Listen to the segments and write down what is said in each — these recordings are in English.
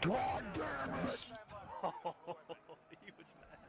God damn it! He was mad.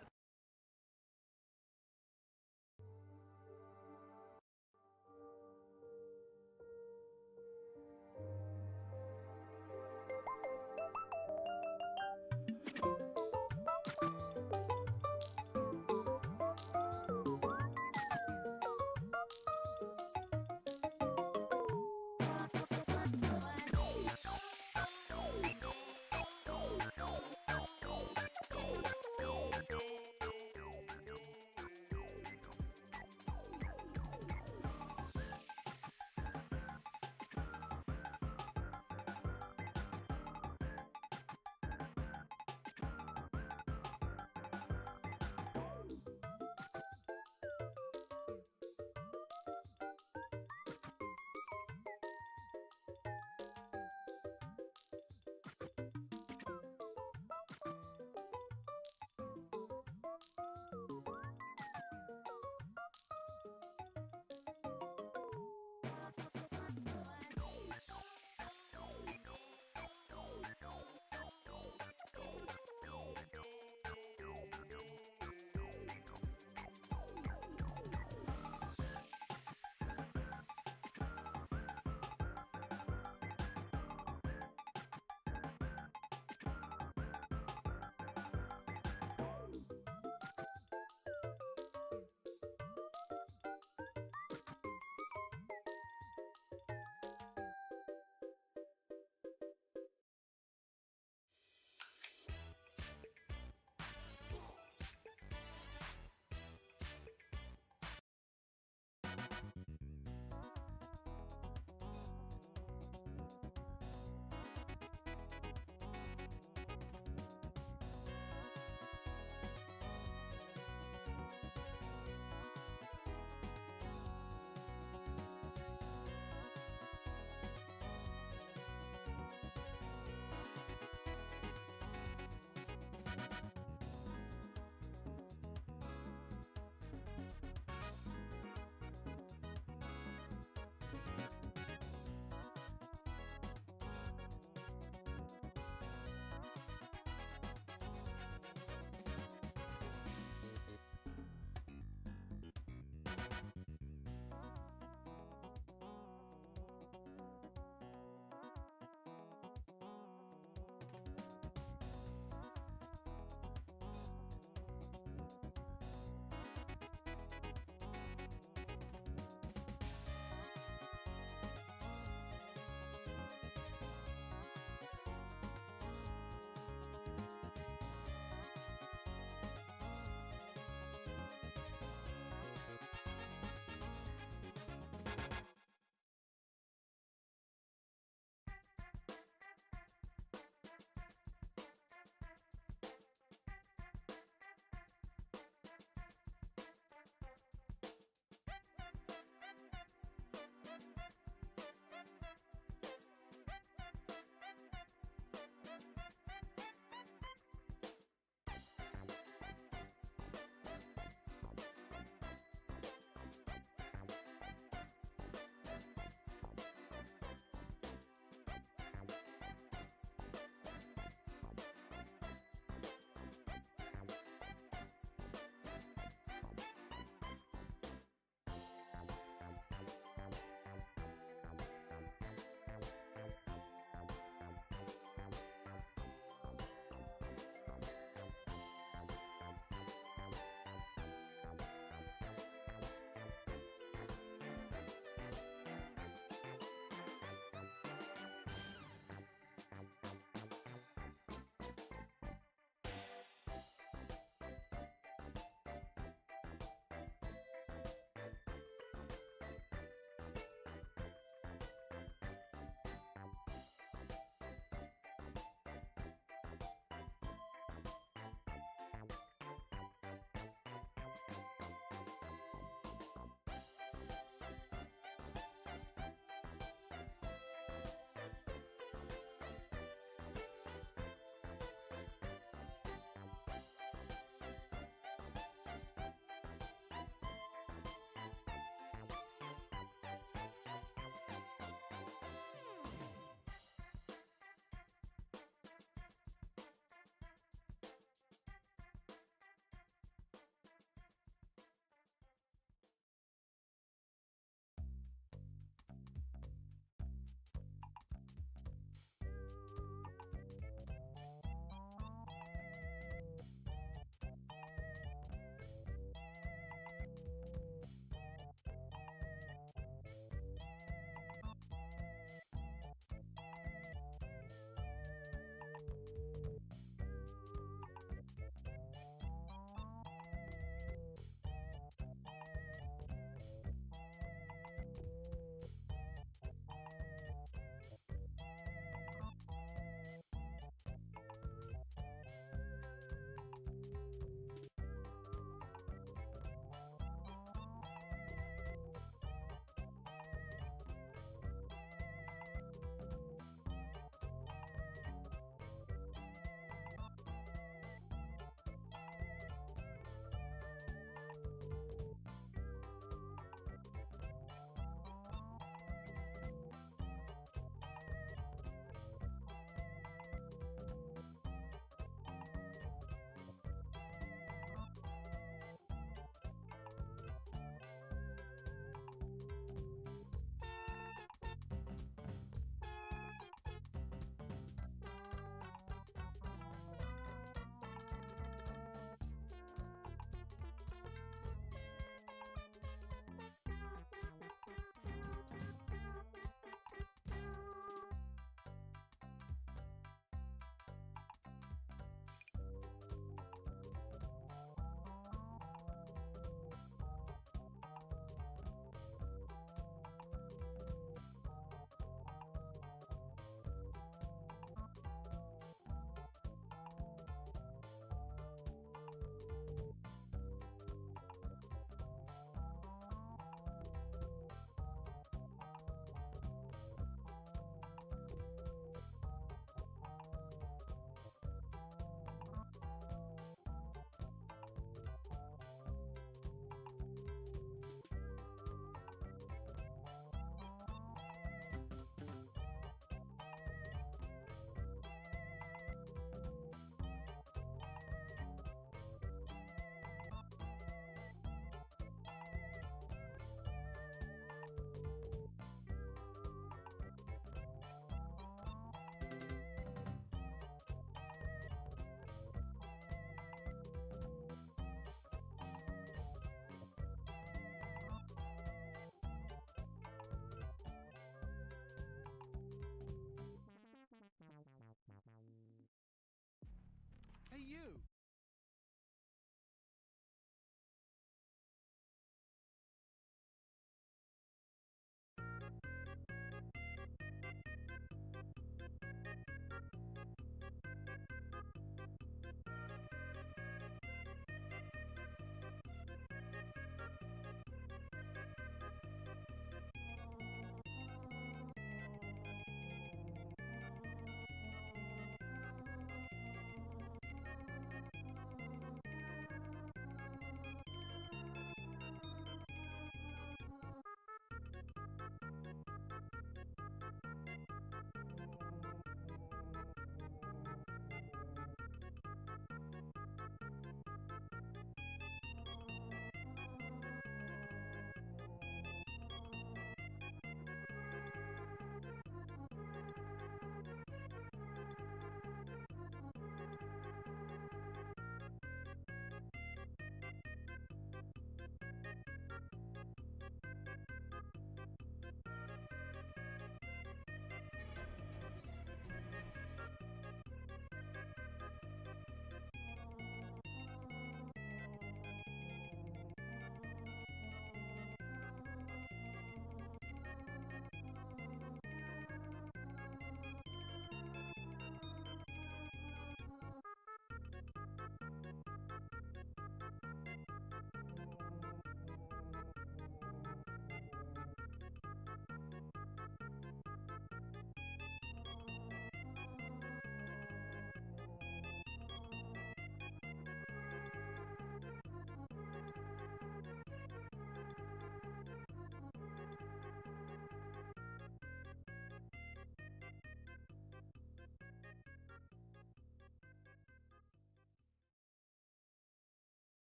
Hey, you!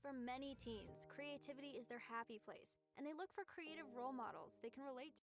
For many teens, creativity is their happy place, and they look for creative role models they can relate to.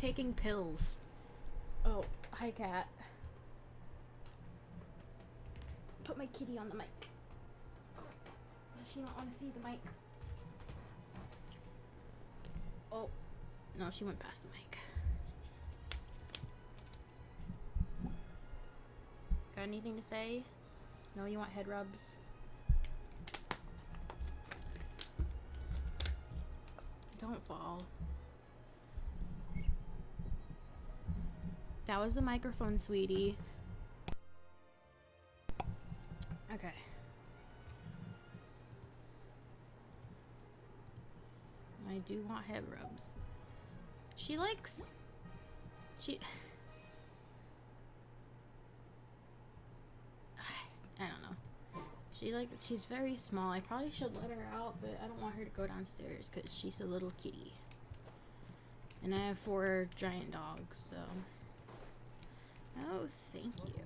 taking pills. Oh, hi, cat. Put my kitty on the mic. Oh, does she not want to see the mic? Oh, no, she went past the mic. Got anything to say? No, you want head rubs? Don't fall. That was the microphone, sweetie. Okay. I do want head rubs. She likes... I don't know. She's very small. I probably should let her out, but I don't want her to go downstairs because she's a little kitty. And I have 4 giant dogs, so... Oh, thank you.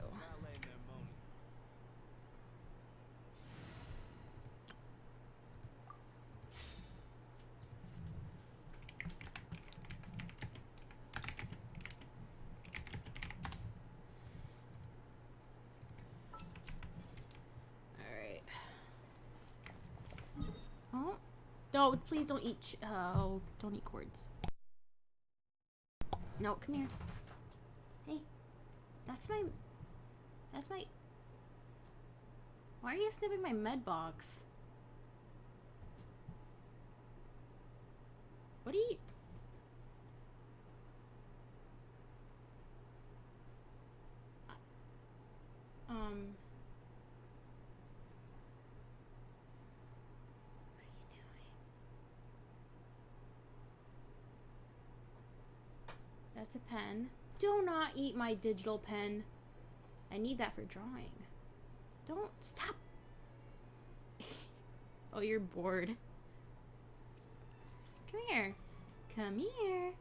Alright. Oh. No, please don't eat. Oh, don't eat cords. No, come here. Hey. That's my... Why are you sniffing my med box? What do you... What are you doing? That's a pen. Do not eat my digital pen. I need that for drawing. Don't stop. Oh, you're bored. Come here. Come here.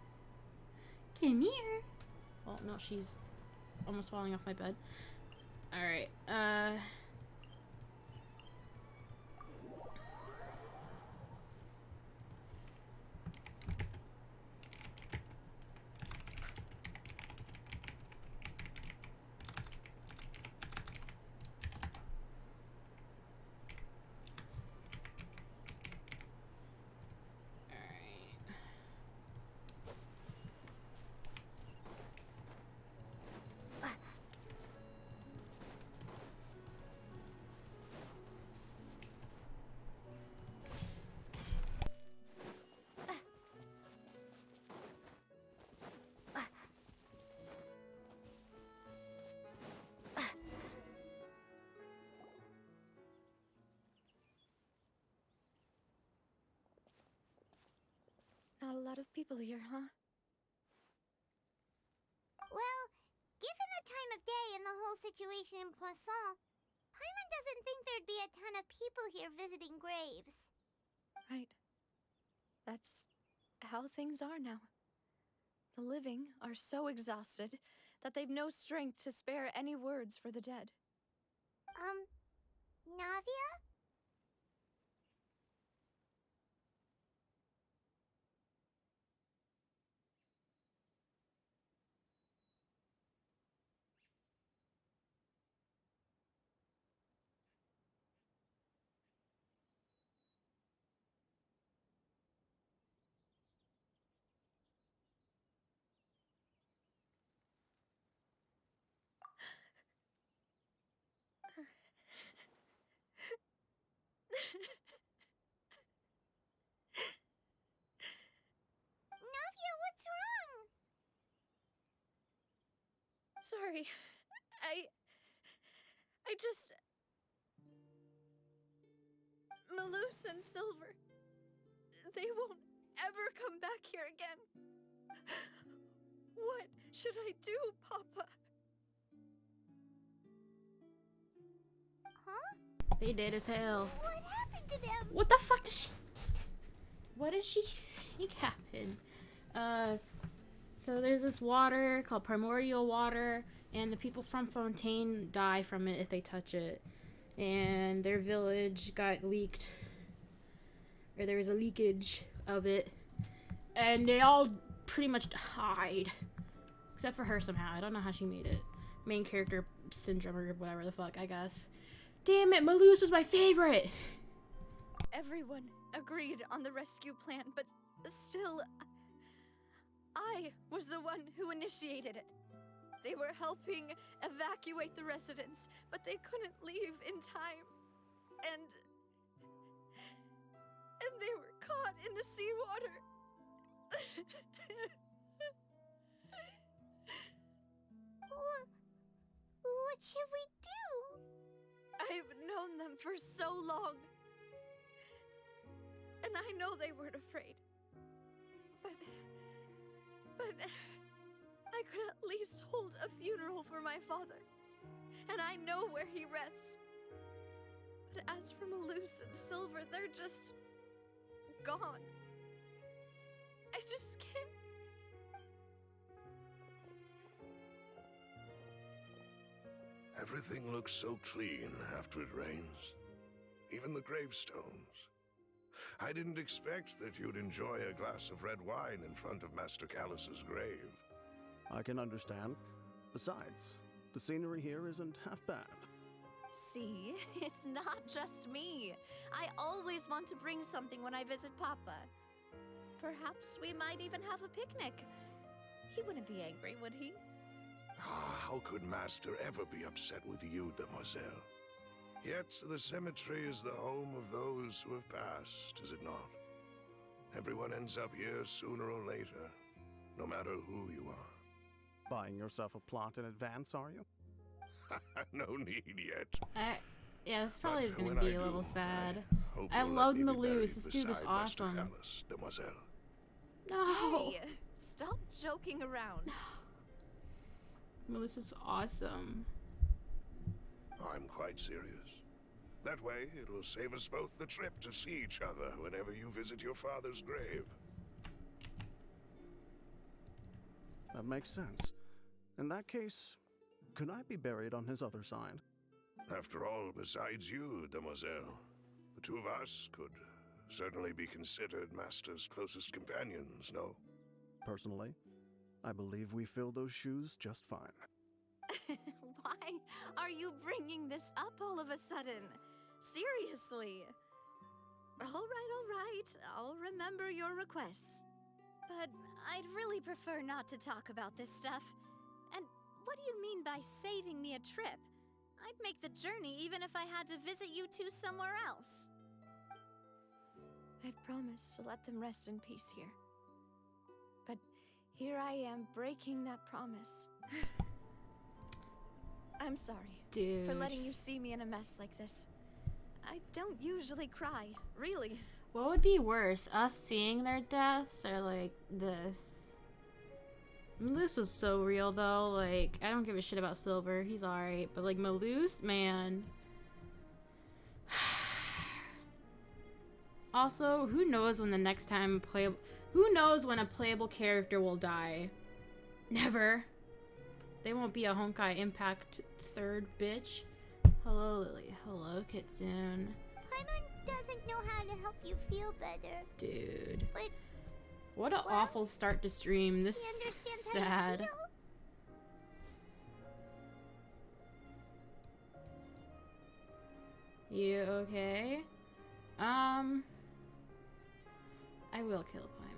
Come here. Oh, no, she's almost falling off my bed. Alright, Not a lot of people here, huh? Well, given the time of day and the whole situation in Poisson, Paimon doesn't think there'd be a ton of people here visiting graves. Right. That's how things are now. The living are so exhausted that they've no strength to spare any words for the dead. Navia? Navia, what's wrong? Sorry. I just... Maloose and Silver... They won't ever come back here again. What should I do, Papa? Huh? they dead as hell. What happened to them? What the fuck did she... What does she think happened? So there's this water called primordial water, and the people from Fontaine die from it if they touch it. And their village got leaked, or there was a leakage of it, and they all pretty much died. Except for her somehow. I don't know how she made it. Main character syndrome or whatever the fuck, I guess. Damn it, Maloose was my favorite! Everyone agreed on the rescue plan, but still, I was the one who initiated it. They were helping evacuate the residents, but they couldn't leave in time. And they were caught in the seawater. What should we do? I've known them for so long. And I know they weren't afraid. But I could at least hold a funeral for my father. And I know where he rests. But as for Maloose and Silver, they're just gone. I just can't. Everything looks so clean after it rains. Even the gravestones. I didn't expect that you'd enjoy a glass of red wine in front of Master Callus's grave. I can understand. Besides, the scenery here isn't half bad. See, it's not just me. I always want to bring something when I visit Papa. Perhaps we might even have a picnic. He wouldn't be angry, would he? How could Master ever be upset with you, Demoiselle? Yet the cemetery is the home of those who have passed, is it not? Everyone ends up here sooner or later, no matter who you are. Buying yourself a plot in advance, are you? No need yet. Yeah, this probably But is gonna when be I a little do, sad. hope I you'll let loved me be buried Maloose. This dude was beside Master awesome. Callus, Demoiselle. No! Hey, stop joking around. Maloose is awesome. I'm quite serious. That way, it will save us both the trip to see each other whenever you visit your father's grave. That makes sense. In that case, could I be buried on his other side? After all, besides you, Demoiselle, the two of us could certainly be considered Master's closest companions, no? Personally, I believe we fill those shoes just fine. Why are you bringing this up all of a sudden? Seriously. All right. I'll remember your requests. But I'd really prefer not to talk about this stuff. And what do you mean by saving me a trip? I'd make the journey even if I had to visit you two somewhere else. I'd promised to let them rest in peace here. But here I am breaking that promise. I'm sorry Dude. for letting you see me in a mess like this. I don't usually cry, really. What would be worse, us seeing their deaths or like this? Maloose was so real though. Like, I don't give a shit about Silver. He's alright. But like Maloose, man. Also, who knows when the next time who knows when a playable character will die? Never. They won't be a Honkai Impact third bitch. Hello, Lily. Hello, Kitsune. Paimon doesn't know how to help you feel better. Dude. But What an well, awful start to stream. This she is understands how you sad. feel. You okay? I will kill Paimon.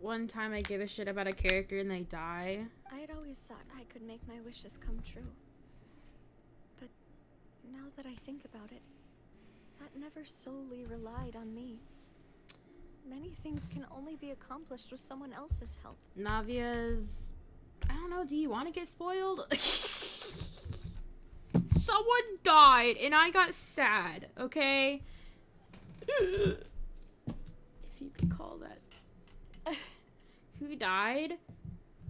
One time I give a shit about a character and they die. I had always thought I could make my wishes come true. But now that I think about it, that never solely relied on me. Many things can only be accomplished with someone else's help. Navia's... I don't know, do you want to get spoiled? someone died and I got sad, okay? If you could call that. Who died?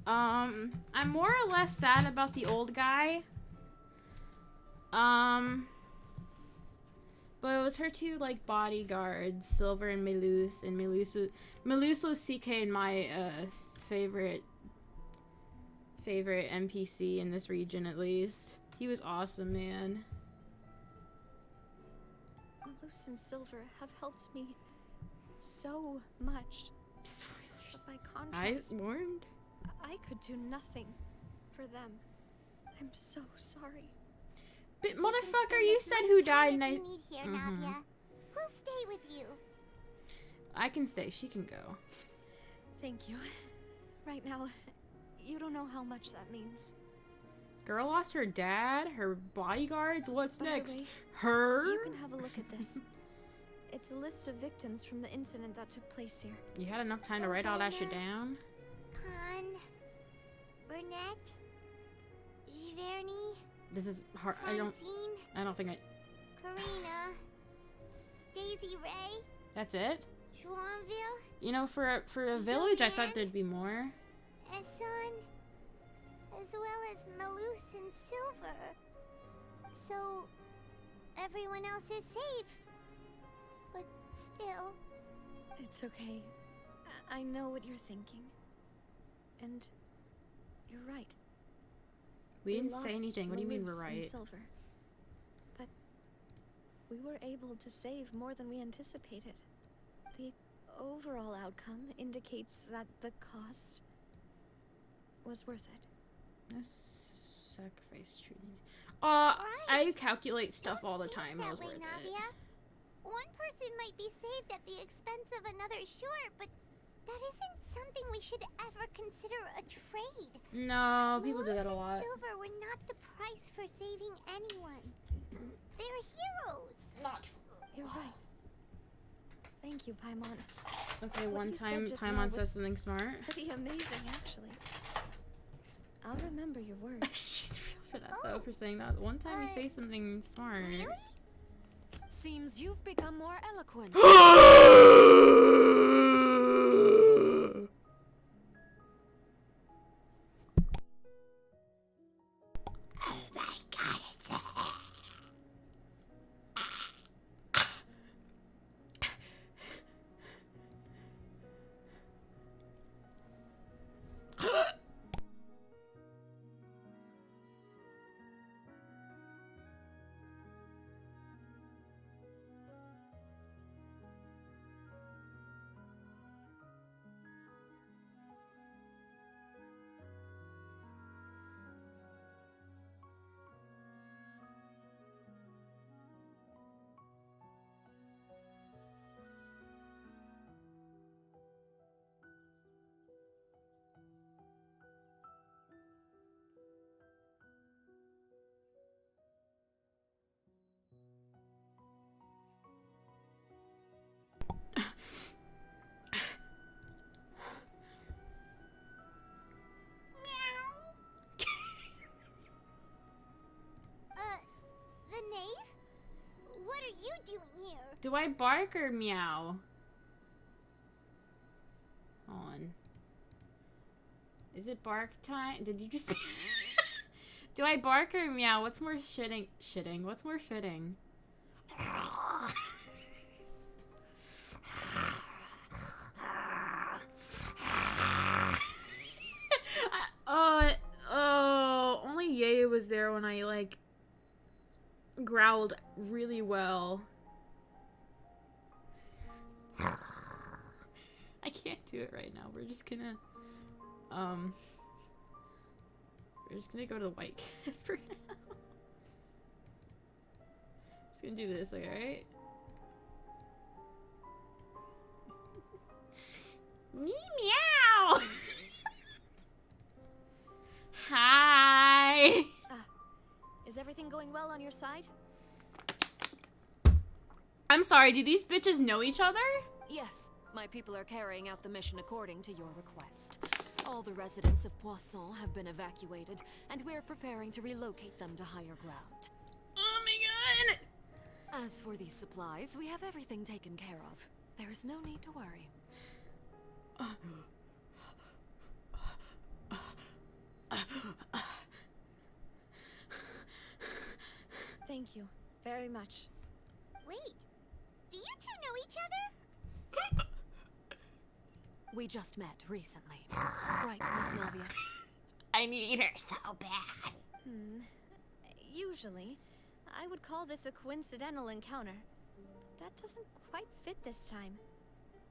I'm more or less sad about the old guy. But it was her two, like, bodyguards, Silver and Melus, and Melus was CK and my, favorite NPC in this region, at least. He was awesome, man. Luce and Silver have helped me so much. Spoilers. But by contrast, I warned. I could do nothing for them. I'm so sorry. But You can motherfucker, spend you as said much who time died as and I... you need here, Navia. We'll stay with you. I can stay, she can go. Thank you. Right now, you don't know how much that means. Girl lost her dad, her bodyguards, what's By the next? way, Her? You can have a look at this. It's a list of victims from the incident that took place here. You had enough time to write all that shit down? Khan, Burnett, Giverny, This is hard. Francine, I don't think I... Karina, Daisy Ray, That's it? Joinville, You know, for a village, I thought there'd be more. Esson, as well as Malus and Silver. So, everyone else is safe. But still, It's okay. I know what you're thinking. And you're right. We didn't lost say anything. What do you mean we're Malus and right? Silver. But we were able to save more than we anticipated. The overall outcome indicates that the cost was worth it. No sacrifice truly. I calculate stuff all the time. It that was way, worth it. Navia. One person might be saved at the expense of another, sure, but that isn't something we should ever consider a trade. No, people do that a Malus lot. and Silver were not the price for saving anyone. They're heroes. Not true. You're right. Thank you, Paimon. Okay, What one you said time just now Paimon was- says something smart. Pretty amazing, actually. I'll remember your words. She's real for that though, for saying that. One time you say something smart. Really? Seems you've become more eloquent. The knave? What are you doing here? Do I bark or meow? Hold on. Is it bark time? Did you just... Do I bark or meow? What's more shitting? What's more fitting? Only Ye was there when I, like, growled really well. I can't do it right now. We're just gonna go to the white cat for now. Just gonna do this, alright? Meow! Hi! Is everything going well on your side? I'm sorry, do these bitches know each other? Yes, my people are carrying out the mission according to your request. All the residents of Poisson have been evacuated, and we're preparing to relocate them to higher ground. As for these supplies, we have everything taken care of. There is no need to worry. Thank you very much. Wait, do you two know each other? We just met recently. Right, Miss Navia? I need her so bad. Usually, I would call this a coincidental encounter. But that doesn't quite fit this time.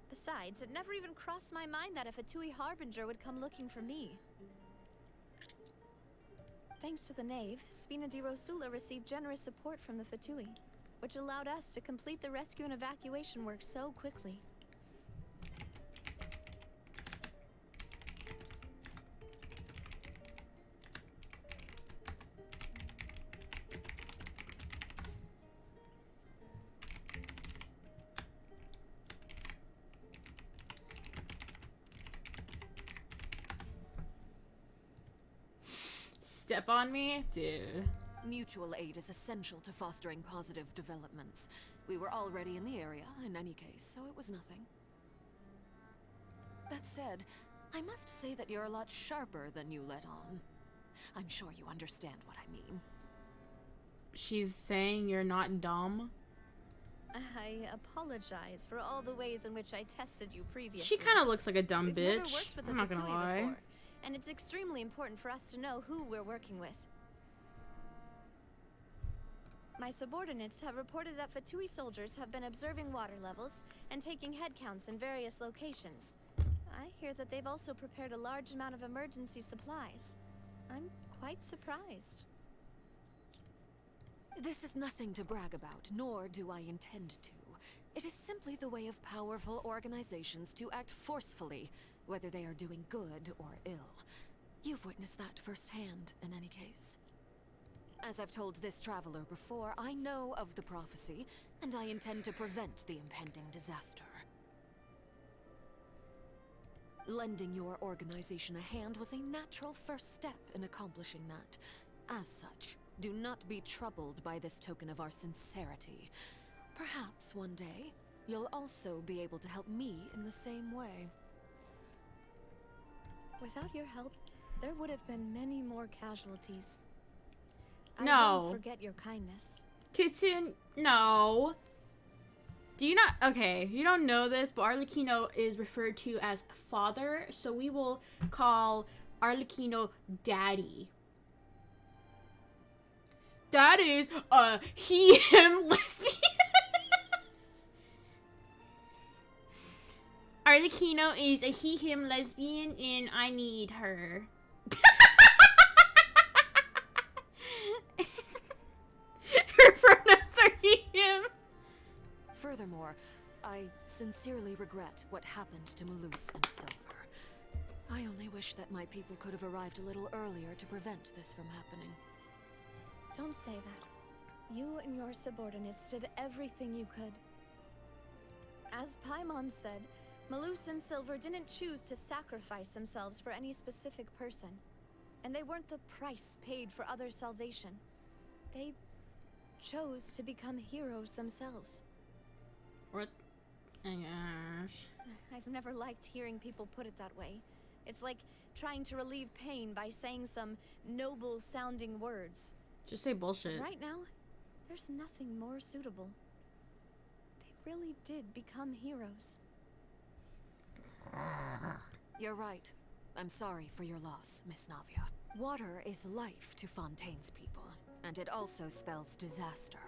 Besides, it never even crossed my mind that a Fatui Harbinger would come looking for me. Thanks to the Knave, Spina di Rosula received generous support from the Fatui, which allowed us to complete the rescue and evacuation work so quickly. Step on me? Dude. Mutual aid is essential to fostering positive developments. We were already in the area, in any case, so it was nothing. That said, I must say that you're a lot sharper than you let on. I'm sure you understand what I mean. She's saying you're not dumb? I apologize for all the ways in which I tested you previously. She kind of looks like a dumb We've never bitch. worked with the I'm not gonna Fatui lie. before, and it's extremely important for us to know who we're working with. My subordinates have reported that Fatui soldiers have been observing water levels and taking head counts in various locations. I hear that they've also prepared a large amount of emergency supplies. I'm quite surprised. This is nothing to brag about, nor do I intend to. It is simply the way of powerful organizations to act forcefully, whether they are doing good or ill. You've witnessed that firsthand, in any case. As I've told this traveler before, I know of the prophecy, and I intend to prevent the impending disaster. Lending your organization a hand was a natural first step in accomplishing that. As such, do not be troubled by this token of our sincerity. Perhaps one day, you'll also be able to help me in the same way. Without your help, there would have been many more casualties. I No. won't forget your kindness. Kitsune, no. Do you not? Okay, you don't know this, but Arlecchino is referred to as father, so we will call Arlecchino Daddy. That is a he/him lesbian. Arlecchino is a he/him lesbian, and I need her. Her pronouns are he/him. Furthermore, I sincerely regret what happened to Malus and Silver. I only wish that my people could have arrived a little earlier to prevent this from happening. Don't say that. You and your subordinates did everything you could. As Paimon said, Malus and Silver didn't choose to sacrifice themselves for any specific person. And they weren't the price paid for other salvation. They chose to become heroes themselves. What? Oh my gosh. I've never liked hearing people put it that way. It's like trying to relieve pain by saying some noble-sounding words. Just say bullshit. Right now, there's nothing more suitable. They really did become heroes. You're right. I'm sorry for your loss, Miss Navia. Water is life to Fontaine's people, and it also spells disaster.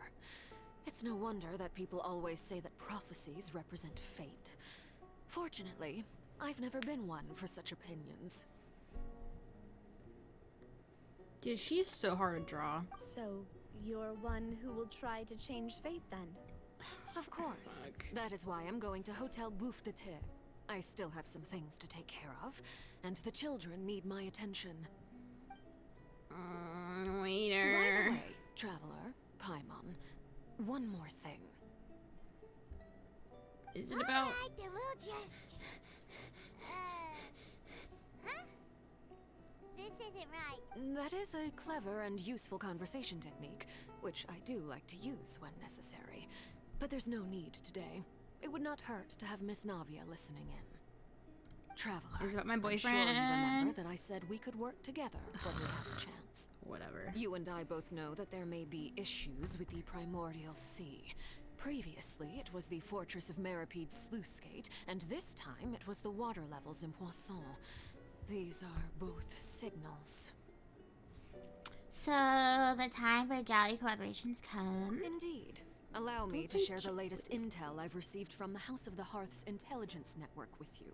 It's no wonder that people always say that prophecies represent fate. Fortunately, I've never been one for such opinions. Dude, she's so hard to draw. So, you're one who will try to change fate then? Of course. Fuck. That is why I'm going to Hotel Bouffe de Thé. I still have some things to take care of, and the children need my attention. By Waiter. the way, traveler, Paimon, one more thing. Is it about? Alright, then we'll just... Huh? This isn't right. That is a clever and useful conversation technique, which I do like to use when necessary. But there's no need today. It would not hurt to have Miss Navia listening in. Traveler, Is it about my I'm sure boyfriend? you remember that I said we could work together when we have a chance. Whatever. You and I both know that there may be issues with the Primordial Sea. Previously, it was the fortress of Maripede's sluice gate, and this time it was the water levels in Poisson. These are both signals. So, the time for Jolly collaborations come. Indeed. Allow me to say share the latest intel I've received from the House of the Hearth's intelligence network with you.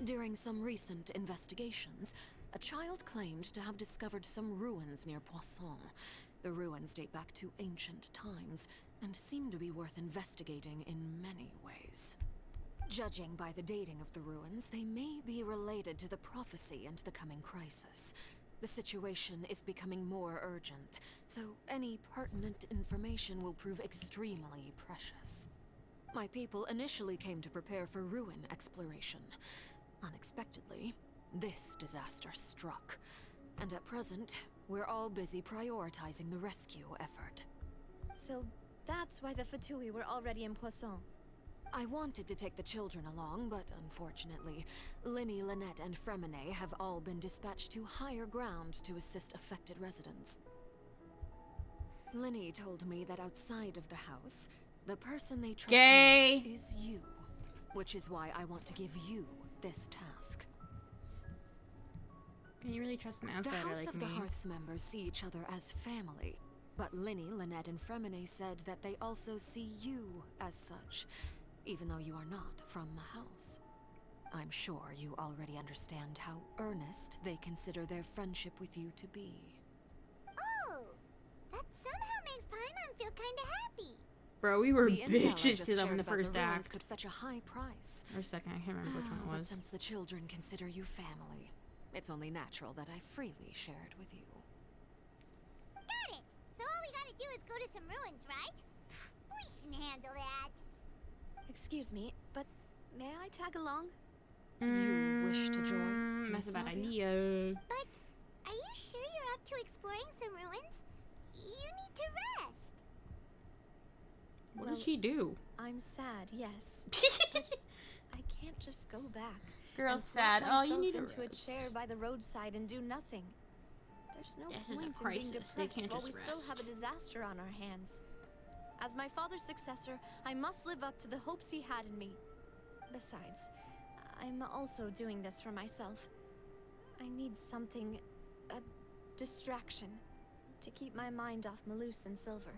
During some recent investigations, a child claimed to have discovered some ruins near Poisson. The ruins date back to ancient times, and seem to be worth investigating in many ways. Judging by the dating of the ruins, they may be related to the prophecy and the coming crisis. The situation is becoming more urgent, so any pertinent information will prove extremely precious. My people initially came to prepare for ruin exploration. Unexpectedly, this disaster struck, and at present, we're all busy prioritizing the rescue effort. So that's why the Fatui were already in Poisson. I wanted to take the children along, but unfortunately, Linny, Lynette, and Fremine have all been dispatched to higher ground to assist affected residents. Linny told me that outside of the house, the person they trust Gay. most is you, which is why I want to give you this task. Can you really trust an The outsider House like of me? the Hearth's members see each other as family, but Linny, Lynette, and Fremine said that they also see you as such, even though you are not from the house. I'm sure you already understand how earnest they consider their friendship with you to be. Oh, that somehow makes Paimon feel kinda happy. Bro, we were The intel I bitches just to them in shared the about first ruins act. could fetch a high price. Or second, I can't remember which one it But was. since the children consider you family, it's only natural that I freely share it with you. Got it! So all we gotta do is go to some ruins, right? We can handle that. Excuse me, but may I tag along? You wish to join, That's Miss a bad Navia? idea. But are you sure you're up to exploring some ruins? You need to rest. What Well, did she do? I'm sad, yes. I can't just go back. Girl's and plop sad. Oh, you myself need to into a rest. chair by the roadside and do nothing. There's no This is a point in being crisis. depressed They can't while just we still have a rest. disaster on our hands. As my father's successor, I must live up to the hopes he had in me. Besides, I'm also doing this for myself. I need something, a distraction, to keep my mind off Malus and Silver.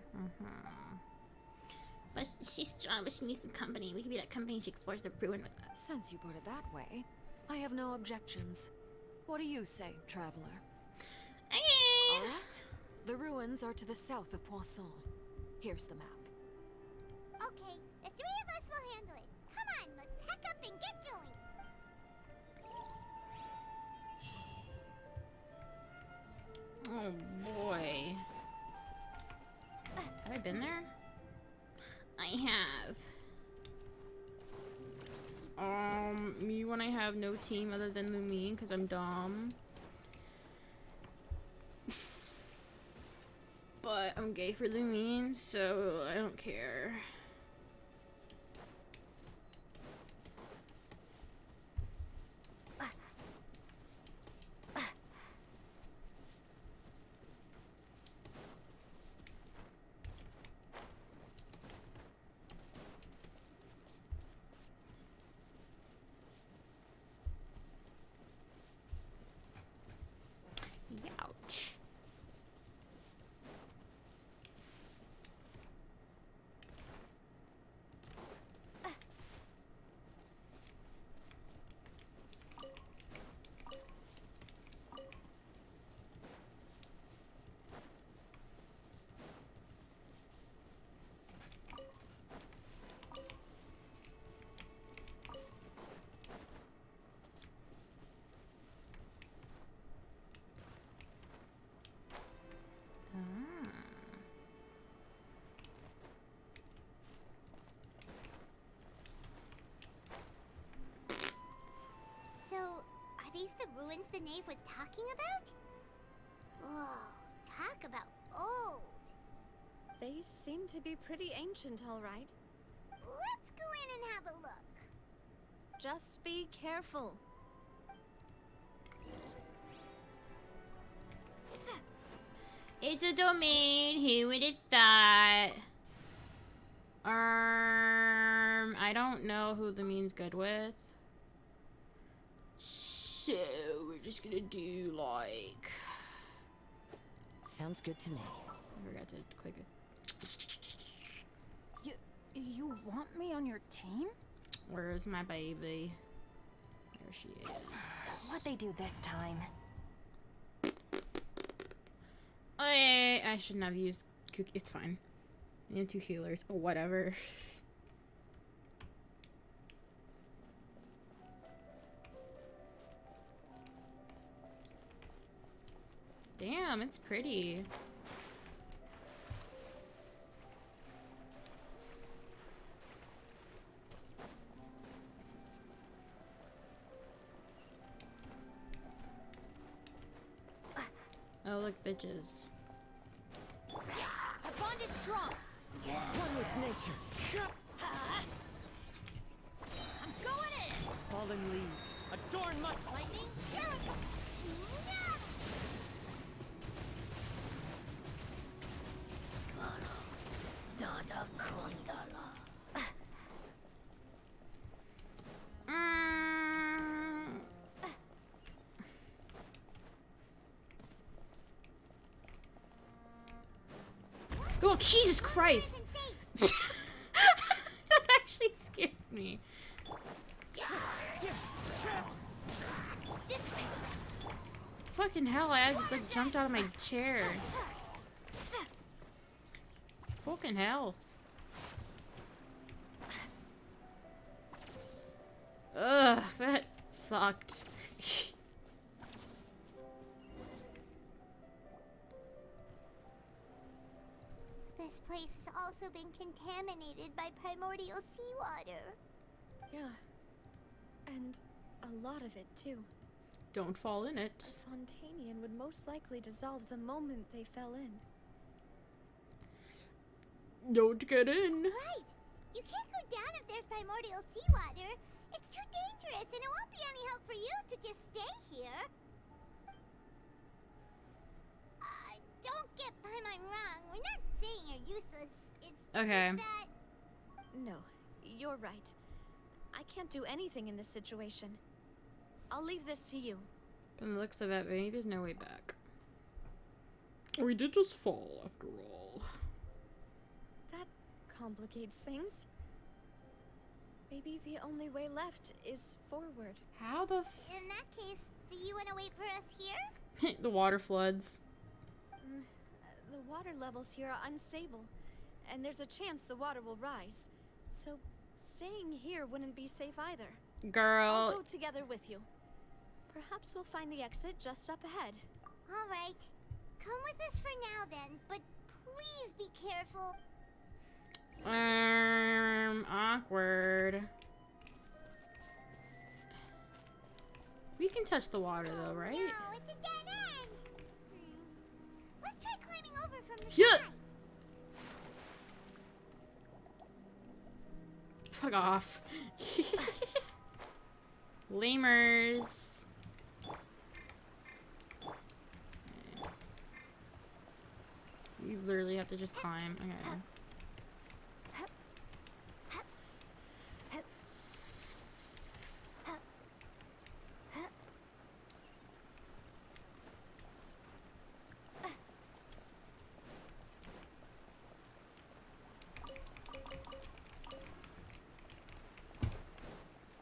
But she's strong, but she needs some company. We could be that company she explores the ruin with us. Since you put it that way, I have no objections. What do you say, traveler? Okay. All right. The ruins are to the south of Poisson. Here's the map. Okay, the three of us will handle it. Come on, let's pack up and get going. Oh boy. Have I been there? I have. Me when I have no team other than Lumine because I'm dumb. But I'm gay for Lumine, so I don't care. Ouch. So, are these the ruins the knave was talking about? Whoa, talk about old. They seem to be pretty ancient, all right. Let's go in and have a look. Just be careful. It's a domain. Who would have thought? I don't know who the mean's good with. So we're just gonna do like. Sounds good to me. I forgot to click it. You want me on your team? Where is my baby? There she is. What'd they do this time? I shouldn't have used cookie. It's fine. And 2 healers. Oh, whatever. Damn, it's pretty. Oh, look, bitches. Our bond is strong. One with nature. I'm going in. Fallen leaves. Adorn my Lightning. Oh, Jesus Christ! That actually scared me. Fucking hell, I had, like, jumped out of my chair. Fucking hell. Ugh, that sucked. This place has also been contaminated by primordial seawater. Yeah. And a lot of it, too. Don't fall in it. A Fontanian would most likely dissolve the moment they fell in. Don't get in. Right! You can't go down if there's primordial seawater. It's too dangerous, and it won't be any help for you to just stay here. Don't get Paimon wrong. We're not saying you're useless. It's Okay. just that... No, you're right. I can't do anything in this situation. I'll leave this to you. From the looks of it, maybe there's no way back. We did just fall, after all. That complicates things. Maybe the only way left is forward. How the In that case, do you want to wait for us here? The water floods. The water levels here are unstable, and there's a chance the water will rise. So, staying here wouldn't be safe either. I'll Girl. go together with you. Perhaps we'll find the exit just up ahead. All right. Come with us for now then, but please be careful. Awkward. We can touch the water though, right? No, it's a dead end. Let's try climbing over from the Yeah. side. Fuck off. Lamers. You literally have to just climb. Okay.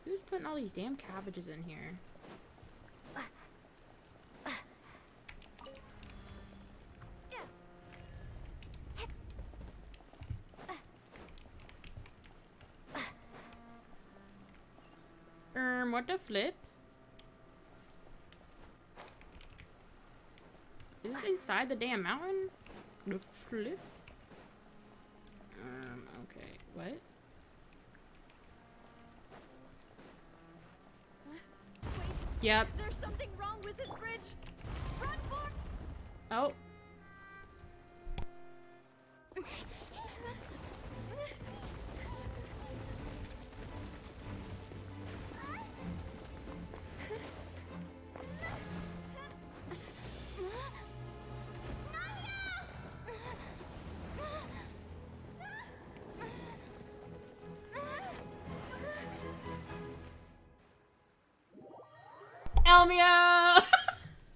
Who's putting all these damn cabbages in here? What the flip? Is this inside the damn mountain? The flip? Okay. What? Wait, Yep. there's something wrong with this bridge. Run for... Oh. Elmio!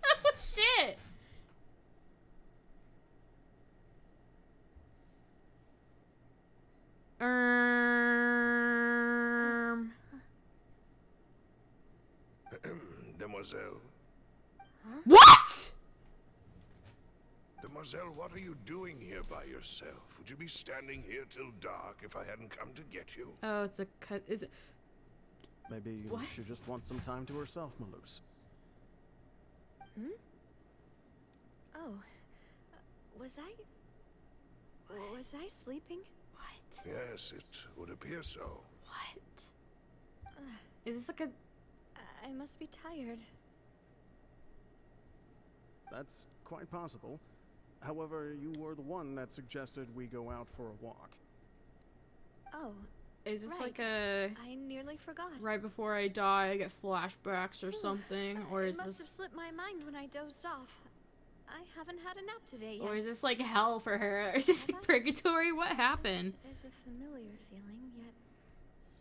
Oh, shit! Demoiselle. What? Demoiselle, what are you doing here by yourself? Would you be standing here till dark if I hadn't come to get you? Oh, it's a cut. Is it? Maybe What? she just wants some time to herself, Maloose. Hmm? Oh. Was I sleeping? What? Yes, it would appear so. What? Is this like a? I must be tired. That's quite possible. However, you were the one that suggested we go out for a walk. Oh, Is this right. like a? I nearly forgot. Right before I die, I get flashbacks or something, or it is must this? have slipped my mind when I dozed off. I haven't had a nap today yet. Or is this like hell for her? Or is this like purgatory? What happened? This is a familiar feeling, yet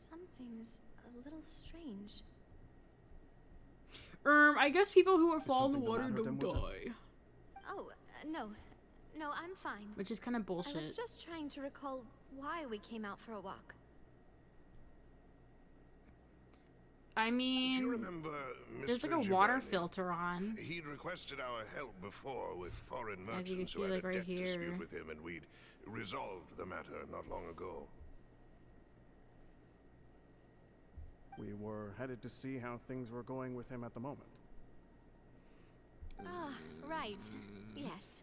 something's a little strange. I guess people who are Is fall in the something the water matter, don't Demoiselle? die. Oh, no. No, I'm fine. Which is kind of I was bullshit. just trying to recall why we came out for a walk. I Do mean, you remember Mr. there's like a water Giovanni? filter on. He'd requested our help before with foreign As you can merchants see, who had like, a right debt here. dispute with him, and we'd resolved the matter not long ago. We were headed to see how things were going with him at the moment. Ah, right. Yes.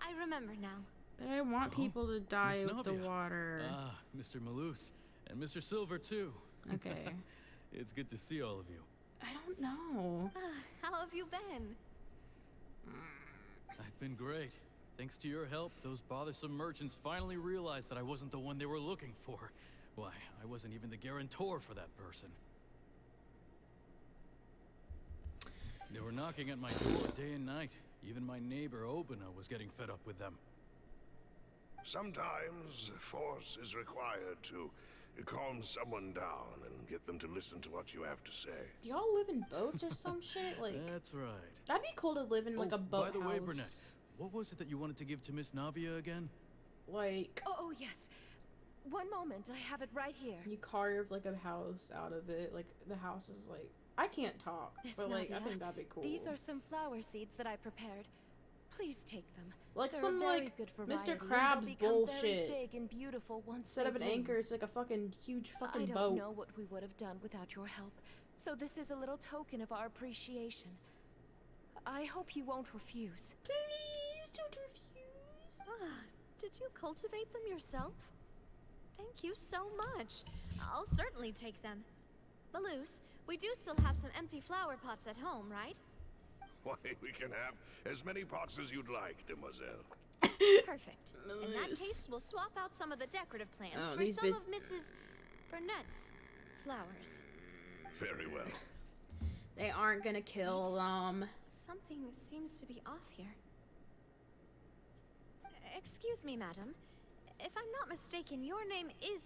I remember now. But I want people to die Miss with the Navia. water. Ah, Mr. Maloose and Mr. Silver too. Okay. It's good to see all of you. I don't know. How have you been? I've been great. Thanks to your help, those bothersome merchants finally realized that I wasn't the one they were looking for. Why, I wasn't even the guarantor for that person. They were knocking at my door day and night. Even my neighbor Obina was getting fed up with them. Sometimes force is required to calm someone down and get them to listen to what you have to say. Do y'all live in boats or some shit? Like, That's right. that'd be cool to live in like a boat by the way, house. Burnett, what was it that you wanted to give to Miss Navia again? Like, Oh, yes. One moment, I have it right here. you carve like a house out of it. Like, the house is like, I can't talk, Miss but like, I Navia, think that'd be cool. These are some flower seeds that I prepared. Please take them. like They're some a very like good variety, Mr. and they'll Krabs become bullshit. Very big and beautiful once Instead of they an bloom. anchor, it's like a fucking huge fucking I don't boat. know what we would have done without your help, so this is a little token of our appreciation. I hope you won't refuse. Please don't refuse. Ah, did you cultivate them yourself? Thank you so much. I'll certainly take them. Maloose, we do still have some empty flower pots at home, right? Why, we can have as many pots as you'd like, demoiselle. Perfect. In that case, we'll swap out some of the decorative plants Oh, for these some bit- of Mrs. Burnett's flowers. Very well. They aren't gonna kill them. Something seems to be off here. Excuse me, madam. If I'm not mistaken, your name is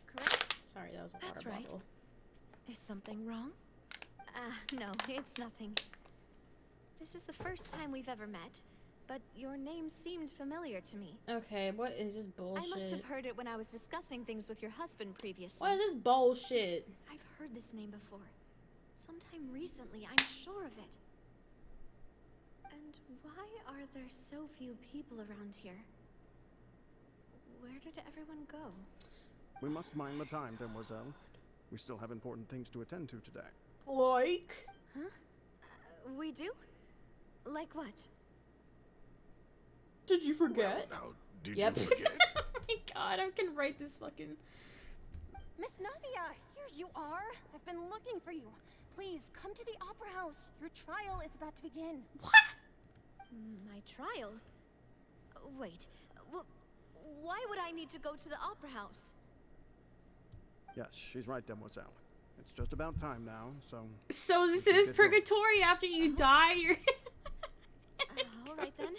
correct? Sorry, that was a water That's right. bottle. Is something wrong? No, it's nothing. This is the first time we've ever met, but your name seemed familiar to me. Okay, what is this bullshit? I must have heard it when I was discussing things with your husband previously. What is this bullshit? I've heard this name before. Sometime recently, I'm sure of it. And why are there so few people around here? Where did everyone go? We must mind the time, demoiselle. We still have important things to attend to today. Like? Huh? We do? Like what? Did you forget? Now, did Yep. you forget? Oh my god, I can write this fucking... Miss Navia, here you are. I've been looking for you. Please, come to the Opera House. Your trial is about to begin. What? My trial? Wait, Why would I need to go to the opera house? Yes, she's right, Demoiselle. It's just about time now, so... So this we should is get going. purgatory after you die? You're... All right then.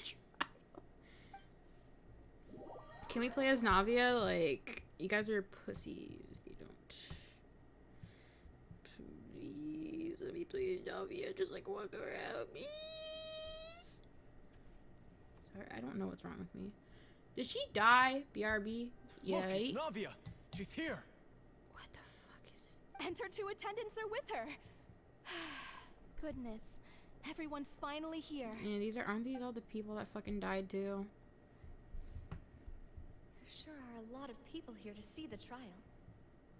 Can we play as Navia? Like, you guys are pussies. You don't. Please, let me play as Navia. Just like walk around, please. Sorry, I don't know what's wrong with me. Did she die? BRB? Yeah. Look, it's Navia. She's here. What the fuck is... And her two attendants are with her. Goodness. Everyone's finally here. Yeah, aren't these all the people that fucking died too? There sure are a lot of people here to see the trial.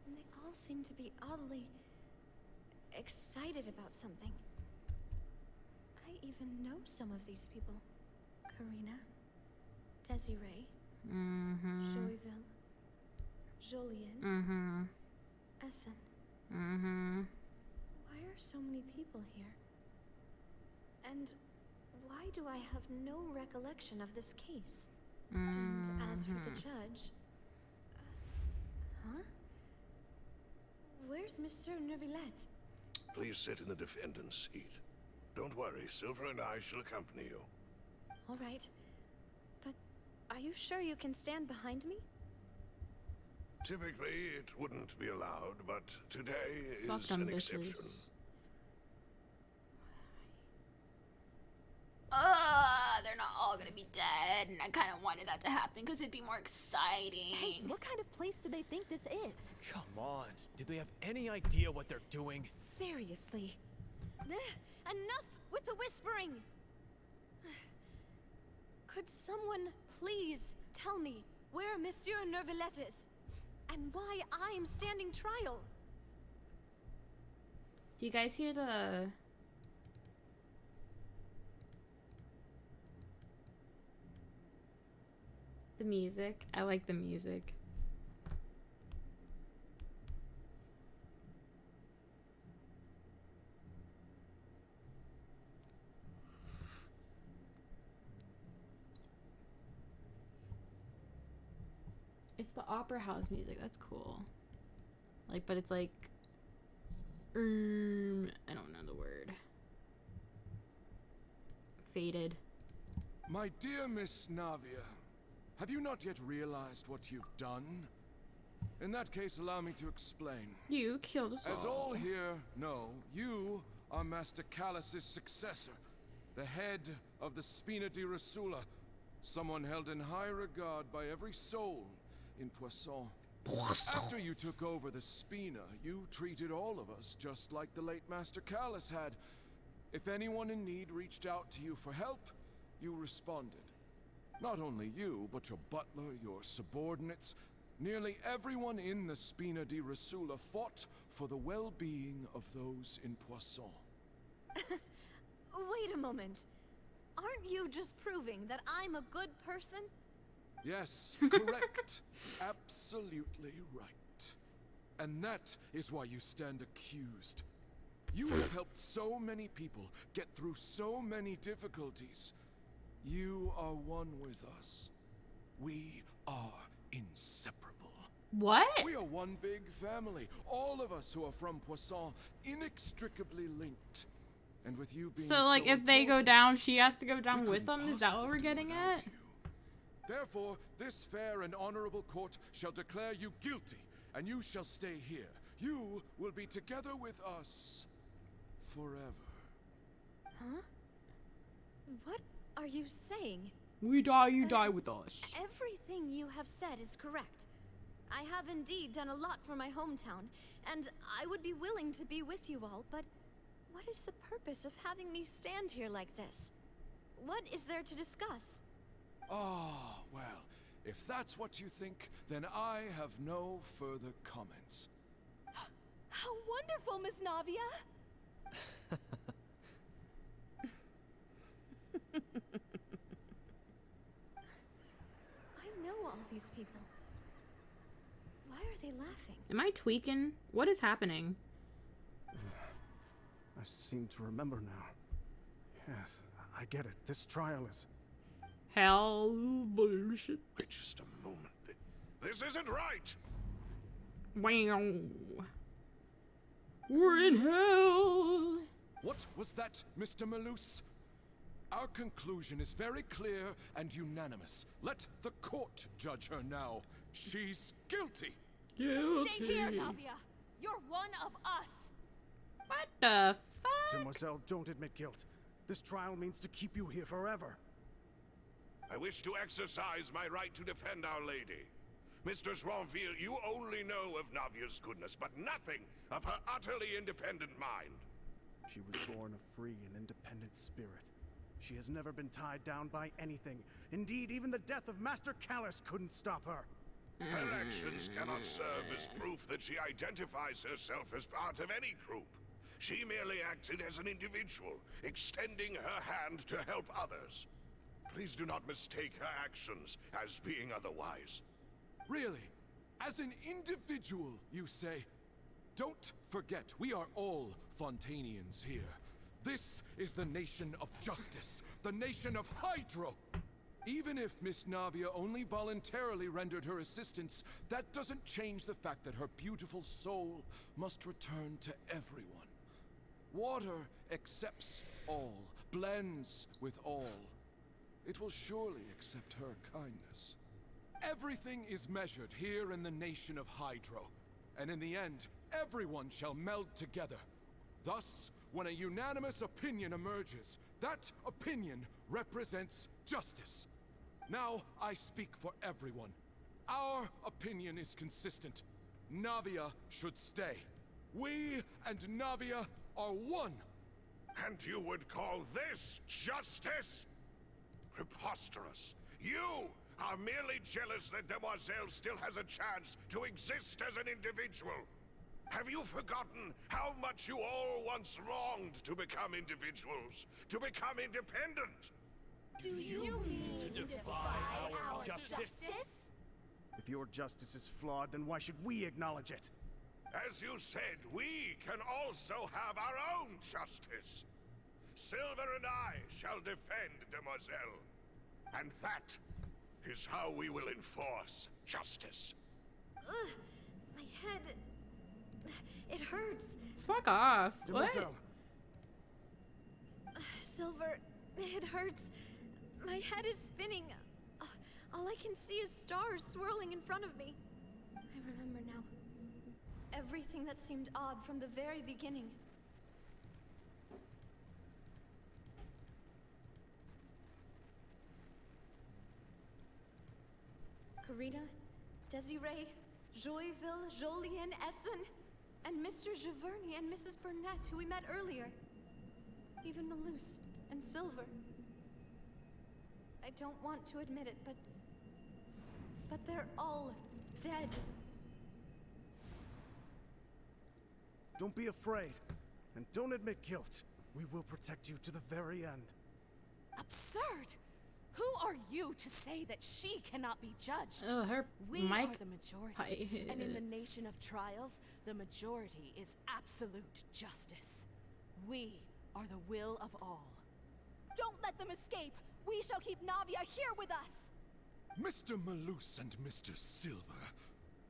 And they all seem to be oddly excited about something. I even know some of these people. Karina, Desiree, Joyville, Julien, Essen. Why are so many people here? And why do I have no recollection of this case? And as for the judge... huh? Where's Monsieur Neuvillette? Please sit in the defendant's seat. Don't worry, Silver and I shall accompany you. All right. But are you sure you can stand behind me? Typically, it wouldn't be allowed, but today Fuck is them an bitches. exception. They're not all gonna be dead, and I kind of wanted that to happen because it'd be more exciting. Hey, what kind of place do they think this is? Come on. Do they have any idea what they're doing? Seriously. Enough with the whispering! Could someone please tell me where Monsieur Neuvillette is? And why I'm standing trial? Do you guys hear the... the music? I like the music. It's the opera house music. That's cool. Like, but it's like, I don't know the word. Faded. My dear Miss Navia, have you not yet realized what you've done? In that case, allow me to explain. You killed us all. As all here know, you are Master Callus's successor, the head of the Spina di Rosula, someone held in high regard by every soul in Poisson. After you took over the Spina, you treated all of us just like the late Master Callus had. If anyone in need reached out to you for help, you responded. Not only you, but your butler, your subordinates, nearly everyone in the Spina di Rosula fought for the well-being of those in Poisson. Wait a moment. Aren't you just proving that I'm a good person? Yes, correct. Absolutely right. And that is why you stand accused. You have helped so many people get through so many difficulties. You are one with us. We are inseparable. What? We are one big family. All of us who are from Poisson, inextricably linked. And with you being So, like, if they go important, down, she has to go down we with couldn't them? Is that what we're possibly do getting without at? you. Therefore, this fair and honorable court shall declare you guilty, and you shall stay here. You will be together with us forever. Huh? What are you saying? We die, you die with us. Everything you have said is correct. I have indeed done a lot for my hometown, and I would be willing to be with you all, but what is the purpose of having me stand here like this? What is there to discuss? Ah, well, if that's what you think, then I have no further comments. How wonderful, Miss Navia! I know all these people. Why are they laughing? Am I tweaking? What is happening? I seem to remember now. Yes, I get it. This trial is... Hell bullshit. Wait just a moment. This isn't right. Wow. We're in hell. What was that, Mr. Malus? Our conclusion is very clear and unanimous. Let the court judge her now. She's guilty. Guilty. Stay here, Navia. You're one of us. What the fuck? Demoiselle, don't admit guilt. This trial means to keep you here forever. I wish to exercise my right to defend Our Lady. Mr. Joinville, you only know of Navia's goodness, but nothing of her utterly independent mind. She was born a free and independent spirit. She has never been tied down by anything. Indeed, even the death of Master Callus couldn't stop her. Her actions cannot serve as proof that she identifies herself as part of any group. She merely acted as an individual, extending her hand to help others. Please do not mistake her actions as being otherwise. Really? As an individual, you say? Don't forget, we are all Fontanians here. This is the nation of justice, the nation of Hydro. Even if Miss Navia only voluntarily rendered her assistance, that doesn't change the fact that her beautiful soul must return to everyone. Water accepts all, blends with all. It will surely accept her kindness. Everything is measured here in the nation of Hydro, and in the end, everyone shall meld together. Thus, when a unanimous opinion emerges, that opinion represents justice. Now, I speak for everyone. Our opinion is consistent. Navia should stay. We and Navia are one. And you would call this justice? Preposterous. You are merely jealous that Demoiselle still has a chance to exist as an individual. Have you forgotten how much you all once longed to become individuals, to become independent? Do you mean to defy our justice? If your justice is flawed, then why should we acknowledge it? As you said, we can also have our own justice. Silver and I shall defend Demoiselle. And that is how we will enforce justice. Ugh, my head... It hurts. Fuck off. Demoiselle. Silver, it hurts. My head is spinning. All I can see is stars swirling in front of me. I remember now. Everything that seemed odd from the very beginning. Karina, Desiree, Joyville, Jolien, Essen, and Mr. Giverny and Mrs. Burnett, who we met earlier. Even Malus and Silver. I don't want to admit it, but they're all dead. Don't be afraid, and don't admit guilt. We will protect you to the very end. Absurd! Who are you to say that she cannot be judged? Oh, her We mic are the majority, and in the nation of trials, the majority is absolute justice. We are the will of all. Don't let them escape! We shall keep Navia here with us! Mr. Malus and Mr. Silver,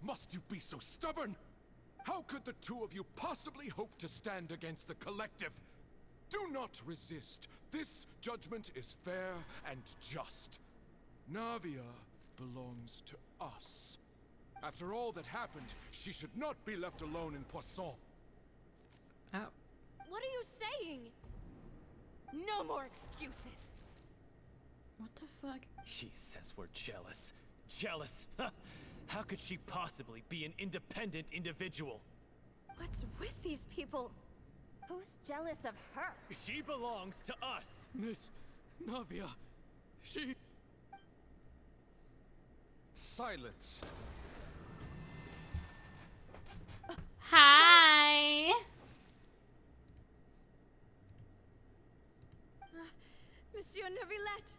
must you be so stubborn? How could the two of you possibly hope to stand against the collective? Do not resist. This judgment is fair and just. Navia belongs to us. After all that happened, she should not be left alone in Poisson. Oh. What are you saying? No more excuses! What the fuck? She says we're jealous. Jealous? How could she possibly be an independent individual? What's with these people? Who's jealous of her? She belongs to us. Miss Navia, she... Silence. Hi. Monsieur Neuvillette!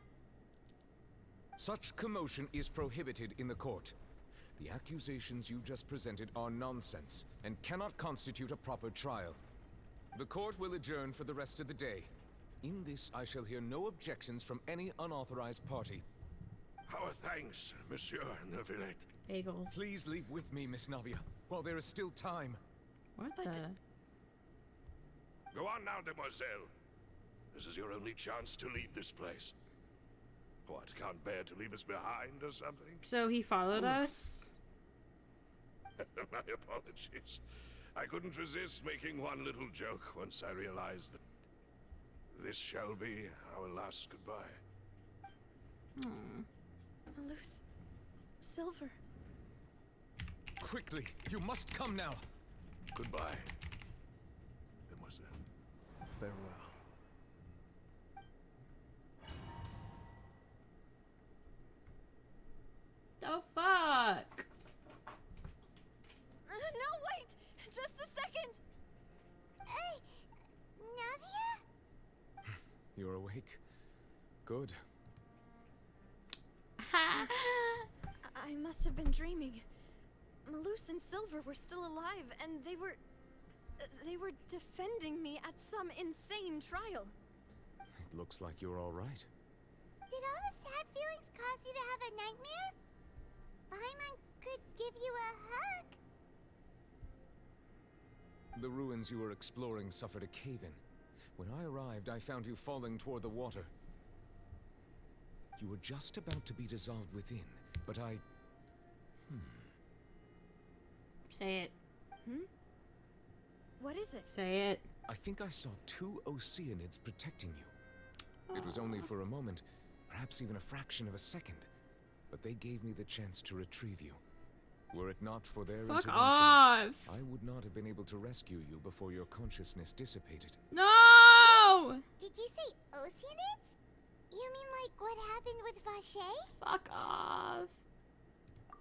Such commotion is prohibited in the court. The accusations you just presented are nonsense and cannot constitute a proper trial. The court will adjourn for the rest of the day. In this, I shall hear no objections from any unauthorized party. Our thanks, Monsieur Neuvillette. Bagels. Please leave with me, Miss Navia, while there is still time. What the? Go on now, demoiselle. This is your only chance to leave this place. What, can't bear to leave us behind or something? So he followed us? My apologies. I couldn't resist making one little joke once I realized that this shall be our last goodbye. Malus. Silver. Quickly, you must come now. Goodbye, demoiselle. Farewell. The fuck? No, wait! Just a second! Navia? You're awake? Good. I must have been dreaming. Malus and Silver were still alive, and they were defending me at some insane trial. It looks like you're all right. Did all the sad feelings cause you to have a nightmare? Paimon could give you a hug. The ruins you were exploring suffered a cave-in. When I arrived, I found you falling toward the water. You were just about to be dissolved within, but I... Say it. What is it? Say it. I think I saw 2 Oceanids protecting you. It was only for a moment, perhaps even a fraction of a second, but they gave me the chance to retrieve you. Were it not for their Fuck intervention, off! I would not have been able to rescue you before your consciousness dissipated. No! Did you say Oceanids? You mean like what happened with Vache? Fuck off.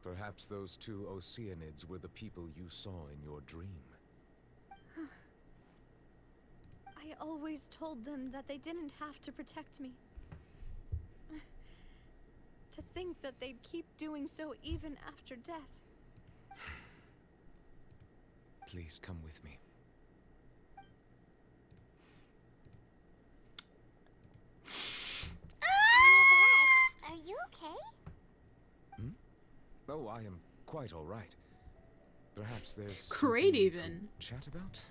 Perhaps those 2 Oceanids were the people you saw in your dream. I always told them that they didn't have to protect me. To think that they'd keep doing so even after death. Please come with me. Are you okay? Oh, I am quite all right. Perhaps there's Great something we even. could chat about?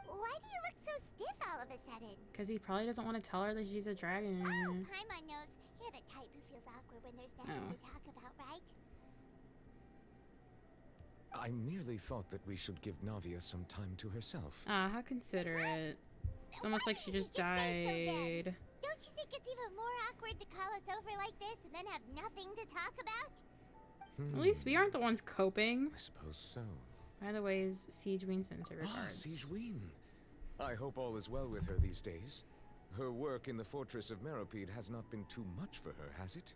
Why do you look so stiff all of a sudden? Because he probably doesn't want to tell her that she's a dragon. Oh, Paimon knows. You're the type who feels awkward when there's nothing to talk about, right? I merely thought that we should give Navia some time to herself. Ah, how considerate. It's almost like she just Say so died. then? Don't you think it's even more awkward to call us over like this and then have nothing to talk about? At least we aren't the ones coping. I suppose so. By the way, Siegeween sends her regards. Siegeween. I hope all is well with her these days. Her work in the Fortress of Meropide has not been too much for her, has it?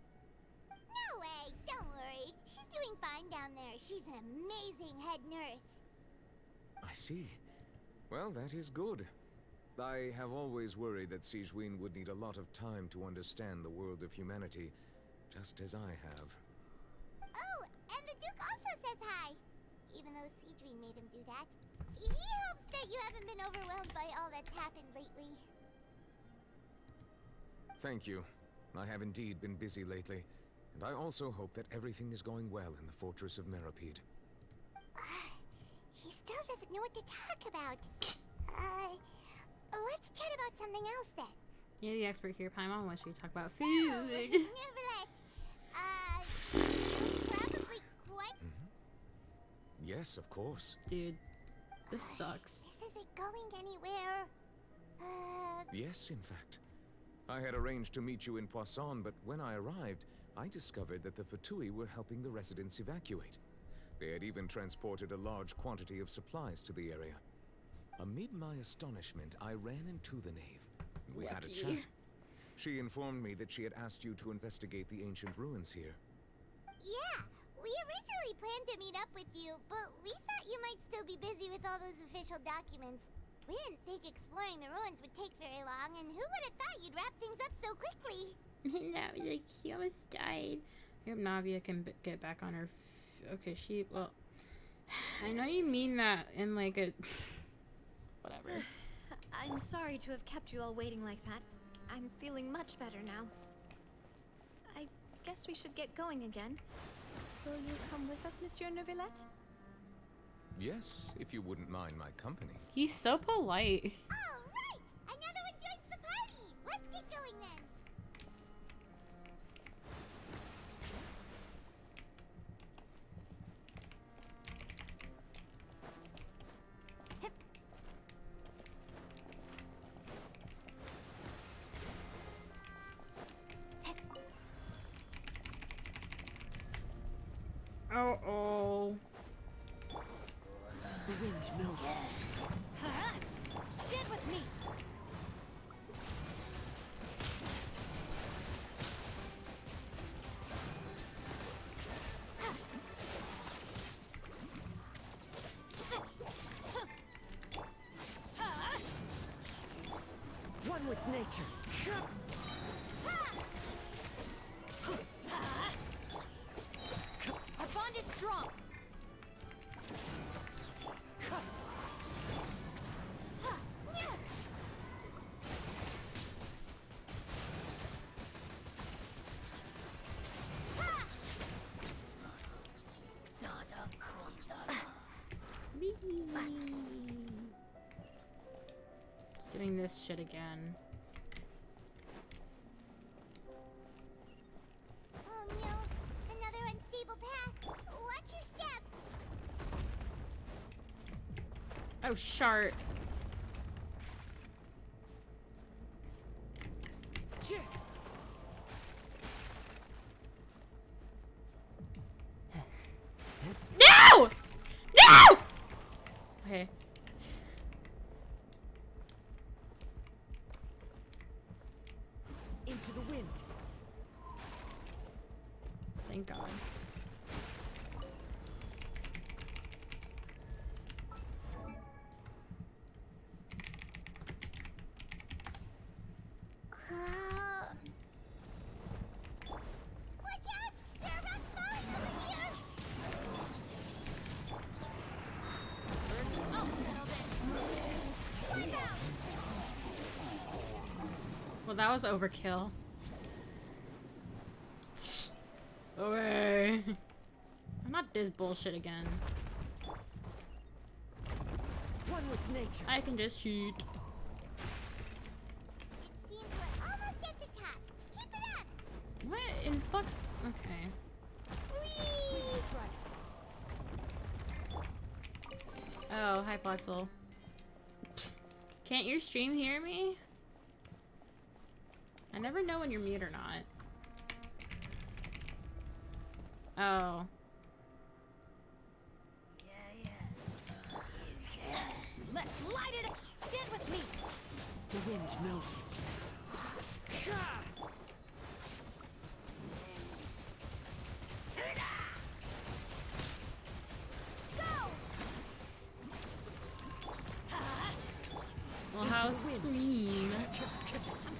No way, don't worry. She's doing fine down there. She's an amazing head nurse. I see. Well, that is good. I have always worried that Siegeween would need a lot of time to understand the world of humanity, just as I have. Oh, and the Duke also says hi. Even though Siegeween made him do that. He hopes that you haven't been overwhelmed by all that's happened lately. Thank you. I have indeed been busy lately, and I also hope that everything is going well in the Fortress of Meropide. He still doesn't know what to talk about. Let's chat about something else then. You're the expert here, Paimon. Why should we talk about food? Neverlet, you're probably quite... Yes, of course. Dude, this sucks. This isn't going anywhere. Yes, in fact. I had arranged to meet you in Poisson, but when I arrived, I discovered that the Fatui were helping the residents evacuate. They had even transported a large quantity of supplies to the area. Amid my astonishment, I ran into the knave. We had a chat. She informed me that she had asked you to investigate the ancient ruins here. Yeah, we originally planned to meet up with you, but we thought you might still be busy with all those official documents. We didn't think exploring the ruins would take very long, and who would have thought you'd wrap things up so quickly? No, like, she almost died. I hope Navia can get back on her okay, well, I know you mean that in like a... whatever. I'm sorry to have kept you all waiting like that. I'm feeling much better now. I guess we should get going again. Will you come with us, Monsieur Neuvillette? Yes, if you wouldn't mind my company. He's so polite. All right! Another one joins the party! Let's get going then! Oh. The wind knows me. Stand with me. One with nature. Our bond is strong. It's doing this shit again. Oh no, another unstable path. Watch your step. Oh, shart. No! No! Okay. Into the wind. Thank God. Watch out! There are rocks falling over here! Well, that was overkill. Okay. I'm not this bullshit again. One with nature. I can just shoot. It seems we're almost at the top. Keep it up! What in fuck's... Okay. Oh, hi Foxel. Can't your stream hear me? I never know when you're mute or not. Oh. Let's light it up. Stand with me. The wind knows me. Well, how sweet. I'm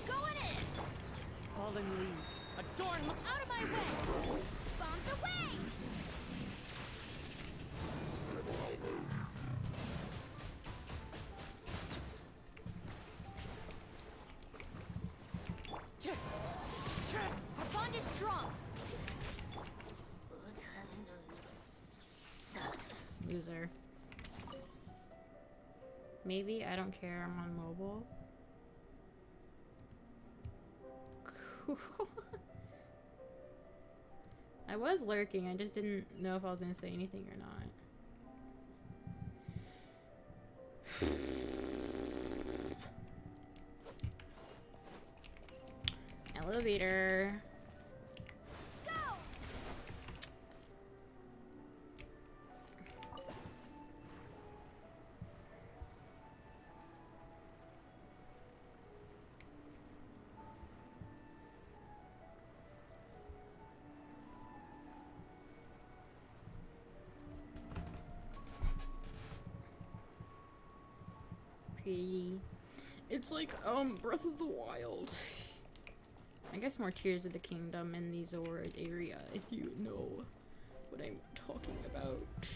going in. Fallen leaves. Adorn out of my way. Bombs away. Our bond is strong. Loser. Maybe, I don't care, I'm on mobile. Cool. I was lurking, I just didn't know if I was gonna say anything or not. Elevator. Pretty. It's like, Breath of the Wild. I guess more Tears of the Kingdom in the Zord area, if you know what I'm talking about.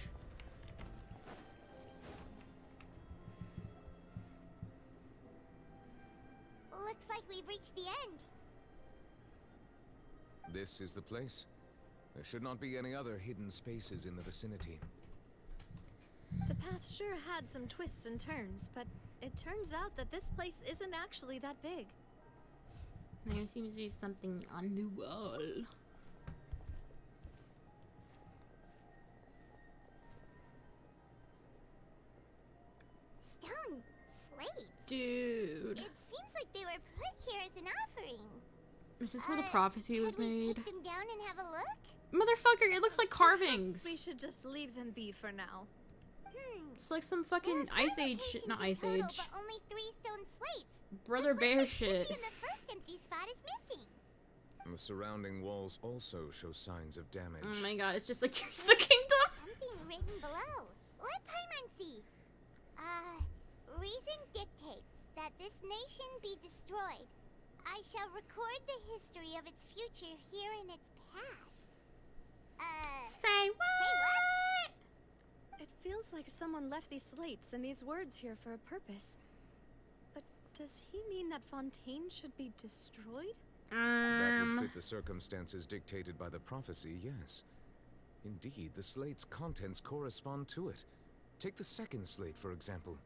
Looks like we've reached the end. This is the place. There should not be any other hidden spaces in the vicinity. The path sure had some twists and turns, but it turns out that this place isn't actually that big. There seems to be something on the wall. Stone slates? Dude. It seems like they were put here as an offering. Is this where the prophecy was made? Take them down and have a look? Motherfucker, it looks like carvings. Perhaps we should just leave them be for now. It's like some fucking Ice Age shit, not Ice Total, Age. but only 3 stone slates. Brother Bear shit. And the first empty spot is missing. The surrounding walls also show signs of damage. Oh my god, it's just like Tears of the Kingdom. Something written below. Let Paimon see. Reason dictates that this nation be destroyed. I shall record the history of its future here in its past. Say what? It feels like someone left these slates and these words here for a purpose. But does he mean that Fontaine should be destroyed? That would fit the circumstances dictated by the prophecy, yes. Indeed, the slate's contents correspond to it. Take the second slate, for example.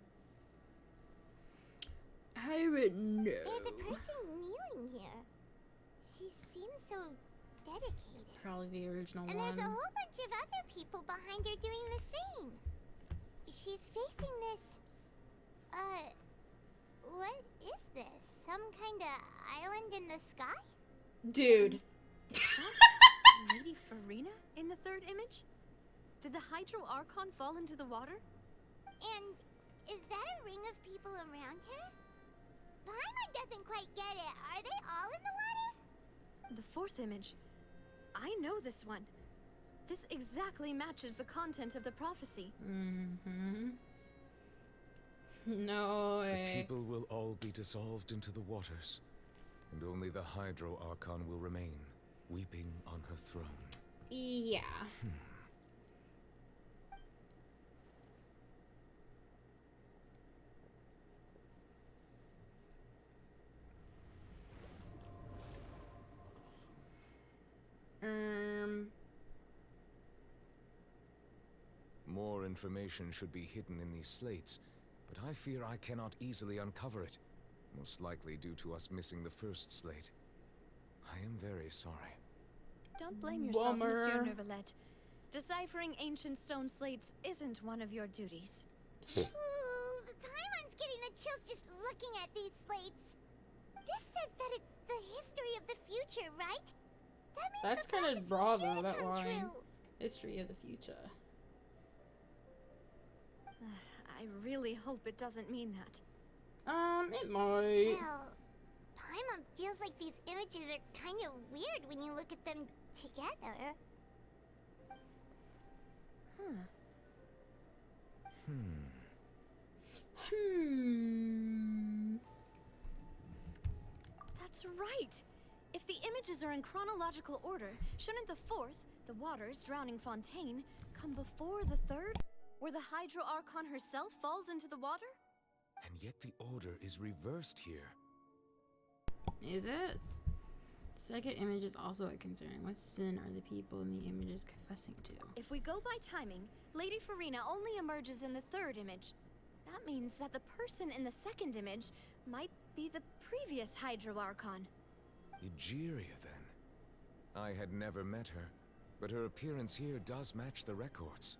I would know. There's a person kneeling here. She seems so dedicated. Probably the original And one. there's a whole bunch of other people behind her doing the same. She's facing this... what is this? Some kind of island in the sky? Dude. Lady Farina in the third image? Did the Hydro Archon fall into the water? And is that a ring of people around her? Paimon doesn't quite get it. Are they all in the water? The fourth image. I know this one. This exactly matches the content of the prophecy. Mm-hmm. No way. The people will all be dissolved into the waters, and only the Hydro Archon will remain, weeping on her throne. Yeah. More information should be hidden in these slates, but I fear I cannot easily uncover it, most likely due to us missing the first slate. I am very sorry. Don't blame yourself, Bummer. Monsieur Neuvillette. Deciphering ancient stone slates isn't one of your duties. Ooh, Paimon's getting the chills just looking at these slates. This says that it's the history of the future, right? That means That's the kind of prophecy raw sure though, that come line. true. History of the future. I really hope it doesn't mean that. It might. Well, Paimon feels like these images are kind of weird when you look at them together. That's right! If the images are in chronological order, shouldn't the fourth, the waters drowning Fontaine, come before the third, where the Hydro Archon herself falls into the water? And yet the order is reversed here. Is it? Second image is also a concern. What sin are the people in the images confessing to? If we go by timing, Lady Farina only emerges in the third image. That means that the person in the second image might be the previous Hydro Archon. Egeria, then. I had never met her, but her appearance here does match the records.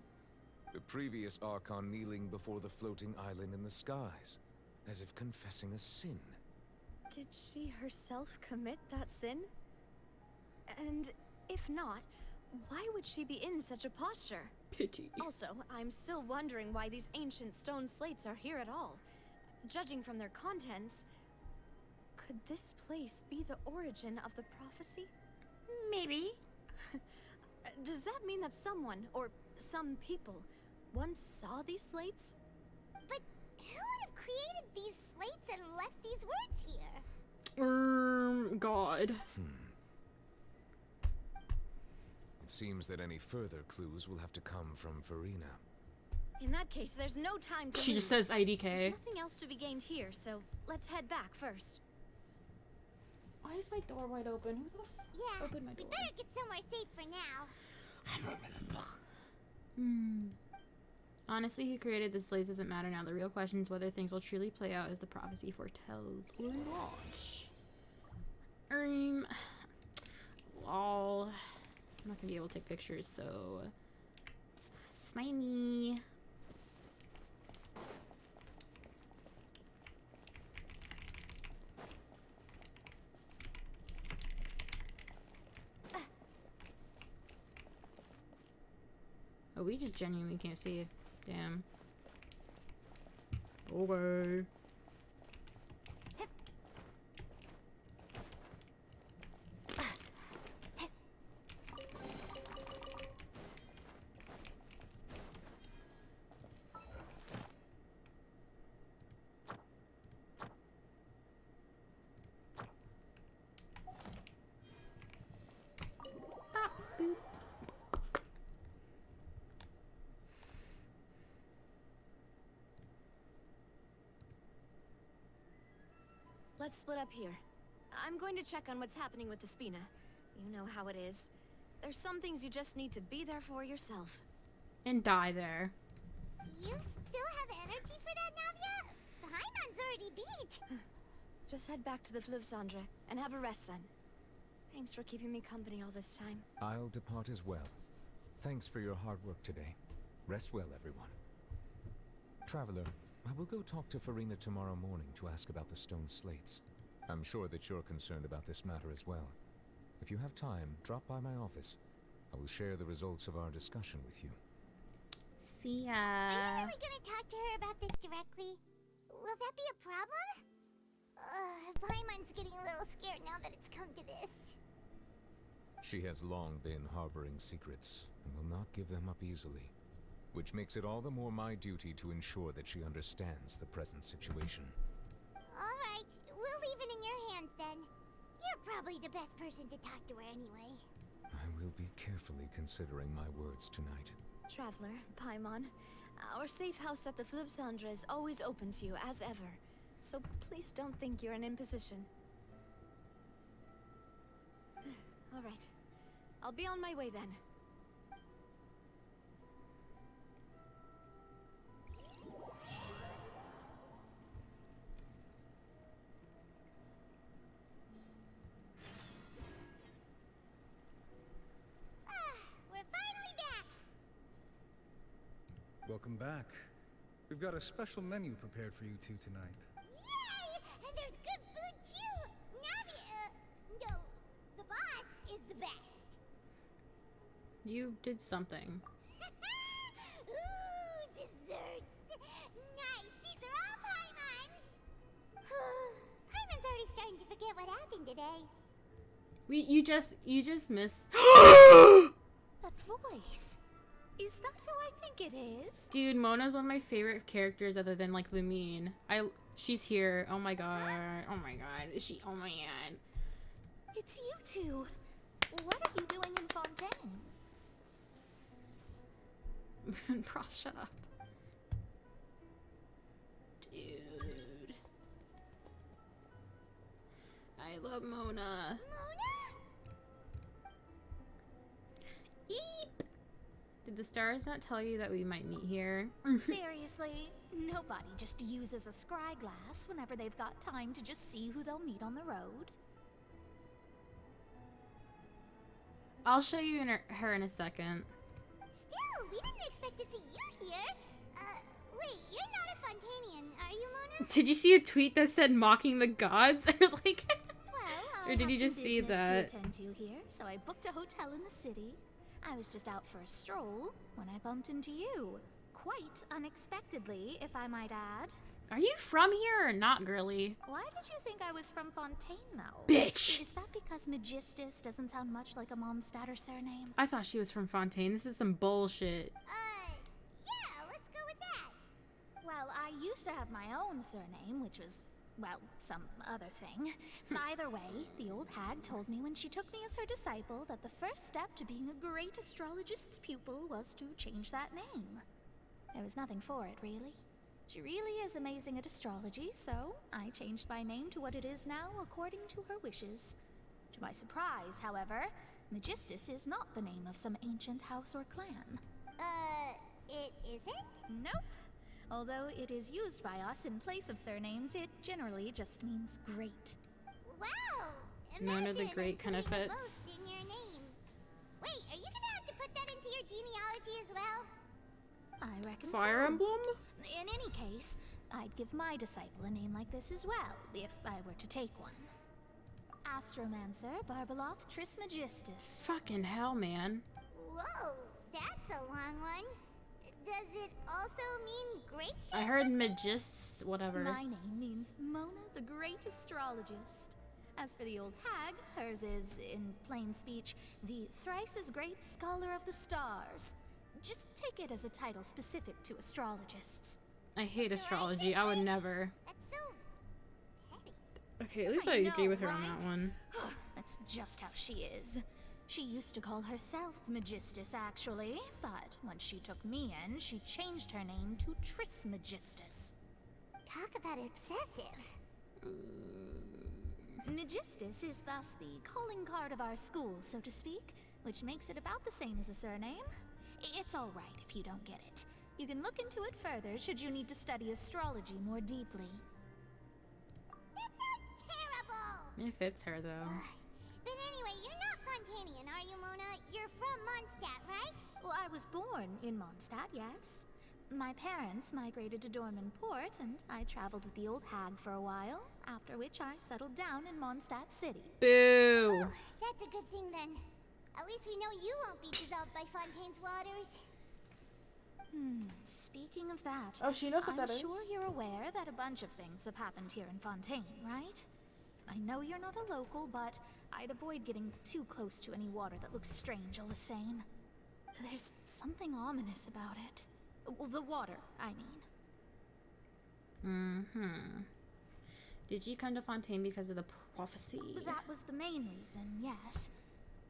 The previous Archon kneeling before the floating island in the skies, as if confessing a sin. Did she herself commit that sin? And if not, why would she be in such a posture? Pity. Also, I'm still wondering why these ancient stone slates are here at all. Judging from their contents, could this place be the origin of the prophecy? Maybe. Does that mean that someone, or some people, once saw these slates? But who would have created these slates and left these words here? God. It seems that any further clues will have to come from Farina. In that case, there's no time to She lose. just says IDK. There's nothing else to be gained here, so let's head back first. Why is my door wide open? Who the f opened my door? We better get somewhere safe for now. Honestly, who created the slates doesn't matter now. The real question is whether things will truly play out as the prophecy foretells or not. Lol. I'm not gonna be able to take pictures, so... Smiley. Oh, we just genuinely can't see it. Damn. Okay. Let's split up here. I'm going to check on what's happening with the Spina. You know how it is. There's some things you just need to be there for yourself. And die there. You still have energy for that, Navia? The Hyman's already beat. Just head back to the Fluvsandre and have a rest then. Thanks for keeping me company all this time. I'll depart as well. Thanks for your hard work today. Rest well, everyone. Traveler, I will go talk to Farina tomorrow morning to ask about the stone slates. I'm sure that you're concerned about this matter as well. If you have time, drop by my office. I will share the results of our discussion with you. See ya. Are you really gonna talk to her about this directly? Will that be a problem? Paimon's getting a little scared now that it's come to this. She has long been harboring secrets and will not give them up easily, which makes it all the more my duty to ensure that she understands the present situation. Alright, we'll leave it in your hands then. You're probably the best person to talk to her anyway. I will be carefully considering my words tonight. Traveler, Paimon, our safe house at the Fluvsandre is always open to you as ever. So please don't think you're an imposition. Alright. I'll be on my way then. We're finally back! Welcome back. We've got a special menu prepared for you two tonight. Yay! And there's good food too! No, the boss is the best. You did something. Ooh, desserts! Nice! These are all Paimon's! Paimon's already starting to forget what happened today. You just missed. That voice. Is that who I think it is? Dude, Mona's one of my favorite characters other than like Lumine. She's here. Oh my god. Oh my god. Is she? Oh my god. It's you two. What are you doing in Fontaine? Bro, shut up. Dude. I love Mona. Eep! Did the stars not tell you that we might meet here? Seriously, nobody just uses a scry glass whenever they've got time to just see who they'll meet on the road. I'll show you her in a second. Still, we didn't expect to see you here. Wait, you're not a Fontanian, are you, Mona? Did you see a tweet that said mocking the gods? Or like, Well, or did you just see that? To attend to here, so I booked a hotel in the city. I was just out for a stroll when I bumped into you. Quite unexpectedly, if I might add. Are you from here or not, girly? Why did you think I was from Fontaine, though? Bitch! Is that because Magistus doesn't sound much like a Mondstatter surname? I thought she was from Fontaine. This is some bullshit. Yeah, let's go with that. Well, I used to have my own surname, which was, well, some other thing. Either way, the old hag told me when she took me as her disciple that the first step to being a great astrologist's pupil was to change that name. There was nothing for it, really. She really is amazing at astrology, so I changed my name to what it is now according to her wishes. To my surprise, however, Magistus is not the name of some ancient house or clan. It isn't? Nope. Although it is used by us in place of surnames, it generally just means great. Wow! None of the Imagine great kind of including a fits. boast in your name. Wait, are you gonna have to put that into your genealogy as well? I reckon Fire so. Emblem? In any case, I'd give my disciple a name like this as well, if I were to take one. Astromancer Barbeloth Trismegistus. Fucking hell, man. Whoa, that's a long one. Does it also mean great? I heard Magis, whatever. My name means Mona the Great Astrologist. As for the old hag, hers is, in plain speech, the thrice as great scholar of the stars. Just take it as a title specific to astrologists. I hate astrology. I would never. That's so petty. Okay, at least I agree with her on that one. That's just how she is. She used to call herself Magistus, actually, but when she took me in, she changed her name to Trismegistus. Talk about excessive. Magistus is thus the calling card of our school, so to speak, which makes it about the same as a surname. It's all right if you don't get it. You can look into it further should you need to study astrology more deeply. That sounds terrible! It fits her, though. But anyway, you're not Fontanian, are you, Mona? You're from Mondstadt, right? Well, I was born in Mondstadt, yes. My parents migrated to Dorman Port, and I traveled with the old hag for a while, after which I settled down in Mondstadt City. Boo! Oh, that's a good thing then. At least we know you won't be dissolved by Fontaine's waters. Speaking of that, Oh, she knows what that I'm is. sure you're aware that a bunch of things have happened here in Fontaine, right? I know you're not a local, but I'd avoid getting too close to any water that looks strange all the same. There's something ominous about it. Well, the water, I mean. Did you come to Fontaine because of the prophecy? That was the main reason, yes.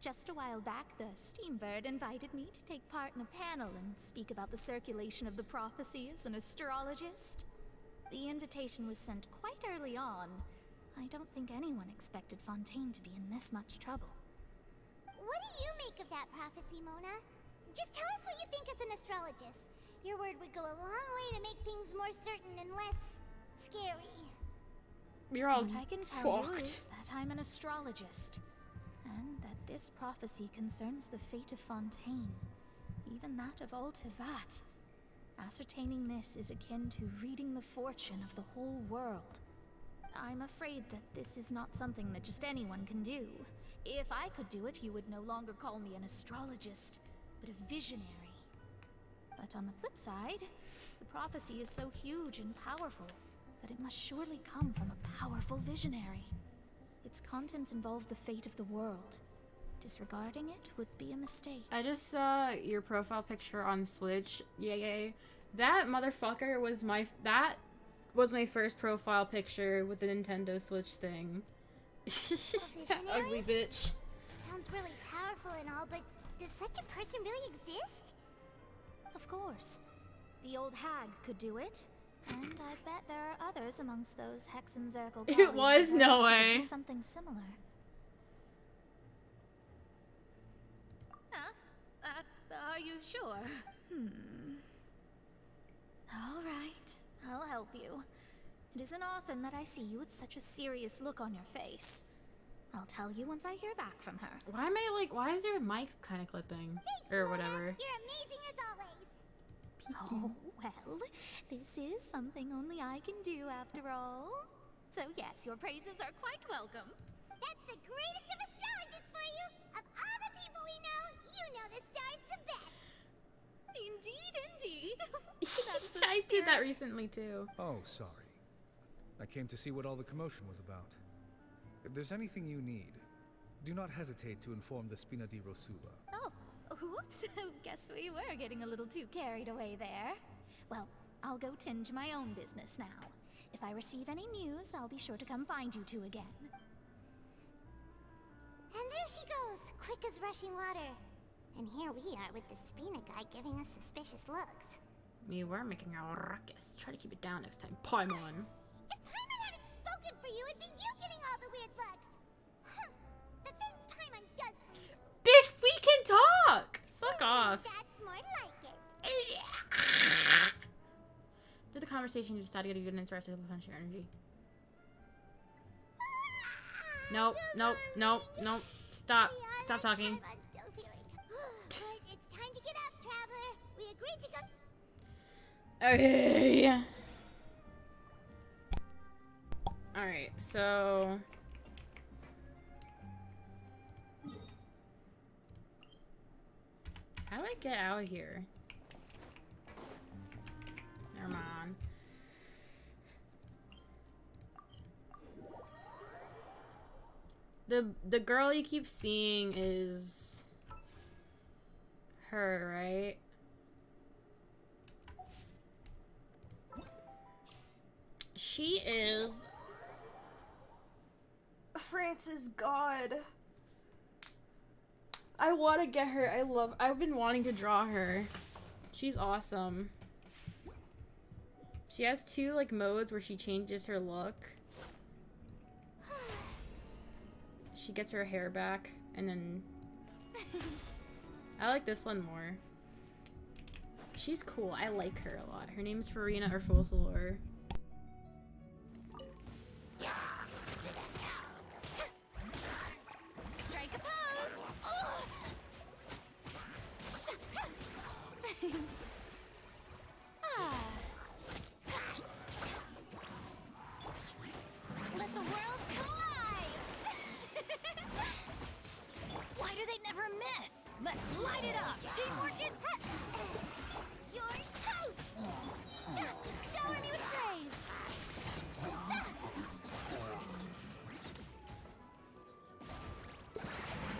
Just a while back, the Steambird invited me to take part in a panel and speak about the circulation of the prophecy as an astrologist. The invitation was sent quite early on. I don't think anyone expected Fontaine to be in this much trouble. What do you make of that prophecy, Mona? Just tell us what you think as an astrologist. Your word would go a long way to make things more certain and less scary. You're all What I can tell you fucked. is that I'm an astrologist, and that this prophecy concerns the fate of Fontaine, even that of all Tevat. Ascertaining this is akin to reading the fortune of the whole world. I'm afraid that this is not something that just anyone can do. If I could do it, you would no longer call me an astrologist, but a visionary. But on the flip side, the prophecy is so huge and powerful that it must surely come from a powerful visionary. Its contents involve the fate of the world. Disregarding it would be a mistake. I just saw your profile picture on Switch. Yay. That motherfucker was my first profile picture with the Nintendo Switch thing. That ugly bitch. Sounds really powerful and all, but does such a person really exist? Of course. The old hag could do it. And I bet there are others amongst those Hexenzirkel It was, no way. Do something similar. Are you sure? All right, I'll help you. It isn't often that I see you with such a serious look on your face. I'll tell you once I hear back from her. Why is your mic kind of clipping? Thanks, Or Mona. whatever. You're amazing as always. Oh, well, this is something only I can do after all. So yes, your praises are quite welcome. That's the greatest of astrologists for you. Of all the people we know, you know the star's the best. Indeed. I did that recently too. Oh, sorry. I came to see what all the commotion was about. If there's anything you need, do not hesitate to inform the Spina di Rosula. Oh, whoops. Guess we were getting a little too carried away there. Well, I'll go tend to my own business now. If I receive any news, I'll be sure to come find you two again. And there she goes, quick as rushing water. And here we are with the Spina guy giving us suspicious looks. We were making a ruckus. Try to keep it down next time, Paimon. If Paimon hadn't spoken for you, it'd be you getting all the weird looks. The things Paimon does for you. Bitch, we can talk! Fuck off. That's more like it. Did the conversation you decided to get a good and interesting punch your energy? Nope, nope, nope, nope. Stop. Stop talking. Paimon's still healing. But it's time to get up, traveler. We agreed to go. Okay. Alright, so... How do I get out of here? Never mind. The girl you keep seeing is her, right? She is Francis God. I want to get her. I've been wanting to draw her. She's awesome. She has two like modes where she changes her look. She gets her hair back and then I like this one more. She's cool. I like her a lot. Her name's Farina or Fosalor. Strike a pose. Let the world collide. Why do they never miss? Let's light it up. Teamwork is you're toast. Shower me with praise.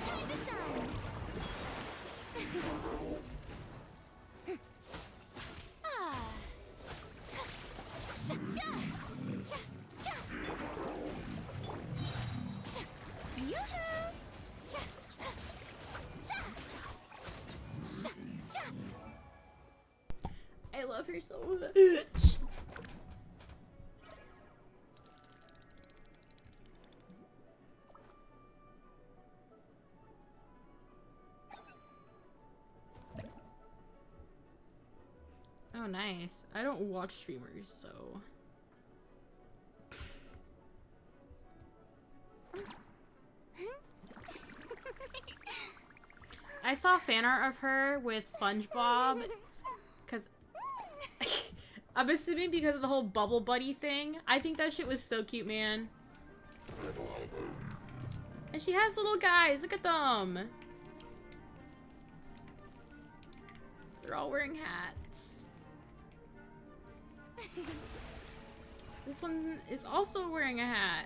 Time to shine. I love her so much. Oh, nice. I don't watch streamers, so... I saw fan art of her with SpongeBob, because... I'm assuming because of the whole Bubble Buddy thing. I think that shit was so cute, man. And she has little guys. Look at them. They're all wearing hats. This one is also wearing a hat.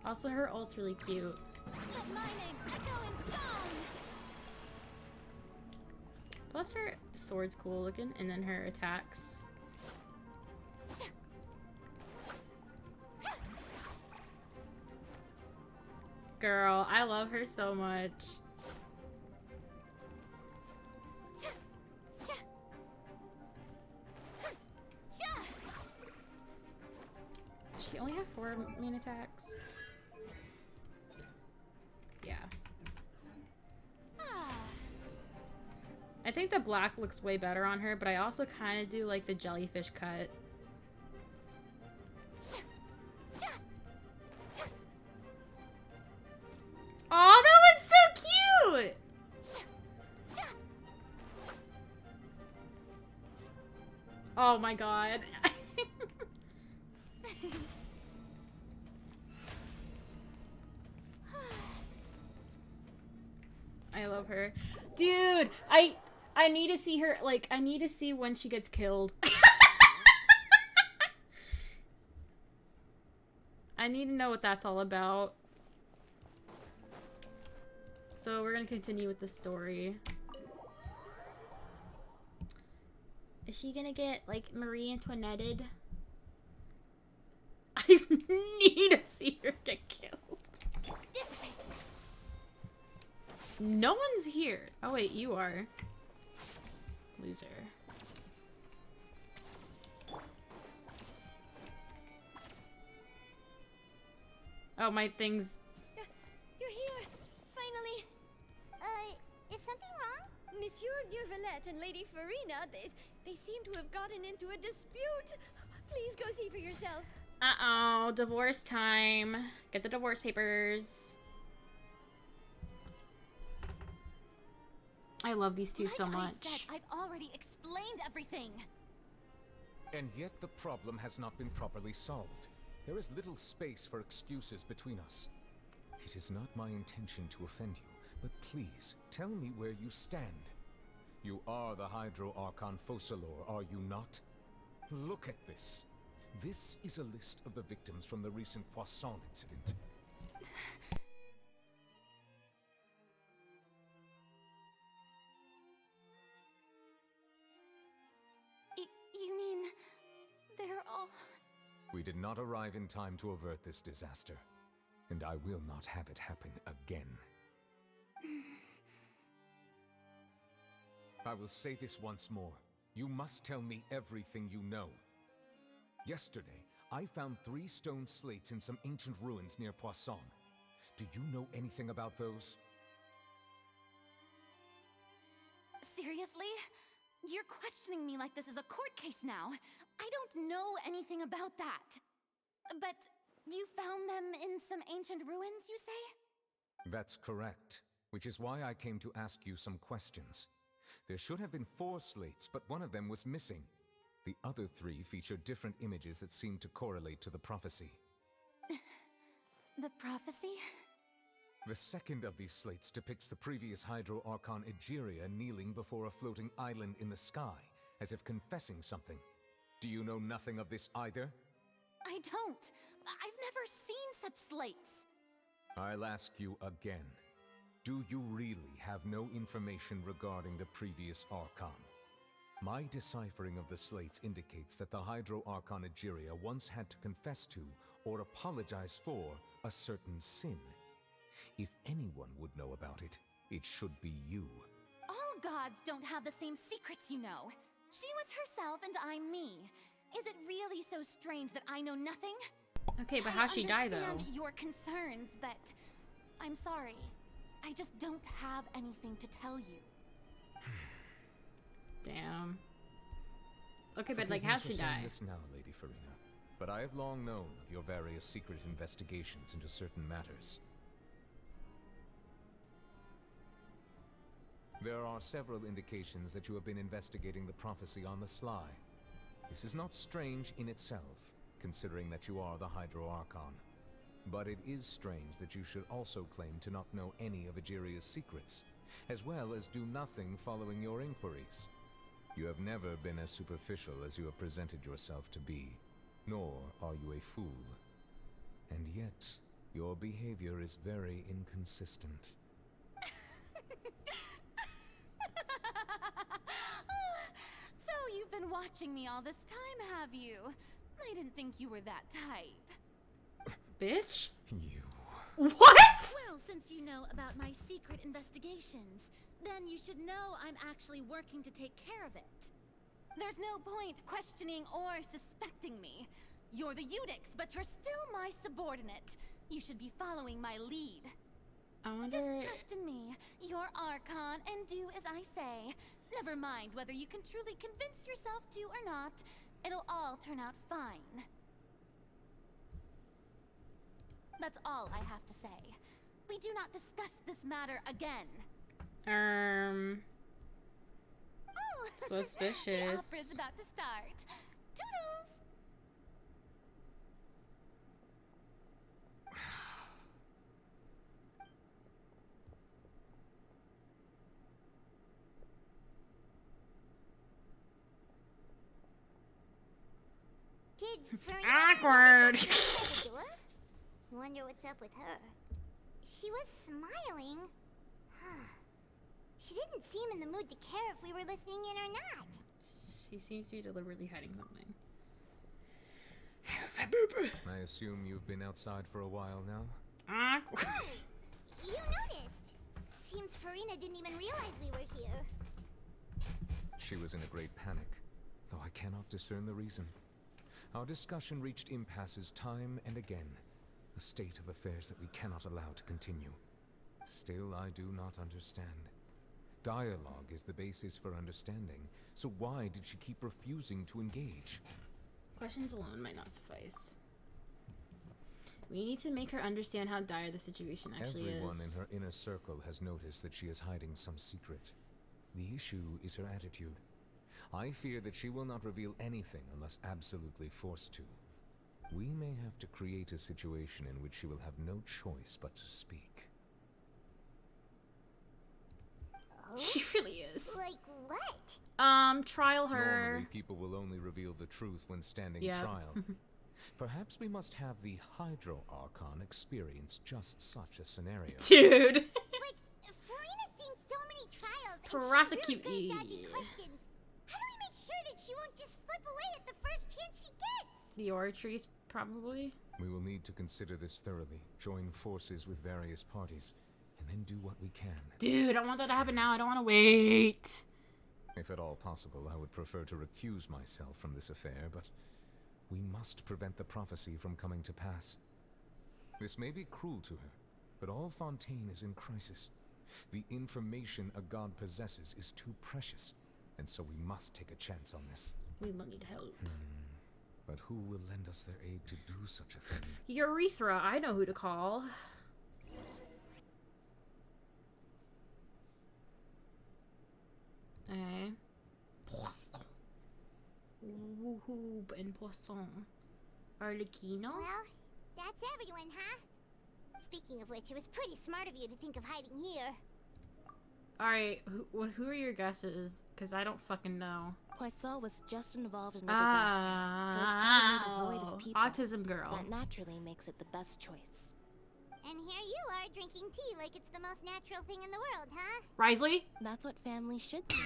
Also, her ult's really cute. Let my name echo in song. Plus her sword's cool looking, and then her attacks. Girl, I love her so much. She only have 4 main attacks. Yeah. I think the black looks way better on her, but I also kind of do like the jellyfish cut. Oh, that one's so cute! Oh my god. I love her. Dude, I need to see her, like, I need to see when she gets killed. I need to know what that's all about. So we're gonna continue with the story. Is she gonna get, like, Marie Antoinetted? I need to see her get killed. No one's here. Oh wait, you are. Loser. Oh, my thing's... You're here! Finally! Is something wrong? Monsieur Neurvalette and Lady Farina, they seem to have gotten into a dispute. Please go see for yourself. Uh-oh, divorce time. Get the divorce papers. I love these two so much. I said, I've already explained everything. And yet the problem has not been properly solved. There is little space for excuses between us. It is not my intention to offend you, but please, tell me where you stand. You are the Hydro Archon Focalor, are you not? Look at this. This is a list of the victims from the recent Poisson incident. You mean... they're all... We did not arrive in time to avert this disaster, and I will not have it happen again. I will say this once more. You must tell me everything you know. Yesterday, I found 3 stone slates in some ancient ruins near Poisson. Do you know anything about those? Seriously? You're questioning me like this is a court case now. I don't know anything about that. But you found them in some ancient ruins, you say? That's correct, which is why I came to ask you some questions. There should have been 4 slates, but one of them was missing. The other 3 feature different images that seem to correlate to the prophecy. The prophecy? The second of these slates depicts the previous Hydro Archon Egeria kneeling before a floating island in the sky, as if confessing something. Do you know nothing of this either? I don't. I've never seen such slates. I'll ask you again. Do you really have no information regarding the previous Archon? My deciphering of the slates indicates that the Hydro Archon Egeria once had to confess to, or apologize for, a certain sin. If anyone would know about it, it should be you. All gods don't have the same secrets, you know. She was herself and I'm me. Is it really so strange that I know nothing? Okay, but how'd she die, though? I understand your concerns, but I'm sorry. I just don't have anything to tell you. Damn. Okay, but like, how'd she die? This now, Lady Farina, but I have long known of your various secret investigations into certain matters. There are several indications that you have been investigating the prophecy on the sly. This is not strange in itself, considering that you are the Hydro Archon. But it is strange that you should also claim to not know any of Egeria's secrets, as well as do nothing following your inquiries. You have never been as superficial as you have presented yourself to be, nor are you a fool. And yet, your behavior is very inconsistent. So you've been watching me all this time, have you? I didn't think you were that type. Bitch? You... What? Well, since you know about my secret investigations, then you should know I'm actually working to take care of it. There's no point questioning or suspecting me. You're the Eudix, but you're still my subordinate. You should be following my lead. I wonder... Just trust in me. You're Archon, and do as I say. Never mind whether you can truly convince yourself to or not. It'll all turn out fine. That's all I have to say. We do not discuss this matter again. Oh, suspicious. The opera's about to start. Toodles! Did Farina Awkward. the door? Wonder what's up with her. She was smiling. She didn't seem in the mood to care if we were listening in or not. She seems to be deliberately hiding something. I assume you've been outside for a while now? Awkward. You noticed. seems Farina didn't even realize we were here. She was in a great panic, though I cannot discern the reason. Our discussion reached impasses time and again, a state of affairs that we cannot allow to continue. Still, I do not understand. Dialogue is the basis for understanding, so why did she keep refusing to engage? Questions alone might not suffice. We need to make her understand how dire the situation actually Everyone is. in her inner circle has noticed that she is hiding some secret. The issue is her attitude. I fear that she will not reveal anything unless absolutely forced to. We may have to create a situation in which she will have no choice but to speak. She really is. Like what? Trial her. Normally, people will only reveal the truth when standing trial. Perhaps we must have the Hydro Archon experience just such a scenario. Dude. But Farina's seen so many trials, and Prosecute she's really good at me. dodging questions. How do we make sure that she won't just slip away at the first chance she gets? The oratories, probably. We will need to consider this thoroughly, join forces with various parties, and then do what we can. Dude, I want that to happen now. I don't want to wait. If at all possible, I would prefer to recuse myself from this affair, but we must prevent the prophecy from coming to pass. This may be cruel to her, but all Fontaine is in crisis. The information a god possesses is too precious, and so we must take a chance on this. We will need help. But who will lend us their aid to do such a thing? Urethra, I know who to call. Okay. Poisson. Woohoo, and Poisson. Arlecchino? Well, that's everyone, huh? Speaking of which, it was pretty smart of you to think of hiding here. Alright, who are your guesses? Because I don't fucking know. Poisson was just involved in a disaster, so it's probably devoid of people. Autism girl. That naturally makes it the best choice. And here you are drinking tea like it's the most natural thing in the world, huh? Risley? That's what families should do.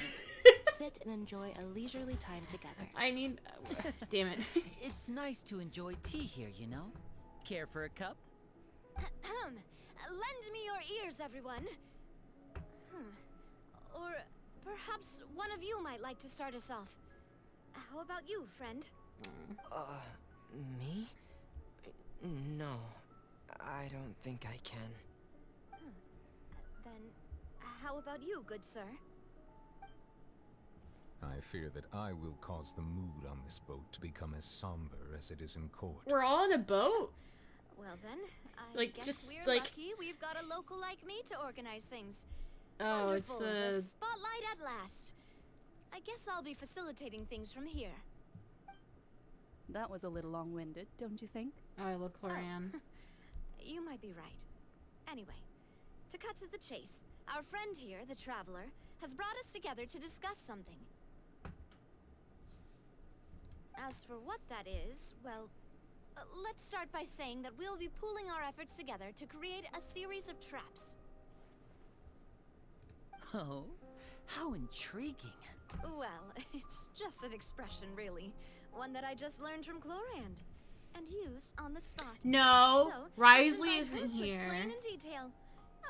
Sit and enjoy a leisurely time together. I need... damn it. It's nice to enjoy tea here, you know? Care for a cup? Lend me your ears, everyone. Or perhaps one of you might like to start us off. How about you, friend? Me? No, I don't think I can. Then, how about you, good sir? I fear that I will cause the mood on this boat to become as somber as it is in court. We're all on a boat? Well then, I Like, guess just, we're like- lucky we've got a local like me to organize things. Oh, Wonderful. it's the... spotlight at last. I guess I'll be facilitating things from here. That was a little long-winded, don't you think? Oh, I love Chlorian. You might be right. Anyway, to cut to the chase, our friend here, the Traveler, has brought us together to discuss something. As for what that is, well, let's start by saying that we'll be pooling our efforts together to create a series of traps. Oh, how intriguing. Well, it's just an expression, really. One that I just learned from Chlorand. And used on the spot. No, so, Risley let's invite her isn't to here. explain in detail.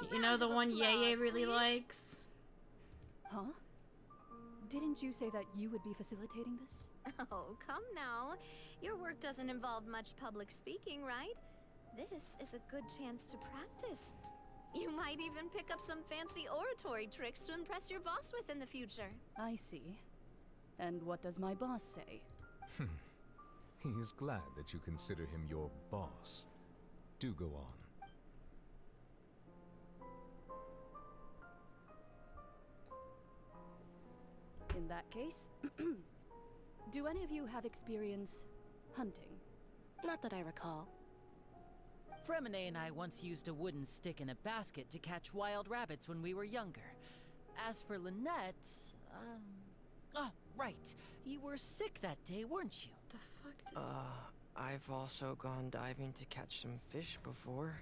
A You know round the of one Yeye applause, really please. likes? Huh? Didn't you say that you would be facilitating this? Oh, come now. Your work doesn't involve much public speaking, right? This is a good chance to practice. You might even pick up some fancy oratory tricks to impress your boss with in the future. I see. And what does my boss say? He is glad that you consider him your boss. Do go on. In that case, do any of you have experience hunting? Not that I recall. Fremine and I once used a wooden stick in a basket to catch wild rabbits when we were younger. As for Lynette, oh, right. You were sick that day, weren't you? The fuck is... I've also gone diving to catch some fish before.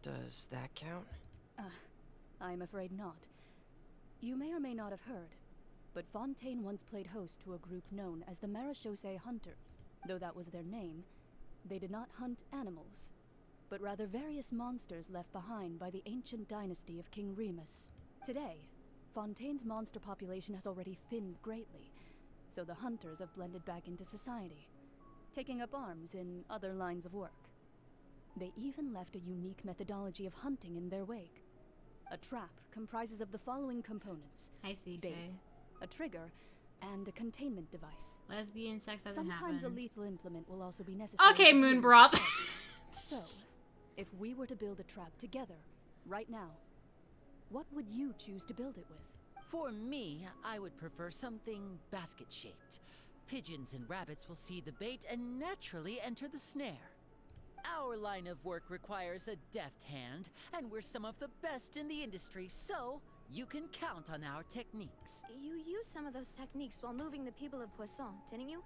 Does that count? I'm afraid not. You may or may not have heard, but Fontaine once played host to a group known as the Marechaussee Hunters. Though that was their name, they did not hunt animals, but rather various monsters left behind by the ancient dynasty of King Remus. Today, Fontaine's monster population has already thinned greatly, so the hunters have blended back into society, taking up arms in other lines of work. They even left a unique methodology of hunting in their wake. A trap comprises of the following components. I see. Bait, a trigger, and a containment device. Lesbian sex doesn't Sometimes happen. a lethal implement will also be necessary. Okay, to deal Moon with Broth. the threat. So, if we were to build a trap together, right now, what would you choose to build it with? For me, I would prefer something basket-shaped. Pigeons and rabbits will see the bait and naturally enter the snare. Our line of work requires a deft hand, and we're some of the best in the industry, so you can count on our techniques. You used some of those techniques while moving the people of Poisson, didn't you?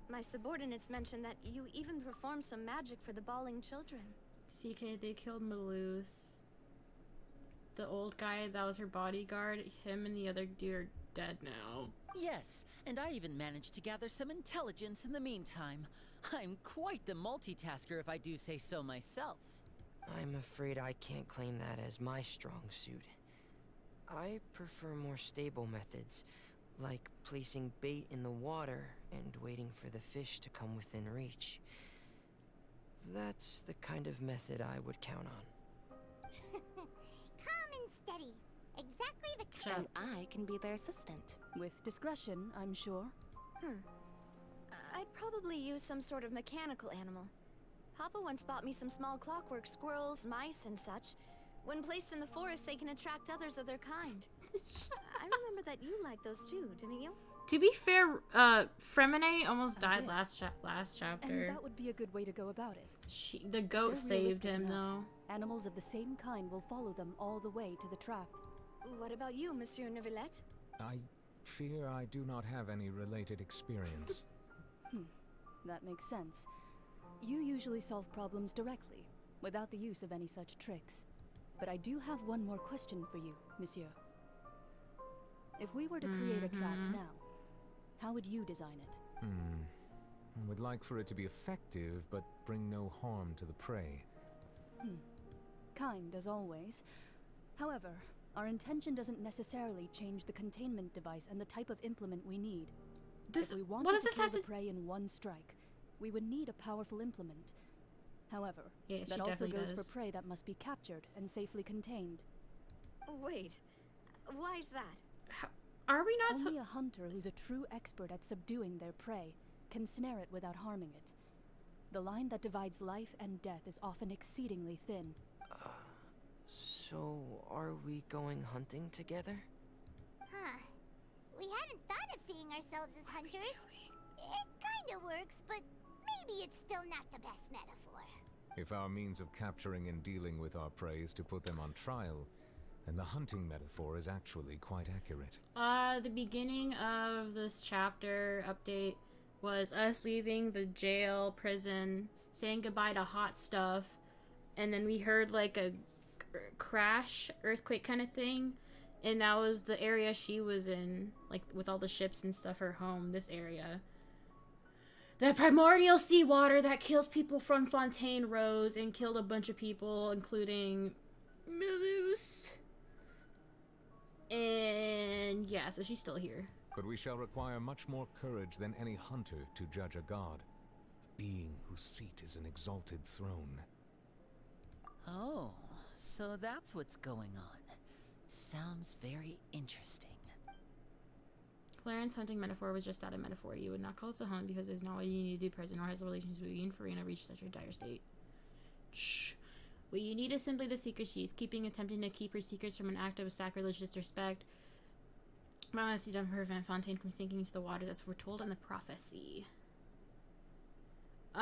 My subordinates mentioned that you even performed some magic for the bawling children. CK, they killed Malus. The old guy that was her bodyguard, him and the other dude are dead now. Yes, and I even managed to gather some intelligence in the meantime. I'm quite the multitasker if I do say so myself. I'm afraid I can't claim that as my strong suit. I prefer more stable methods, like placing bait in the water and waiting for the fish to come within reach. That's the kind of method I would count on. Calm and steady. Exactly the kind. And I can be their assistant. With discretion, I'm sure. I'd probably use some sort of mechanical animal. Papa once bought me some small clockwork squirrels, mice, and such. When placed in the forest, they can attract others of their kind. I remember that you liked those too, didn't you? To be fair, Fremine almost I died did. last chapter. And that would be a good way to go about it. The goat If they're saved realistic him, enough, though. Animals of the same kind will follow them all the way to the trap. What about you, Monsieur Neuvillette? I fear I do not have any related experience. That makes sense. You usually solve problems directly, without the use of any such tricks. But I do have one more question for you, Monsieur. If we were to create a trap now, how would you design it? I would like for it to be effective, but bring no harm to the prey. Kind as always. However, our intention doesn't necessarily change the containment device and the type of implement we need. If we wanted to kill the prey in one strike, we would need a powerful implement. However, that also goes for prey that must be captured and safely contained. Wait, why is that? Are we not? Only a hunter who's a true expert at subduing their prey can snare it without harming it. The line that divides life and death is often exceedingly thin. So, are we going hunting together? Huh. We hadn't thought of seeing ourselves as hunters. It kinda works, but maybe it's still not the best metaphor. If our means of capturing and dealing with our prey is to put them on trial, then the hunting metaphor is actually quite accurate. The beginning of this chapter update was us leaving the jail, prison, saying goodbye to Hot Stuff, and then we heard like a crash, earthquake kind of thing, and that was the area she was in, like with all the ships and stuff, her home, this area. The primordial seawater that kills people from Fontaine rose and killed a bunch of people, including Milus. And yeah, so she's still here. But we shall require much more courage than any hunter to judge a god, a being whose seat is an exalted throne. Oh, so that's what's going on. Sounds very interesting. Clarence's hunting metaphor was just that, a metaphor. You would not call it a hunt because it is not what you need to do present, nor has the relations with you and Farina reached such a dire state. Shh. What you need is simply the seeker she is keeping, attempting to keep her seekers from an act of sacrilege disrespect. But unless you don't prevent Fontaine from sinking into the waters as foretold in the prophecy. Yeah,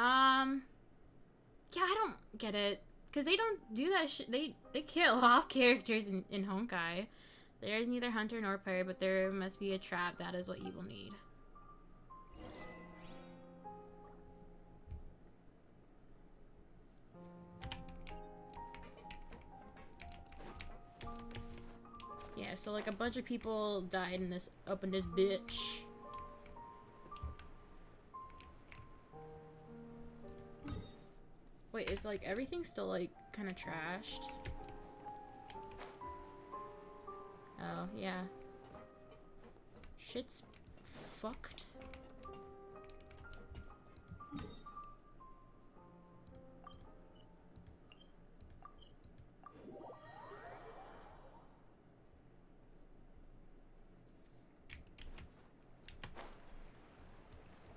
I don't get it. Because they don't do that shit. They kill off characters in Honkai. There is neither hunter nor prey, but there must be a trap. That is what you will need. Yeah, so like a bunch of people died in this bitch. Wait, is like everything still like kind of trashed? Oh, yeah. Shit's fucked.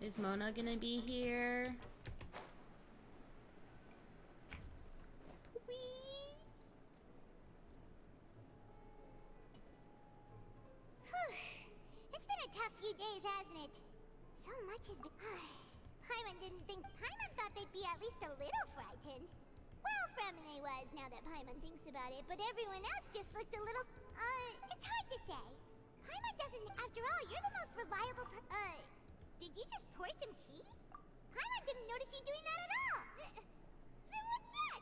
Is Mona gonna be here? It's been a tough few days, hasn't it? So much has been. Paimon didn't think. Paimon thought they'd be at least a little frightened. Well, Fremine was, now that Paimon thinks about it, but everyone else just looked a little. It's hard to say. Paimon doesn't. After all, you're the most reliable did you just pour some tea? Paimon didn't notice you doing that at all. Then what's that?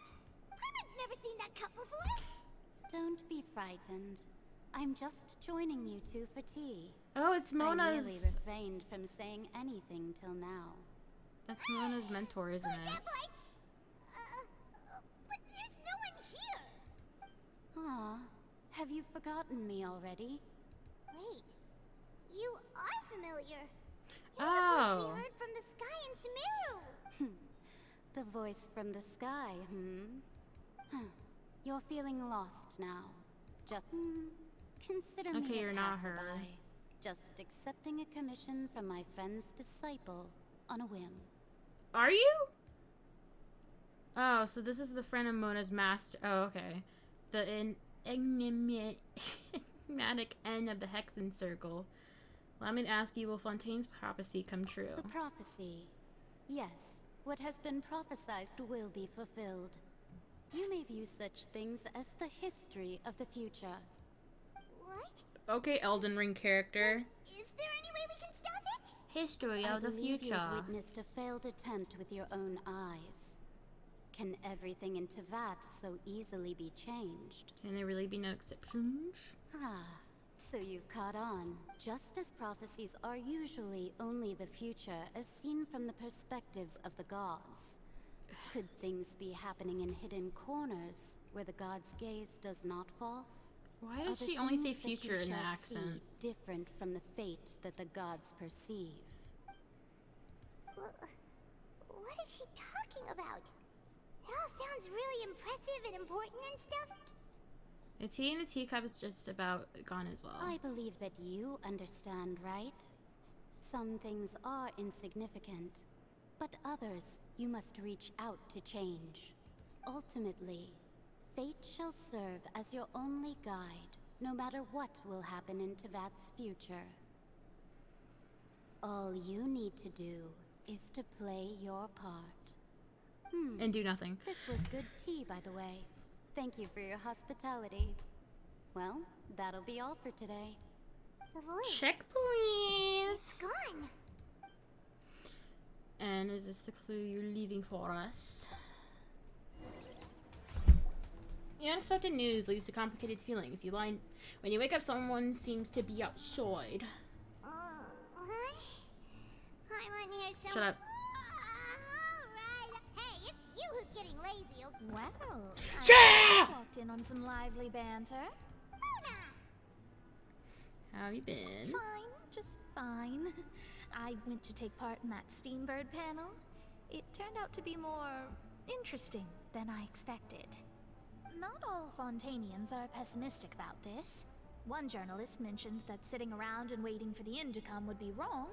Paimon's never seen that cup before. Don't be frightened. I'm just joining you two for tea. Oh, it's Mona's. I really refrained from saying anything till now. That's Mona's mentor, isn't it? But there's no one here. Aw, have you forgotten me already? Wait, you are familiar. You're Oh. the voice we heard from the sky in Sumeru. The voice from the sky, Huh. You're feeling lost now. Just consider me Okay, a you're not her. passerby. Just accepting a commission from my friend's disciple on a whim. Are you? Oh, so this is the friend of Mona's master. Oh, okay. The enigmatic end of the Hexen Circle. Allow me to ask you, will Fontaine's prophecy come true? The prophecy. Yes, what has been prophesied will be fulfilled. You may view such things as the history of the future. What? Okay, Elden Ring character. Is there any way we can stop it? History I of the believe future. you've witnessed a failed attempt with your own eyes. Can everything in Tevat so easily be changed? Can there really be no exceptions? So you've caught on. Just as prophecies are usually only the future as seen from the perspectives of the gods. Could things be happening in hidden corners where the gods' gaze does not fall? Why does Are she the only say things that you future in the shall accent? see different from the fate that the gods perceive? What is she talking about? It all sounds really impressive and important and stuff. The tea in the teacup is just about gone as well. I believe that you understand, right? Some things are insignificant, but others you must reach out to change. Ultimately, fate shall serve as your only guide, no matter what will happen in Tevat's future. All you need to do is to play your part. And do nothing. This was good tea, by the way. Thank you for your hospitality. Well, that'll be all for today. The voice. Check, please. It's gone. And is this the clue you're leaving for us? The unexpected news leads to complicated feelings. When you wake up, someone seems to be outside. What? I'm on here so. Shut up. Alright. Hey, it's you who's getting lazy, okay? Well, Yeah! I walked in on some lively banter. How have you been? Fine, just fine. I went to take part in that Steambird panel. It turned out to be more interesting than I expected. Not all Fontainians are pessimistic about this. One journalist mentioned that sitting around and waiting for the end to come would be wrong,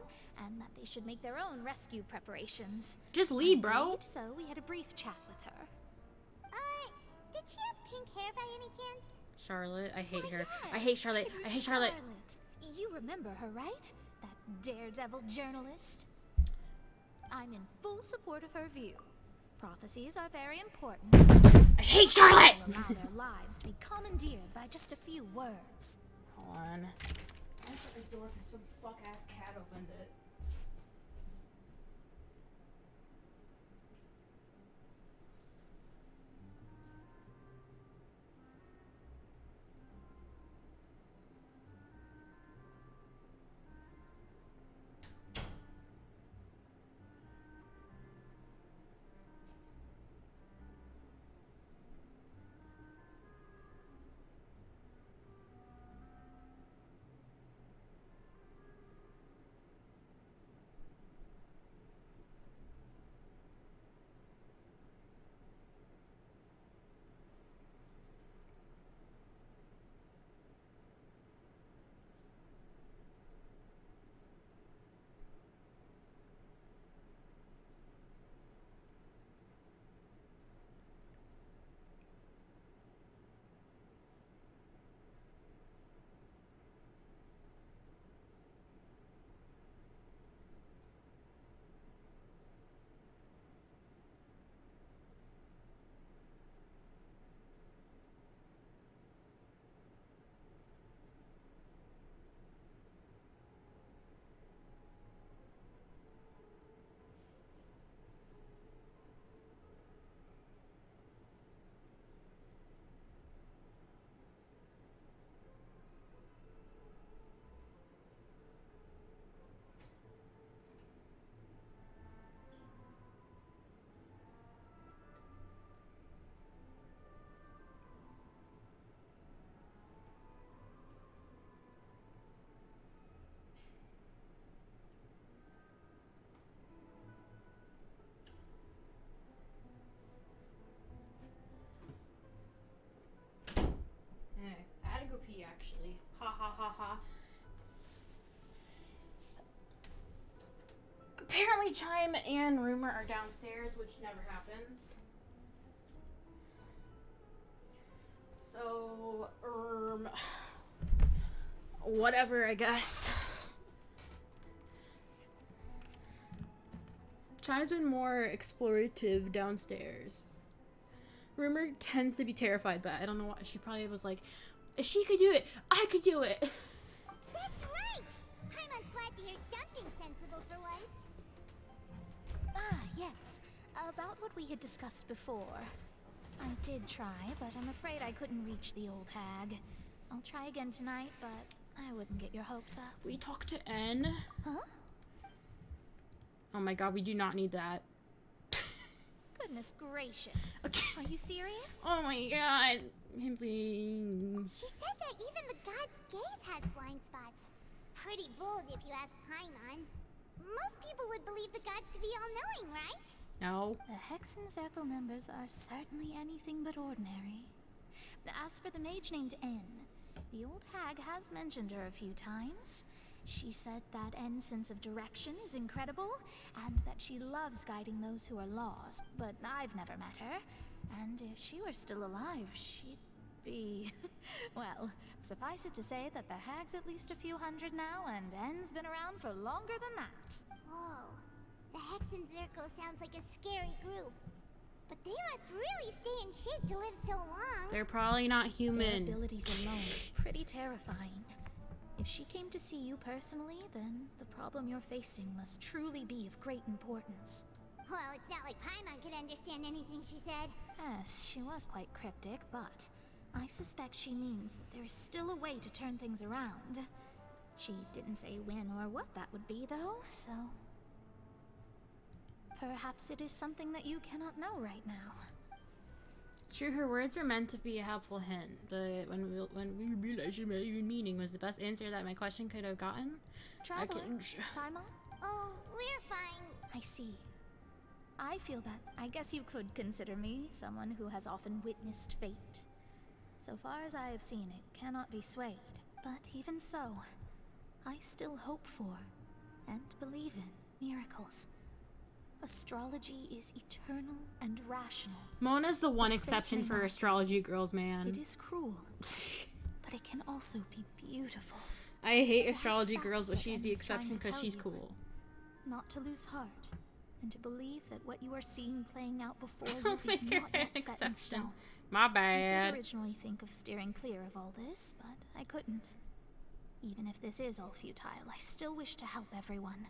and that they should make their own rescue preparations. Just leave, I bro. agreed, so we had a brief chat with her. Did she have pink hair by any chance? Charlotte, I hate her. I hate Charlotte. I hate Charlotte. You remember her, right? That daredevil journalist? I'm in full support of her view. Prophecies are very important. I hate Charlotte! Allow their lives to be commandeered by just a few words. Hold on. I shut this door because some fuck-ass cat opened it. Apparently Chime and Rumor are downstairs, which never happens. So, whatever, I guess. Chime's been more explorative downstairs. Rumor tends to be terrified, but I don't know why. She probably was like, if she could do it, I could do it. That's right! Paimon's glad to hear something sensible for once. Ah, yes. About what we had discussed before. I did try, but I'm afraid I couldn't reach the old hag. I'll try again tonight, but I wouldn't get your hopes up. We talked to N. Huh? Oh my god, we do not need that. Goodness gracious. Okay. Are you serious? Oh my god. Please. She said that even the god's gaze has blind spots. Pretty bold if you ask Paimon. Most people would believe the gods to be all-knowing, right? No. The Hexen Circle members are certainly anything but ordinary. As for the mage named N, the old hag has mentioned her a few times. She said that N's sense of direction is incredible, and that she loves guiding those who are lost, but I've never met her. And if she were still alive, she'd be... well, suffice it to say that the hag's at least a few hundred now, and N's been around for longer than that. Whoa. The Hexen Circle sounds like a scary group. But they must really stay in shape to live so long. They're probably not human. Their abilities alone, pretty terrifying. If she came to see you personally, then the problem you're facing must truly be of great importance. Well, it's not like Paimon could understand anything she said. Yes, she was quite cryptic, but I suspect she means that there is still a way to turn things around. She didn't say when or what that would be, though, so... perhaps it is something that you cannot know right now. True, her words were meant to be a helpful hint, but when we realized your meaning was the best answer that my question could have gotten, Traveler, Paimon? Oh, we're fine. I see. I feel that I guess you could consider me someone who has often witnessed fate. So far as I have seen, it cannot be swayed. But even so, I still hope for and believe in miracles. Astrology is eternal and rational. Mona's the one exception for astrology girls, man. It is cruel, but it can also be beautiful. I hate astrology girls, but she's the exception because she's cool. Not to lose heart, and to believe that what you are seeing playing out before you is not yet set in stone. My bad. I did originally think of steering clear of all this, but I couldn't. Even if this is all futile, I still wish to help everyone.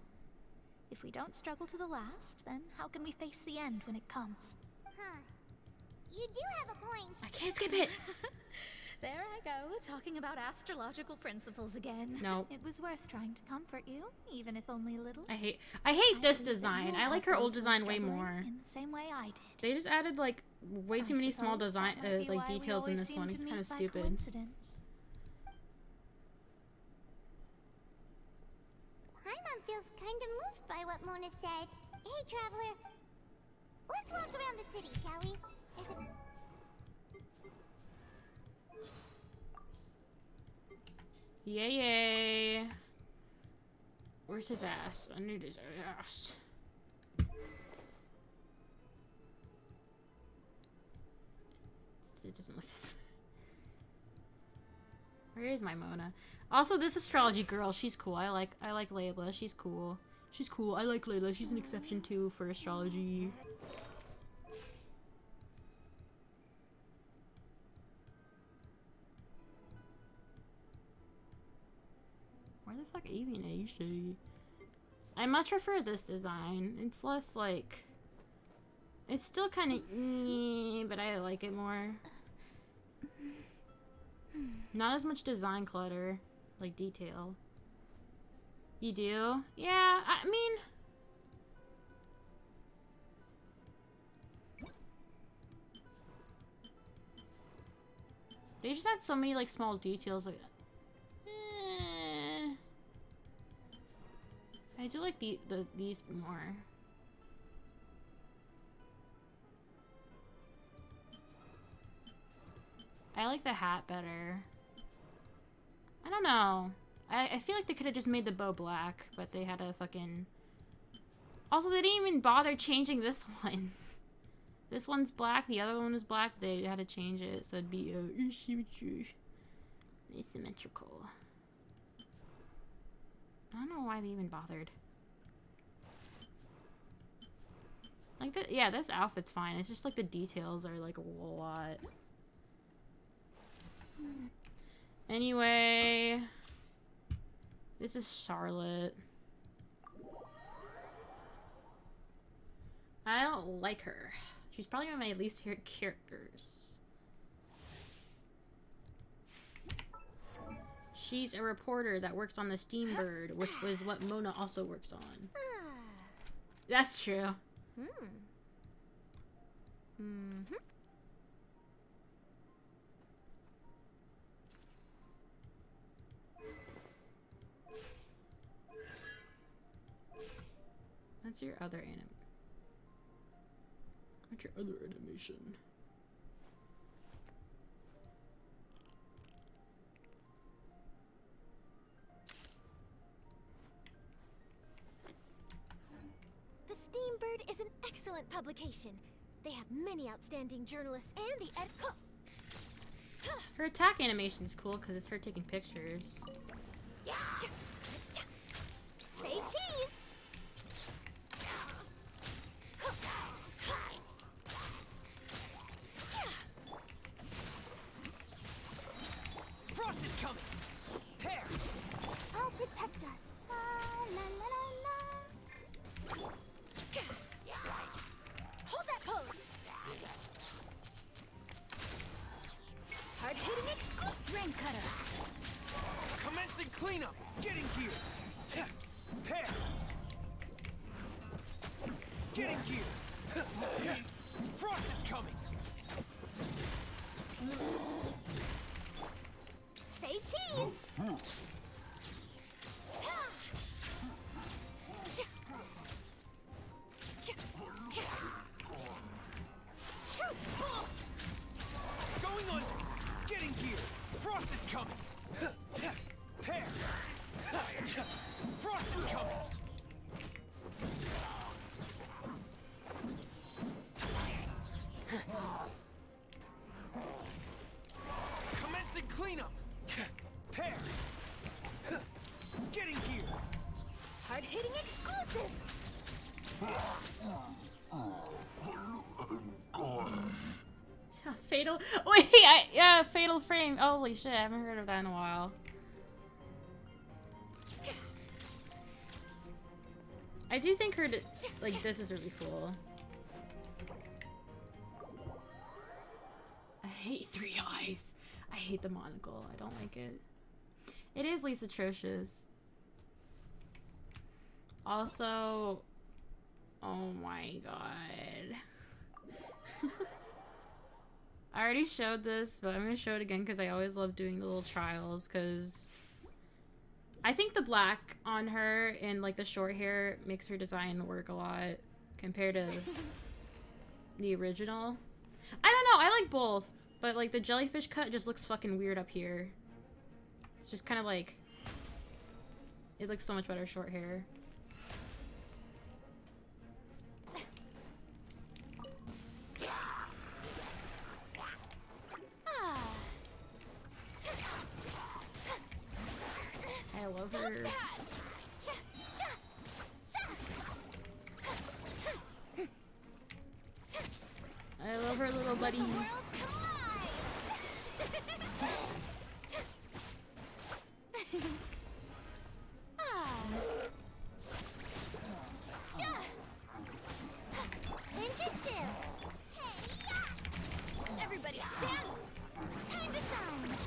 If we don't struggle to the last, then how can we face the end when it comes? Huh. You do have a point. I can't skip it. There I go, talking about astrological principles again. No. It was worth trying to comfort you, even if only a little. I hate this design. I like her old design way more. In the same way I did. They just added like way too many small design like details in this one. It's kind of stupid. Paimon feels kind of moved by what Mona said. Hey, Traveler. Let's walk around the city, shall we? There's a... Yay. Where's his ass? I need his ass. It doesn't look this. Where is my Mona? Also, this astrology girl, she's cool. I like Layla. She's cool. She's cool. I like Layla. She's an exception too for astrology. Where the fuck even is she? I much prefer this design. It's less like... It's still kind of but I like it more. Not as much design clutter. Like detail. You do? Yeah, I mean... They just had so many like small details like that. I do like these more. I like the hat better. I don't know. I feel like they could have just made the bow black, but they had to fucking Also, they didn't even bother changing this one. This one's black, the other one is black. They had to change it so it'd be asymmetrical. I don't know why they even bothered. Like, yeah, this outfit's fine. It's just like the details are like a lot. Anyway, this is Charlotte. I don't like her. She's probably one of my least favorite characters. She's a reporter that works on the Steambird, which was what Mona also works on. That's true. What's your other anime? What's your other animation? The Steambird is an excellent publication. They have many outstanding journalists and the Her attack animation is cool because it's her taking pictures. Say cheese! Frost is coming! Pear! I'll protect us. La, la, la, la. Hold that pose! Hard-hitting exclusive rain cutter! Commencing cleanup! Getting gear! Pear! Getting gear! Frost is coming! Say cheese! Going on! Getting gear! Frost is coming! Pear! Frost is coming! Commencing cleanup! Pear! Getting gear! Hard-hitting exclusive! Fatal. Wait, yeah, Fatal Frame. Holy shit, I haven't heard of that in a while. I do think her, like, this is really cool. I hate Three Eyes. I hate the monocle. I don't like it. It is least atrocious. Also, oh my god. I already showed this, but I'm gonna show it again because I always love doing the little trials because I think the black on her and like the short hair makes her design work a lot compared to the original. I don't know, I like both, but like the jellyfish cut just looks fucking weird up here. It's just kind of like, it looks so much better short hair. I love her. I love her little buddies. Everybody stand! Time to shine!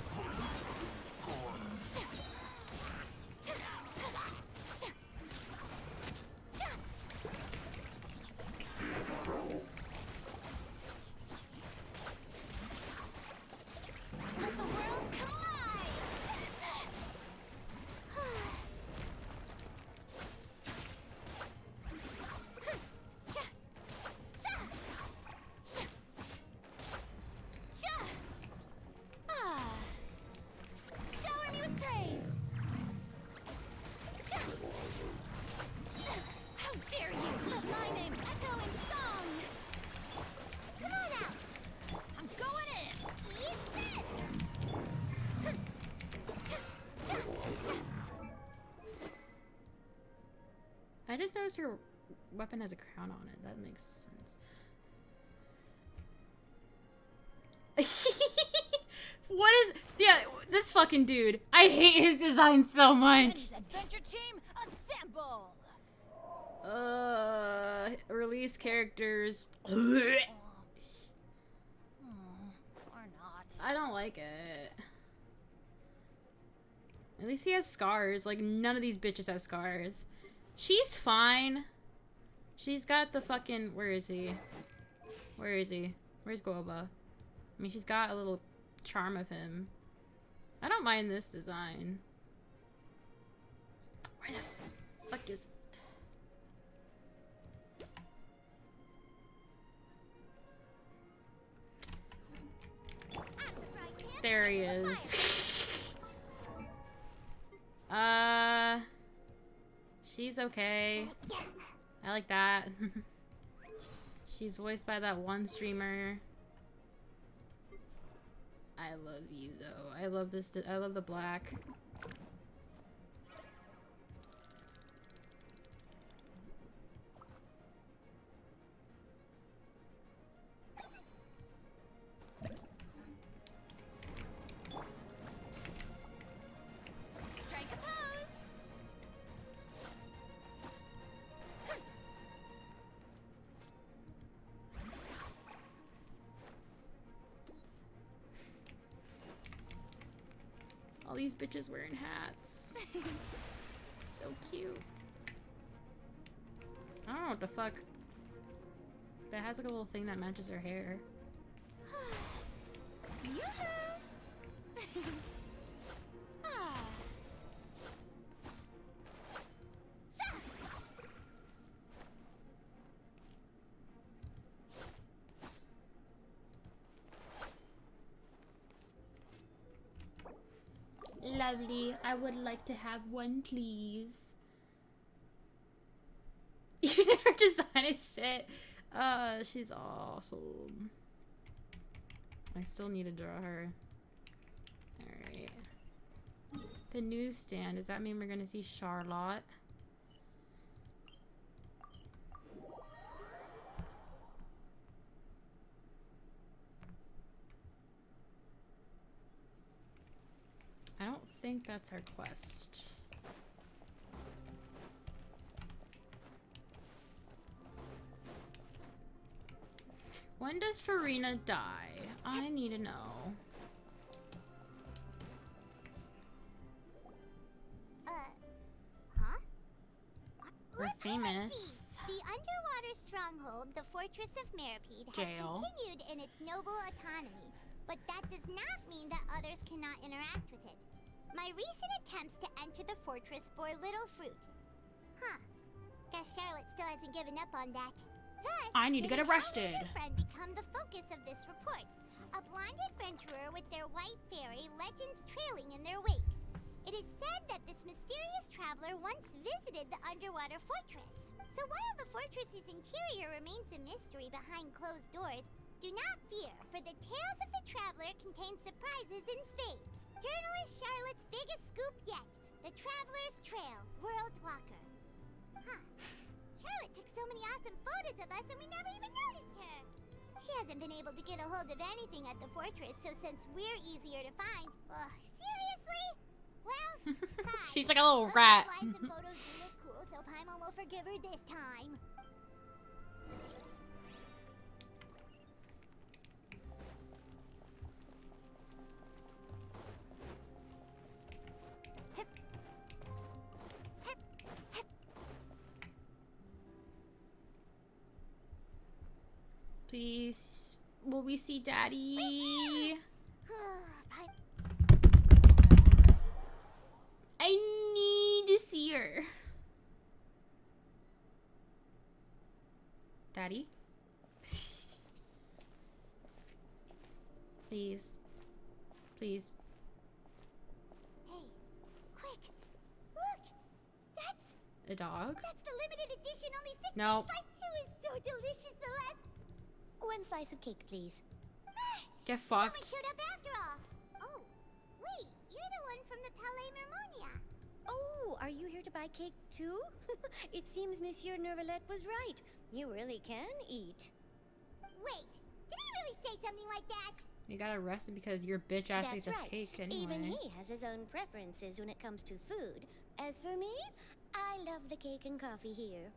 weapon has a crown on it. That makes sense. What is... Yeah, this fucking dude. I hate his design so much. Adventure team, assemble! Release characters. Or not. I don't like it. At least he has scars. Like, none of these bitches have scars. She's fine. She's got the fucking... Where is he? Where is he? Where's Goba? I mean, she's got a little charm of him. I don't mind this design. Where the fuck is... There he is. She's okay. I like that. She's voiced by that one streamer. I love you though. I love this. I love the black. Strike a pose! All these bitches wearing hats. So cute. I don't know what the fuck. But it has like a little thing that matches her hair. Lovely. I would like to have one, please. You never design shit. She's awesome. I still need to draw her. Alright. The newsstand. Does that mean we're gonna see Charlotte? I don't think that's our quest. When does Farina die? I need to know. Huh? We're famous. The underwater stronghold, the Fortress of Meripede, has Jail. continued in its noble autonomy, but that does not mean that others cannot interact with it. My recent attempts to enter the fortress bore little fruit. Huh. Guess Charlotte still hasn't given up on that. Thus, I need to get did an arrested. outlander friend become the focus of this report. A blind adventurer with their white fairy, legends trailing in their wake. It is said that this mysterious traveler once visited the underwater fortress. So while the fortress's interior remains a mystery behind closed doors, do not fear, for the tales of the traveler contain surprises in spades. Journalist Charlotte's biggest scoop yet, the Traveler's Trail, World Walker. Huh. Charlotte took so many awesome photos of us and we never even noticed her. She hasn't been able to get a hold of anything at the fortress, so since we're easier to find... seriously? Well, fine. She's like a little rat. Those slides and photos do look cool, so Paimon will forgive her this time. Please, will we see Daddy? I need to see her. Daddy? Please. Please. Hey, quick! Look! That's... A dog? That's the limited edition, only 6 Nope. slice. It was so delicious the last... One slice of cake, please. Get Someone fucked. showed up after all. Oh, wait, you're the one from the Palais Mermonia. Oh, are you here to buy cake too? It seems Monsieur Nervalette was right. You really can eat. Wait, did he really say something like that? You got arrested because your bitch ass ate That's the right. cake anyway. Even he has his own preferences when it comes to food. As for me, I love the cake and coffee here.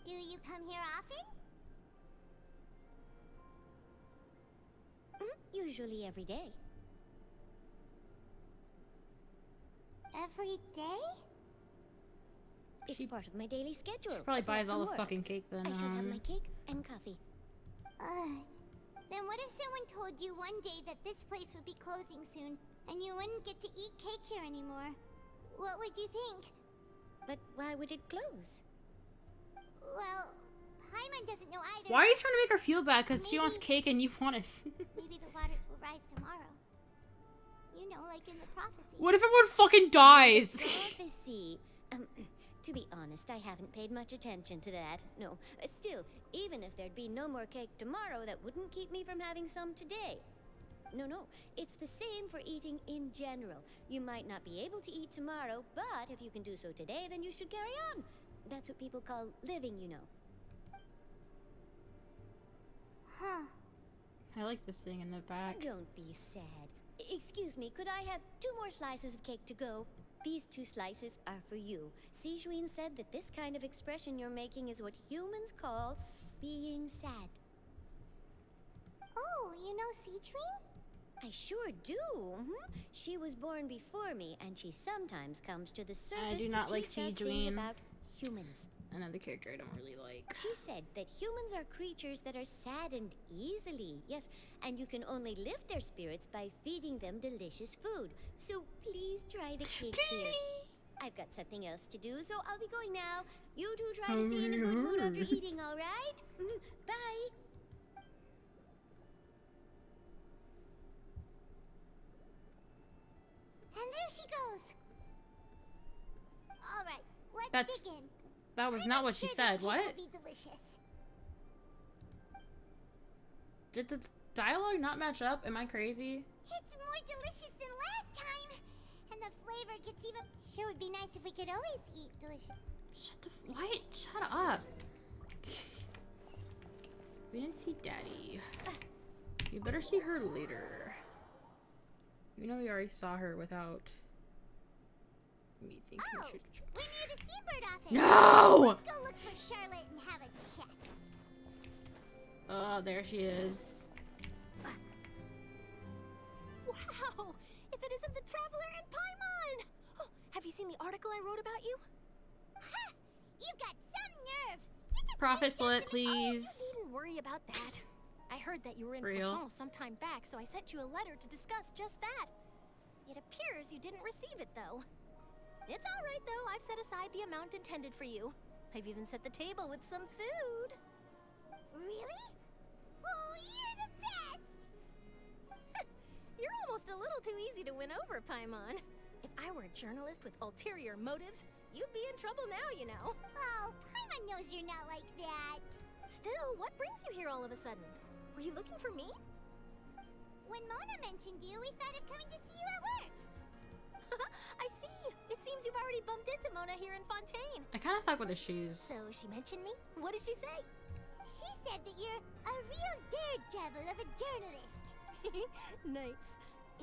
Do you come here often? Usually every day. Every day? It's part of my daily schedule. She probably buys Apart all the from work. fucking cake then. I shall have my cake and coffee. Then what if someone told you one day that this place would be closing soon, and you wouldn't get to eat cake here anymore? What would you think? But why would it close? Well, Paimon doesn't know either. Why are you trying to make her feel bad? Because she wants cake and you want it. Maybe the waters will rise tomorrow. You know, like in the prophecy. What if everyone fucking dies? Prophecy. To be honest, I haven't paid much attention to that. No. Still, even if there'd be no more cake tomorrow, that wouldn't keep me from having some today. No. It's the same for eating in general. You might not be able to eat tomorrow, but if you can do so today, then you should carry on. That's what people call living, you know. Huh. I like this thing in the back. Don't be sad. Excuse me, could I have 2 more slices of cake to go? These 2 slices are for you. Sijuin said that this kind of expression you're making is what humans call being sad. Oh, you know Sijuin? I sure do. She was born before me, and she sometimes comes to the surface I do not to like teach us things Sijuin. about humans. Another character I don't really like. She said that humans are creatures that are saddened easily, yes, and you can only lift their spirits by feeding them delicious food. So please try the cake here. I've got something else to do, so I'll be going now. You two try to stay in a good mood after eating, all right? Bye. And there she goes. All right, let's begin. That was not what she said. What? Will be delicious. Did the dialogue not match up? Am I crazy? It's more delicious than last time, and the flavor gets even. Sure would be nice if we could always eat delicious. What? Shut up. We didn't see Daddy. You better see her later. You know we already saw her without me thinking. Oh, we're near the seabird office. No! Let's go look for Charlotte and have a chat. Oh, there she is. Wow! If it isn't the Traveler and Paimon! Oh, have you seen the article I wrote about you? Ha! You've got some nerve! Profit split, please. You needn't worry about that. I heard that you were in Real. Poisson some time back, so I sent you a letter to discuss just that. It appears you didn't receive it, though. It's all right, though. I've set aside the amount intended for you. I've even set the table with some food. Really? Oh, you're the best! You're almost a little too easy to win over, Paimon. If I were a journalist with ulterior motives, you'd be in trouble now, you know. Oh, Paimon knows you're not like that. Still, what brings you here all of a sudden? Were you looking for me? When Mona mentioned you, we thought of coming to see you at work. I see. It seems you've already bumped into Mona here in Fontaine. I kind of fuck with the shoes. So she mentioned me? What did she say? She said that you're a real daredevil of a journalist. Nice.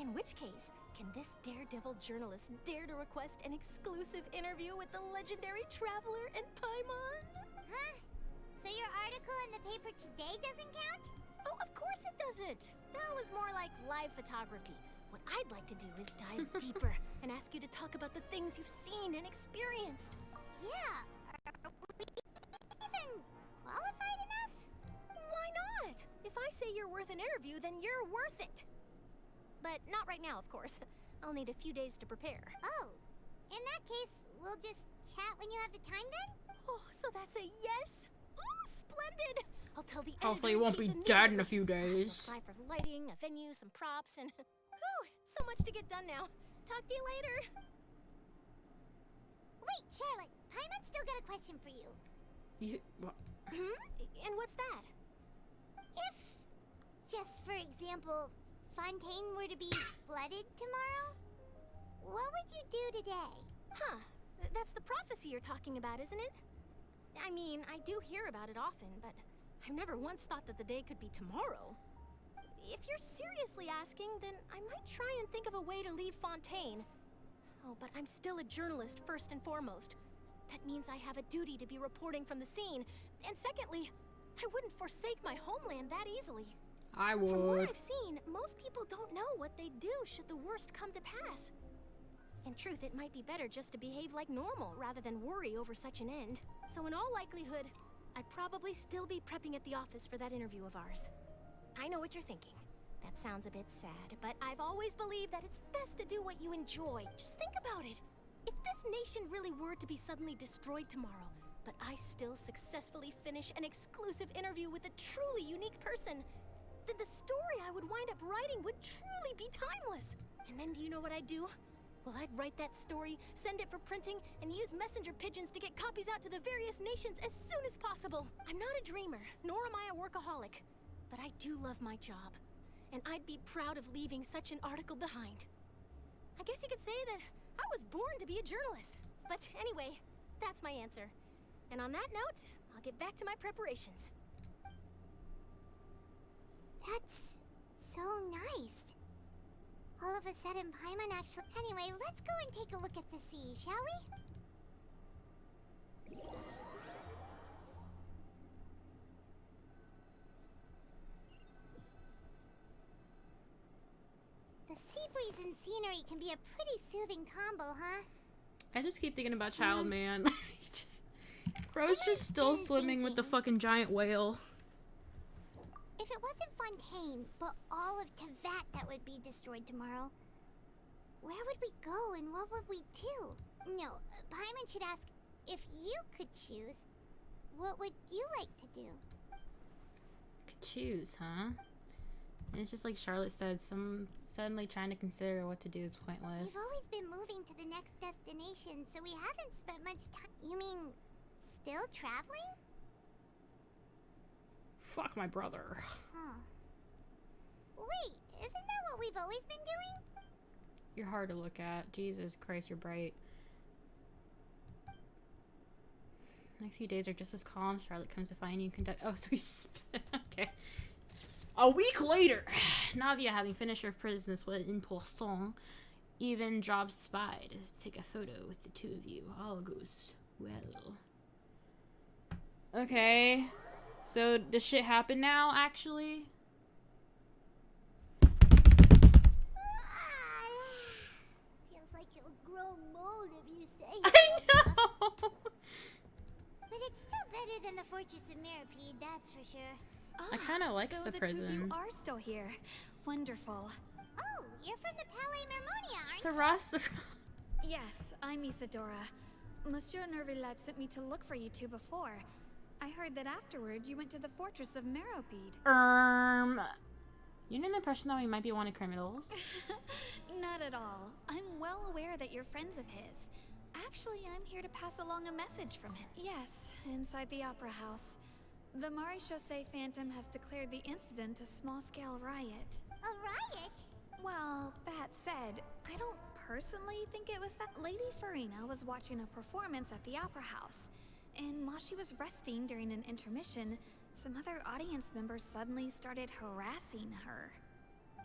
In which case, can this daredevil journalist dare to request an exclusive interview with the legendary Traveler and Paimon? Huh? So your article in the paper today doesn't count? Oh, of course it doesn't. That was more like live photography. What I'd like to do is dive deeper and ask you to talk about the things you've seen and experienced. Yeah. Are we even qualified enough? Why not? If I say you're worth an interview, then you're worth it. But not right now, of course. I'll need a few days to prepare. Oh, in that case, we'll just chat when you have the time then? Oh, so that's a yes? Ooh, splendid! I'll tell the Hopefully you won't be editor-in-chief dead in a immediately. few days. I'll apply for lighting, a venue, some props, and... Whew, so much to get done now. Talk to you later. Wait, Charlotte. Paimon's still got a question for you. And what's that? If, just for example, Fontaine were to be flooded tomorrow, what would you do today? Huh. That's the prophecy you're talking about, isn't it? I mean, I do hear about it often, but I've never once thought that the day could be tomorrow. If you're seriously asking, then I might try and think of a way to leave Fontaine. Oh, but I'm still a journalist first and foremost. That means I have a duty to be reporting from the scene. And secondly, I wouldn't forsake my homeland that easily. I would. From what I've seen, most people don't know what they'd do should the worst come to pass. In truth, it might be better just to behave like normal rather than worry over such an end. So in all likelihood, I'd probably still be prepping at the office for that interview of ours. I know what you're thinking. That sounds a bit sad, but I've always believed that it's best to do what you enjoy. Just think about it. If this nation really were to be suddenly destroyed tomorrow, but I still successfully finish an exclusive interview with a truly unique person, then the story I would wind up writing would truly be timeless. And then do you know what I'd do? Well, I'd write that story, send it for printing, and use messenger pigeons to get copies out to the various nations as soon as possible. I'm not a dreamer, nor am I a workaholic, but I do love my job, and I'd be proud of leaving such an article behind. I guess you could say that I was born to be a journalist. But anyway, that's my answer. And on that note, I'll get back to my preparations. That's so nice. All of a sudden, Paimon actually... Anyway, let's go and take a look at the sea, shall we? The sea breeze and scenery can be a pretty soothing combo, huh? I just keep thinking about Child Man. Bro's just still swimming with the fucking giant whale. If it wasn't Fontaine, but all of Tevat that would be destroyed tomorrow, where would we go and what would we do? No, Paimon should ask, if you could choose, what would you like to do? Could choose, huh? And it's just like Charlotte said, suddenly trying to consider what to do is pointless. We've always been moving to the next destination, so we haven't spent much time. You mean, still traveling? Fuck my brother. Huh. Wait, isn't that what we've always been doing? You're hard to look at. Jesus Christ, you're bright. Next few days are just as calm. Charlotte comes to find you and conduct. Oh, so we split. Okay. A week later, Navia, having finished her business in Poisson, even drops by to take a photo with the two of you. All goes well. Okay. So, does shit happen now, actually? Feels like you'll grow mold if you stay I here. know! But it's still better than the Fortress of Mirapede, that's for sure. I kind of like so the the prison. two of you are still here. Wonderful. Oh, you're from the Palais Mermonia, aren't Sarah. Yes, I'm Isadora. Monsieur Nervillet sent me to look for you two before. I heard that afterward you went to the Fortress of Meropide. You get the impression that we might be wanted criminals? Not at all. I'm well aware that you're friends of his. Actually, I'm here to pass along a message from him. Yes, inside the Opera House. The Maréchaussée Phantom has declared the incident a small-scale riot. A riot? Well, that said, I don't personally think it was that Lady Farina was watching a performance at the Opera House. And while she was resting during an intermission, some other audience members suddenly started harassing her,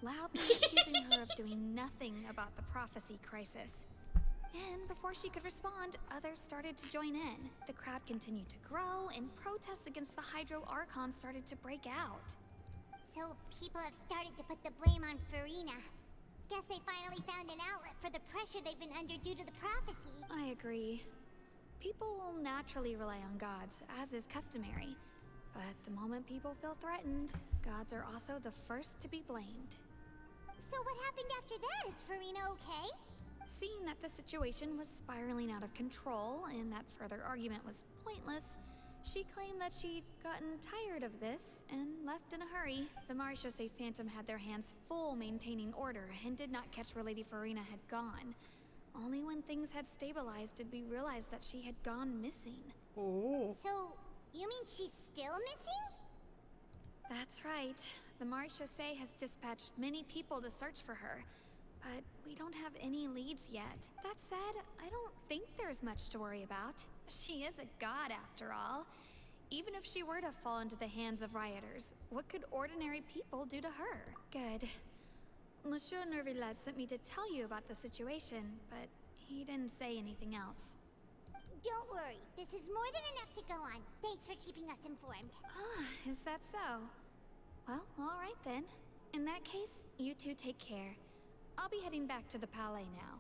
loudly accusing her of doing nothing about the prophecy crisis. And before she could respond, others started to join in. The crowd continued to grow, and protests against the Hydro Archon started to break out. So people have started to put the blame on Farina. Guess they finally found an outlet for the pressure they've been under due to the prophecy. I agree. People will naturally rely on gods, as is customary. But the moment people feel threatened, gods are also the first to be blamed. So what happened after that? Is Farina okay? Seeing that the situation was spiraling out of control and that further argument was pointless, she claimed that she'd gotten tired of this and left in a hurry. The Maréchaussée Phantom had their hands full maintaining order and did not catch where Lady Farina had gone. Only when things had stabilized did we realize that she had gone missing. Oh. So, you mean she's still missing? That's right. The Maréchaussée has dispatched many people to search for her. but we don't have any leads yet. That said, I don't think there's much to worry about. She is a god after all. Even if she were to fall into the hands of rioters, what could ordinary people do to her? Good. Monsieur Nervillet sent me to tell you about the situation, but he didn't say anything else. Don't worry, this is more than enough to go on. Thanks for keeping us informed. Ah, is that so? Well, all right then. In that case, you two take care. I'll be heading back to the Palais now.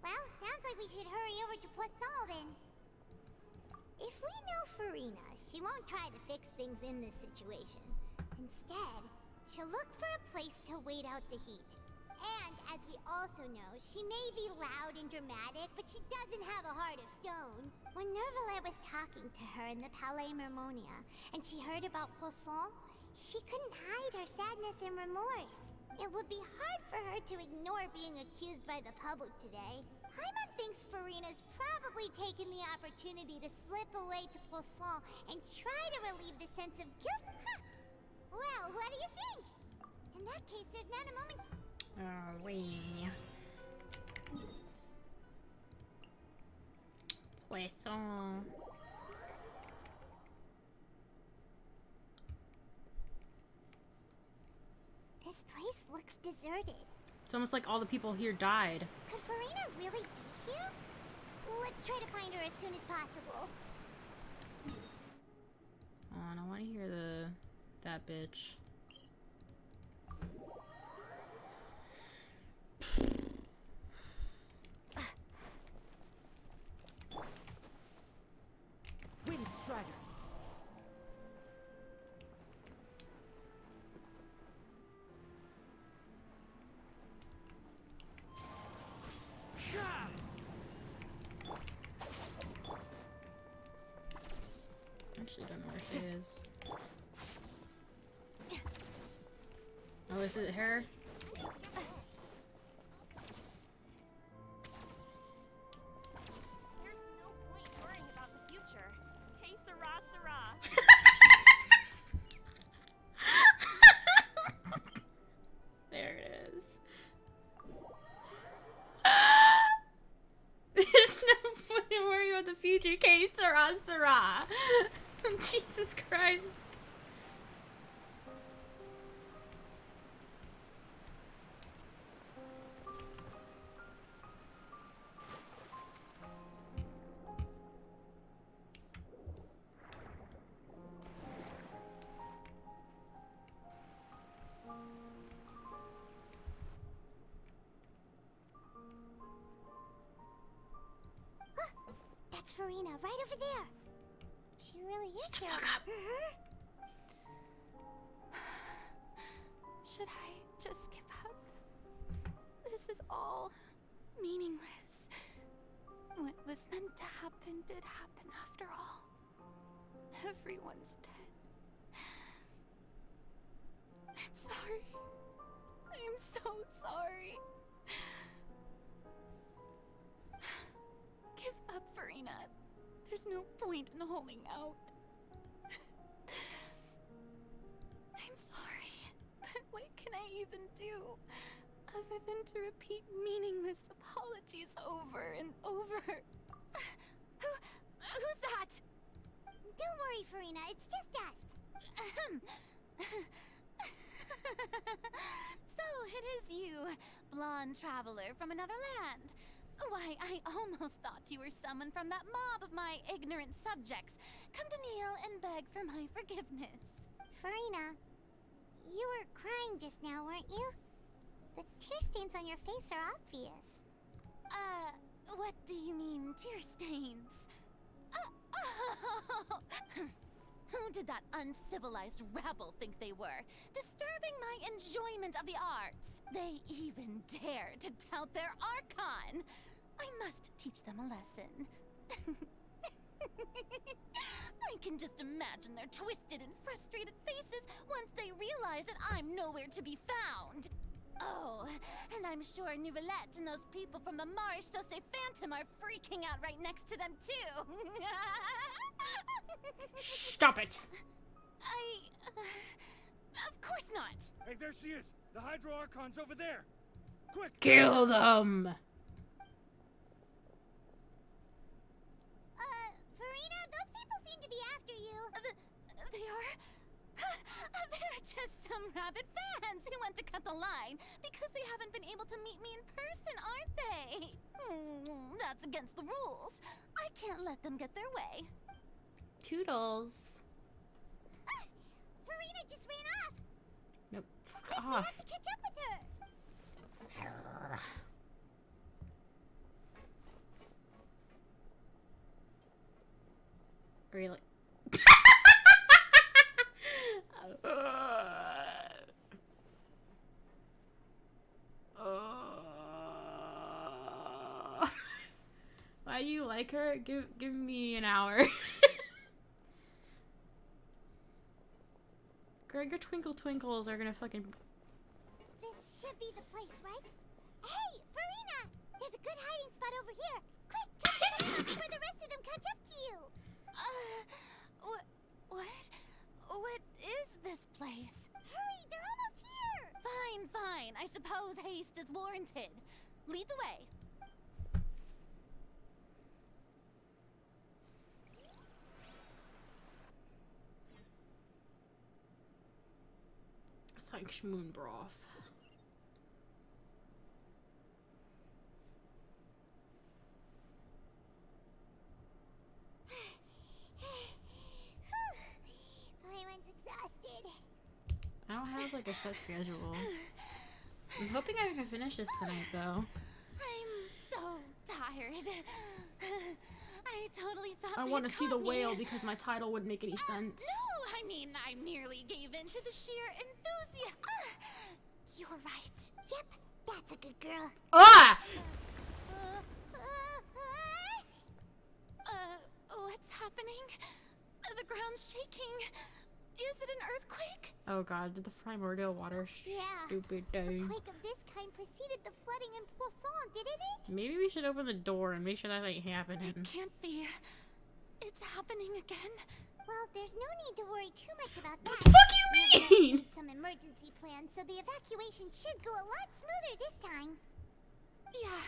Well, sounds like we should hurry over to Poisson then. If we know Farina, she won't try to fix things in this situation. Instead, she'll look for a place to wait out the heat. And, as we also know, she may be loud and dramatic, but she doesn't have a heart of stone. When Nervillet was talking to her in the Palais Mermonia, and she heard about Poisson, she couldn't hide her sadness and remorse. It would be hard for her to ignore being accused by the public today. Paimon thinks Farina's probably taken the opportunity to slip away to Poisson and try to relieve the sense of guilt. Huh. Well, what do you think? In that case, there's not a moment... Oh, wee. Poisson. This place looks deserted. It's almost like all the people here died. Could Farina really be here? Let's try to find her as soon as possible. Oh, and I want to hear that bitch. Windstrider. Actually, don't know where she is. Oh, is it her? There's no point worrying about the future. Que sera, sera. There it is. There's no point in worrying about the future. Que sera, sera. Jesus Christ. That's Farina, right over there. She really is Shut the here. fuck up. Mhm. Should I just give up? This is all meaningless. What was meant to happen did happen after all. Everyone's dead. I'm sorry. I'm so sorry. Give up, Farina. There's no point in holding out. I'm sorry, but what can I even do other than to repeat meaningless apologies over and over? Who's that? Don't worry, Farina. It's just us. So it is you, blonde traveler from another land. Why, I almost thought you were someone from that mob of my ignorant subjects. Come to kneel and beg for my forgiveness. Farina, you were crying just now, weren't you? The tear stains on your face are obvious. What do you mean, tear stains? Who did that uncivilized rabble think they were? Disturbing my enjoyment of the arts. They even dare to tout their Archon. I must teach them a lesson. I can just imagine their twisted and frustrated faces once they realize that I'm nowhere to be found. Oh, and I'm sure Nouvellette and those people from the Marish Sauce Phantom are freaking out right next to them, too. Stop it! Of course not. Hey, there she is! The Hydro Archon's over there! Quick! Kill them! Farina, those people seem to be after you. They are? They're just some rabid fans who want to cut the line because they haven't been able to meet me in person, aren't they? That's against the rules. I can't let them get their way. Toodles. Farina just ran off. Nope. Fuck Quick, we off. have to catch up with her. Really? Why do you like her? Give me an hour. Greg, your twinkle twinkles are gonna fucking. This should be the place, right? Hey, Farina! There's a good hiding spot over here. Quick, come to the before the rest of them catch up to you. What is this place? Hurry, they're almost here. Fine. I suppose haste is warranted. Lead the way. Thanks, moon broth. Paimon's exhausted. I don't have like a set schedule. I'm hoping I can finish this tonight though. I'm so tired. I totally thought I they want to see the caught me. whale because my title wouldn't make any sense. No, I mean, I merely gave in to the sheer enthusiasm. You're right. Yep, that's a good girl. Ah! What's happening? The ground's shaking. Is it an earthquake? Oh god, did the primordial water stupid A thing. quake of this kind preceded the flooding in Poisson, didn't it? Maybe we should open the door and make sure that ain't happening. Can't be. It's happening again. Well, there's no need to worry too much about that. What the fuck you mean? Some emergency plans, so the evacuation should go a lot smoother this time. Yeah.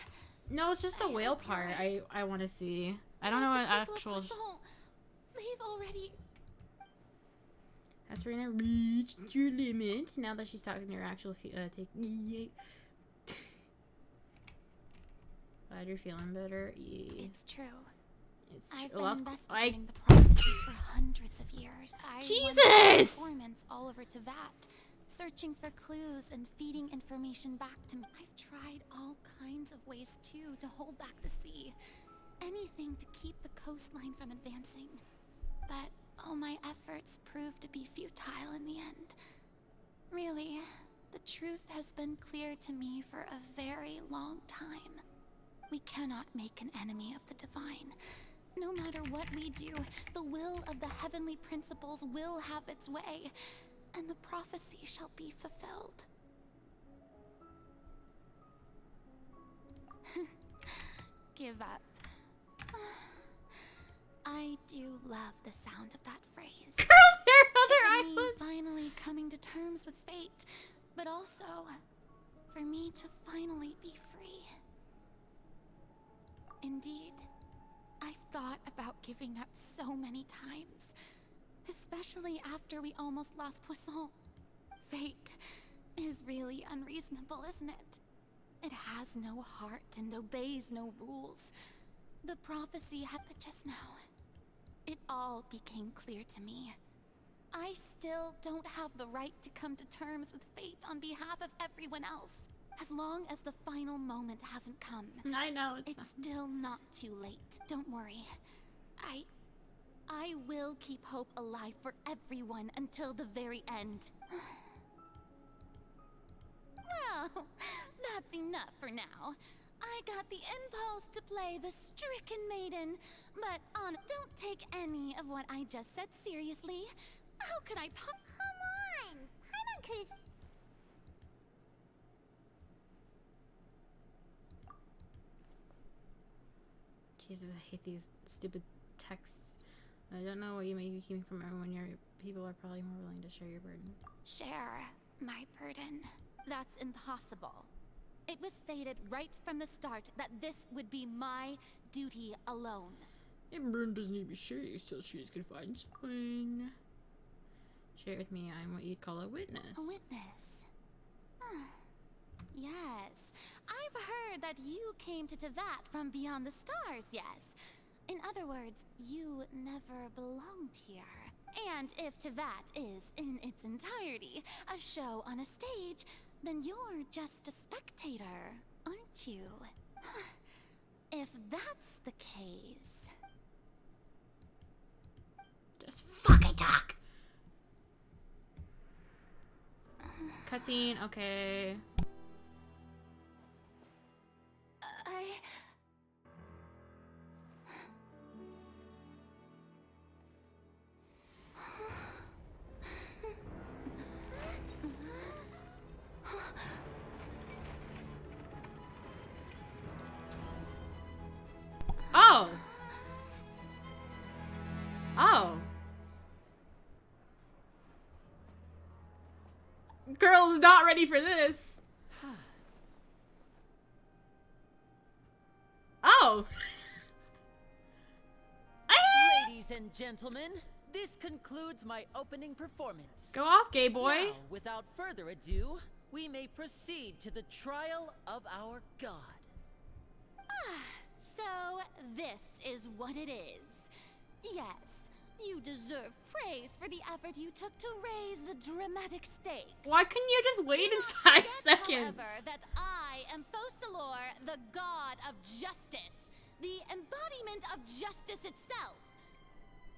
No, it's just the whale part I want to see. I don't know what actual. They've already. Asperina reached your limit. Now that she's talking to her actual glad you're feeling better. Yeah. It's true. It's I've true. been investigating the prophecy for hundreds of years. I Jesus! Informants all over Tevat, searching for clues and feeding information back to me. I've tried all kinds of ways too to hold back the sea, anything to keep the coastline from advancing. But all my efforts proved to be futile in the end. Really, the truth has been clear to me for a very long time. We cannot make an enemy of the divine. No matter what we do, the will of the heavenly principles will have its way, and the prophecy shall be fulfilled. Give up. I do love the sound of that phrase. Other me islands. finally coming to terms with fate, but also for me to finally be free. Indeed, I've thought about giving up so many times, especially after we almost lost Poisson. Fate is really unreasonable, isn't it? It has no heart and obeys no rules. The prophecy happened just now. It all became clear to me. I still don't have the right to come to terms with fate on behalf of everyone else. As long as the final moment hasn't come. I know it's still not too late. Don't worry. I will keep hope alive for everyone until the very end. Well, that's enough for now. I got the impulse to play the stricken maiden, but don't take any of what I just said seriously. How could I Come on! Paimon could have... Jesus, I hate these stupid texts. I don't know what you may be keeping from everyone. Your people are probably more willing to share your burden. Share my burden. That's impossible. It was fated right from the start that this would be my duty alone. Your burden doesn't need to be shared until she can find someone. Share it with me. I'm what you'd call a witness. A witness? Yes. I've heard that you came to Tevat from beyond the stars, yes. In other words, you never belonged here. And if Tevat is, in its entirety, a show on a stage, then you're just a spectator, aren't you? If that's the case... Just fucking talk! Cutscene, okay. Oh! Oh! Girl's not ready for this! Oh! Ladies and gentlemen, this concludes my opening performance. Go off, gay boy! Now, without further ado, we may proceed to the trial of our god. So, this is what it is. Yes, you deserve praise for the effort you took to raise the dramatic stakes. Why couldn't you just wait in 5 seconds? However, that I am Fosalor, the god of justice, the embodiment of justice itself.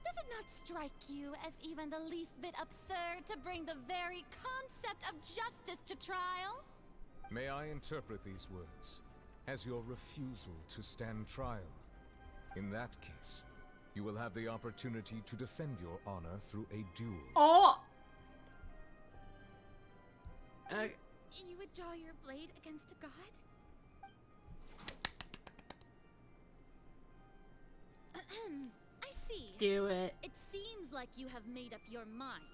Does it not strike you as even the least bit absurd to bring the very concept of justice to trial? May I interpret these words as your refusal to stand trial? In that case, you will have the opportunity to defend your honor through a duel. Oh! You would draw your blade against a god? I see. Do it. It seems like you have made up your mind.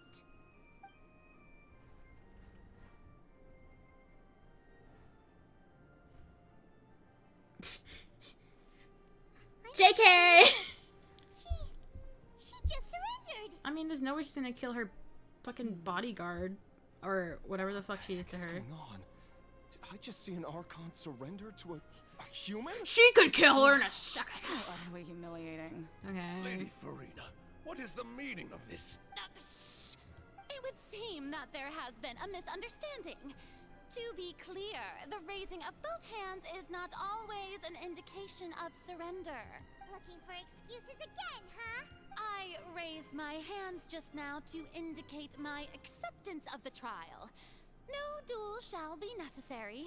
JK! She just surrendered. I mean, there's no way she's gonna kill her fucking bodyguard. Or whatever the fuck she is to her. What's going on? Did I just see an Archon surrender to a human? She could kill her in a second! Utterly humiliating. Okay. Lady Farina, what is the meaning of this? It would seem that there has been a misunderstanding. To be clear, the raising of both hands is not always an indication of surrender. Looking for excuses again, huh? I raised my hands just now to indicate my acceptance of the trial. No duel shall be necessary.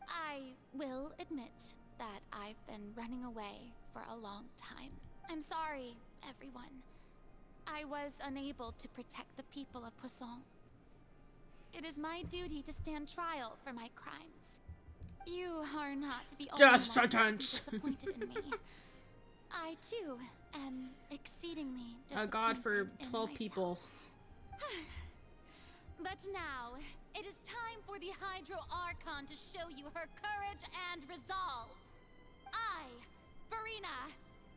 I will admit that I've been running away for a long time. I'm sorry, everyone. I was unable to protect the people of Poisson. It is my duty to stand trial for my crimes. You are not the only one to be disappointed in me. I too am exceedingly disappointed. A god for 12 in people. But now, it is time for the Hydro Archon to show you her courage and resolve. I, Farina,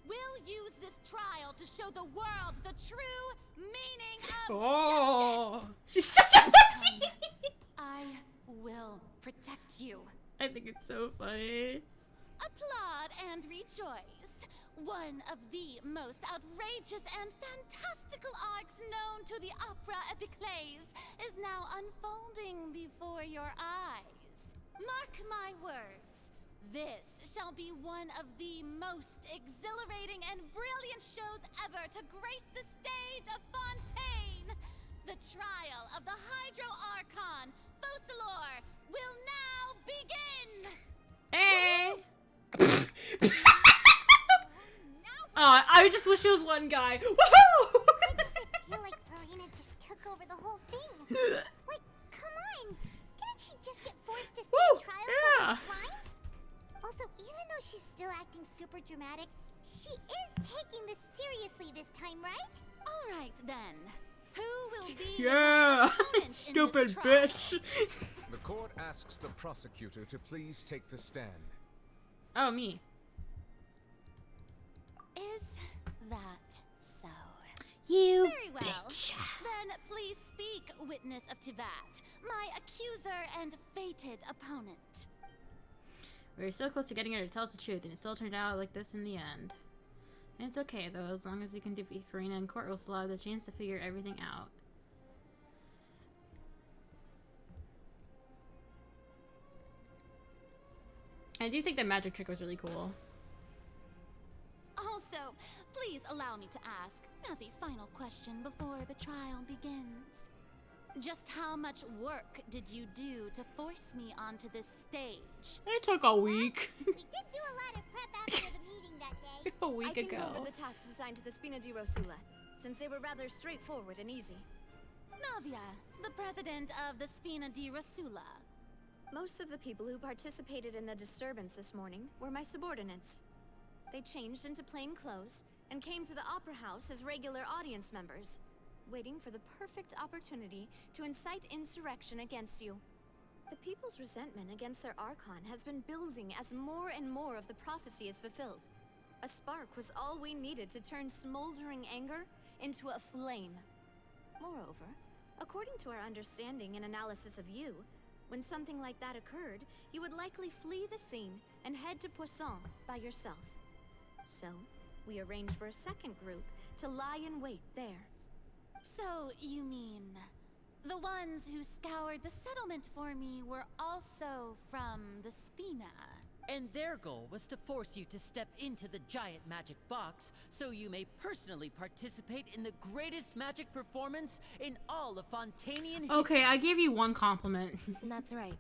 will use this trial to show the world the true meaning of justice. She's such a pussy! I will protect you. I think it's so funny. Applaud and rejoice. One of the most outrageous and fantastical arcs known to the opera epiclese is now unfolding before your eyes. Mark my words, this shall be one of the most exhilarating and brilliant shows ever to grace the stage of Fontaine. The trial of the Hydro Archon, Fosalor, will now begin! Hey! Oh, I just wish it was one guy. Woohoo! Why does it feel like Farina just took over the whole thing? Like, come on! Didn't she just get forced to stand trial for her crimes? Also, even though she's still acting super dramatic, she is taking this seriously this time, right? then, who will be Yeah, the opponent in this stupid trial? bitch. The court asks the prosecutor to please take the stand. Oh, me. Is that so? You Very well. Then please speak, witness of Tivat, my accuser and fated opponent. We were so close to getting her to tell us the truth, and it still turned out like this in the end. And it's okay, though, as long as we can defeat Farina in court, we'll still have the chance to figure everything out. I do think the magic trick was really cool. Also, please allow me to ask, as a final question before the trial begins. Just how much work did you do to force me onto this stage? It took a week. We did do a lot of prep after the meeting that day. A week I can ago. go over the tasks assigned to the Spina di Rosula, since they were rather straightforward and easy. Navia, the president of the Spina di Rosula. Most of the people who participated in the disturbance this morning were my subordinates. They changed into plain clothes and came to the Opera House as regular audience members, waiting for the perfect opportunity to incite insurrection against you. The people's resentment against their Archon has been building as more and more of the prophecy is fulfilled. A spark was all we needed to turn smoldering anger into a flame. Moreover, according to our understanding and analysis of you, when something like that occurred, you would likely flee the scene and head to Poisson by yourself. So, we arranged for a second group to lie in wait there. So, you mean, the ones who scoured the settlement for me were also from the Spina? And their goal was to force you to step into the giant magic box so you may personally participate in the greatest magic performance in all of Fontanian history. Okay, I gave you one compliment. That's right.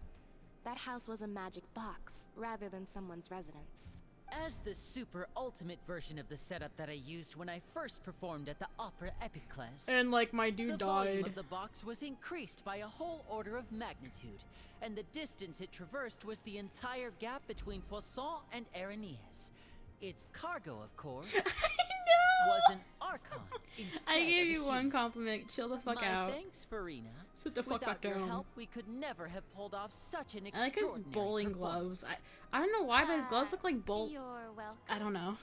That house was a magic box, rather than someone's residence. As the super ultimate version of the setup that I used when I first performed at the Opera Epiclese. And like my dude the volume died. of the box was increased by a whole order of magnitude, and the distance it traversed was the entire gap between Poisson and Areneas. Its cargo, of course, was an Archon instead I gave of a you one human. compliment. Chill the fuck My out. thanks, Farina. Sit the fuck Without back your down. help, we could never have pulled off such an I like his extraordinary bowling performance. gloves. I don't know why, but his gloves look like You're welcome. I don't know.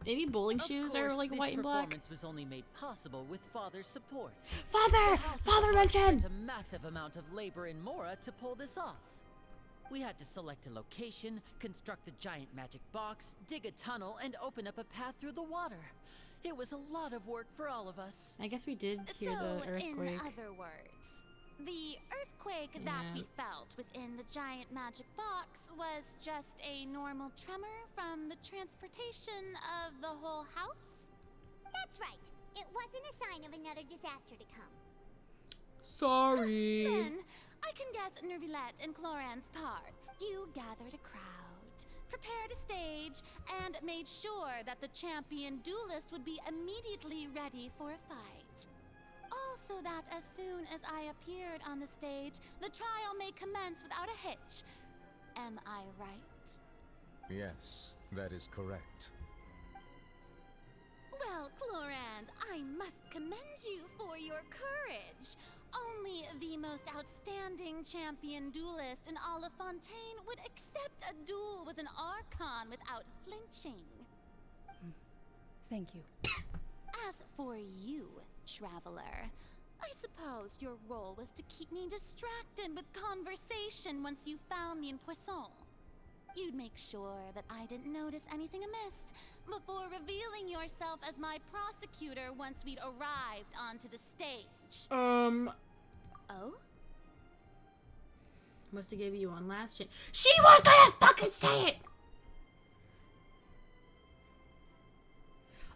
Maybe bowling shoes are like this white and black. performance was only made possible with Father's support. Father! The House of Father the Lord mentioned! spent a massive amount of labor in Mora to pull this off. We had to select a location, construct the giant magic box, dig a tunnel, and open up a path through the water. It was a lot of work for all of us. I guess we did hear So, the earthquake. in other words, the earthquake that we felt within the giant magic box was just a normal tremor from the transportation of the whole house? That's right. It wasn't a sign of another disaster to come. Sorry. Then, I can guess Nervilette and Cloran's parts. You gathered a crowd, prepared a stage, and made sure that the champion duelist would be immediately ready for a fight. Also that as soon as I appeared on the stage, the trial may commence without a hitch. Am I right? Yes, that is correct. Well, Clorand, I must commend you for your courage. Only the most outstanding champion duelist in all of Fontaine would accept a duel with an Archon without flinching. Thank you. As for you, Traveler, I suppose your role was to keep me distracted with conversation once you found me in Poisson. You'd make sure that I didn't notice anything amiss before revealing yourself as my prosecutor once we'd arrived onto the stage. Oh? Must have gave you one last chance. She was gonna fucking say it!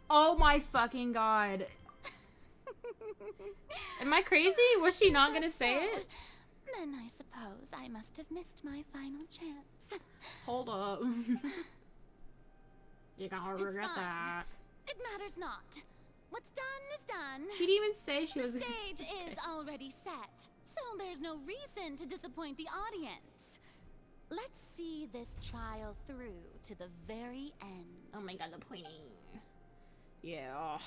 Oh my fucking god. Am I crazy? Was she not gonna say it? Then I suppose I must have missed my final chance. Hold up. You're gonna regret It's fine. that. It matters not. What's done is done. She didn't even say she was. The stage is already set, so there's no reason to disappoint the audience. Let's see this trial through to the very end. Oh my god, the pointing. Yeah.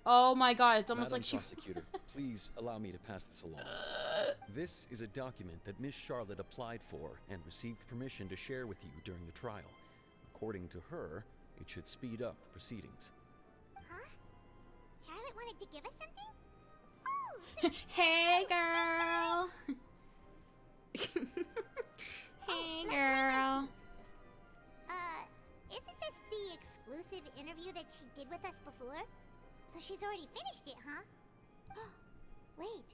Oh my god, it's almost Madam like she... Prosecutor, please allow me to pass this along. This is a document that Miss Charlotte applied for and received permission to share with you during the trial. According to her, it should speed up the proceedings. Huh? Charlotte wanted to give us something? Oh, so Hey, girl. Hey, girl. Isn't this the exclusive interview that she did with us before? So she's already finished it, huh? Wait,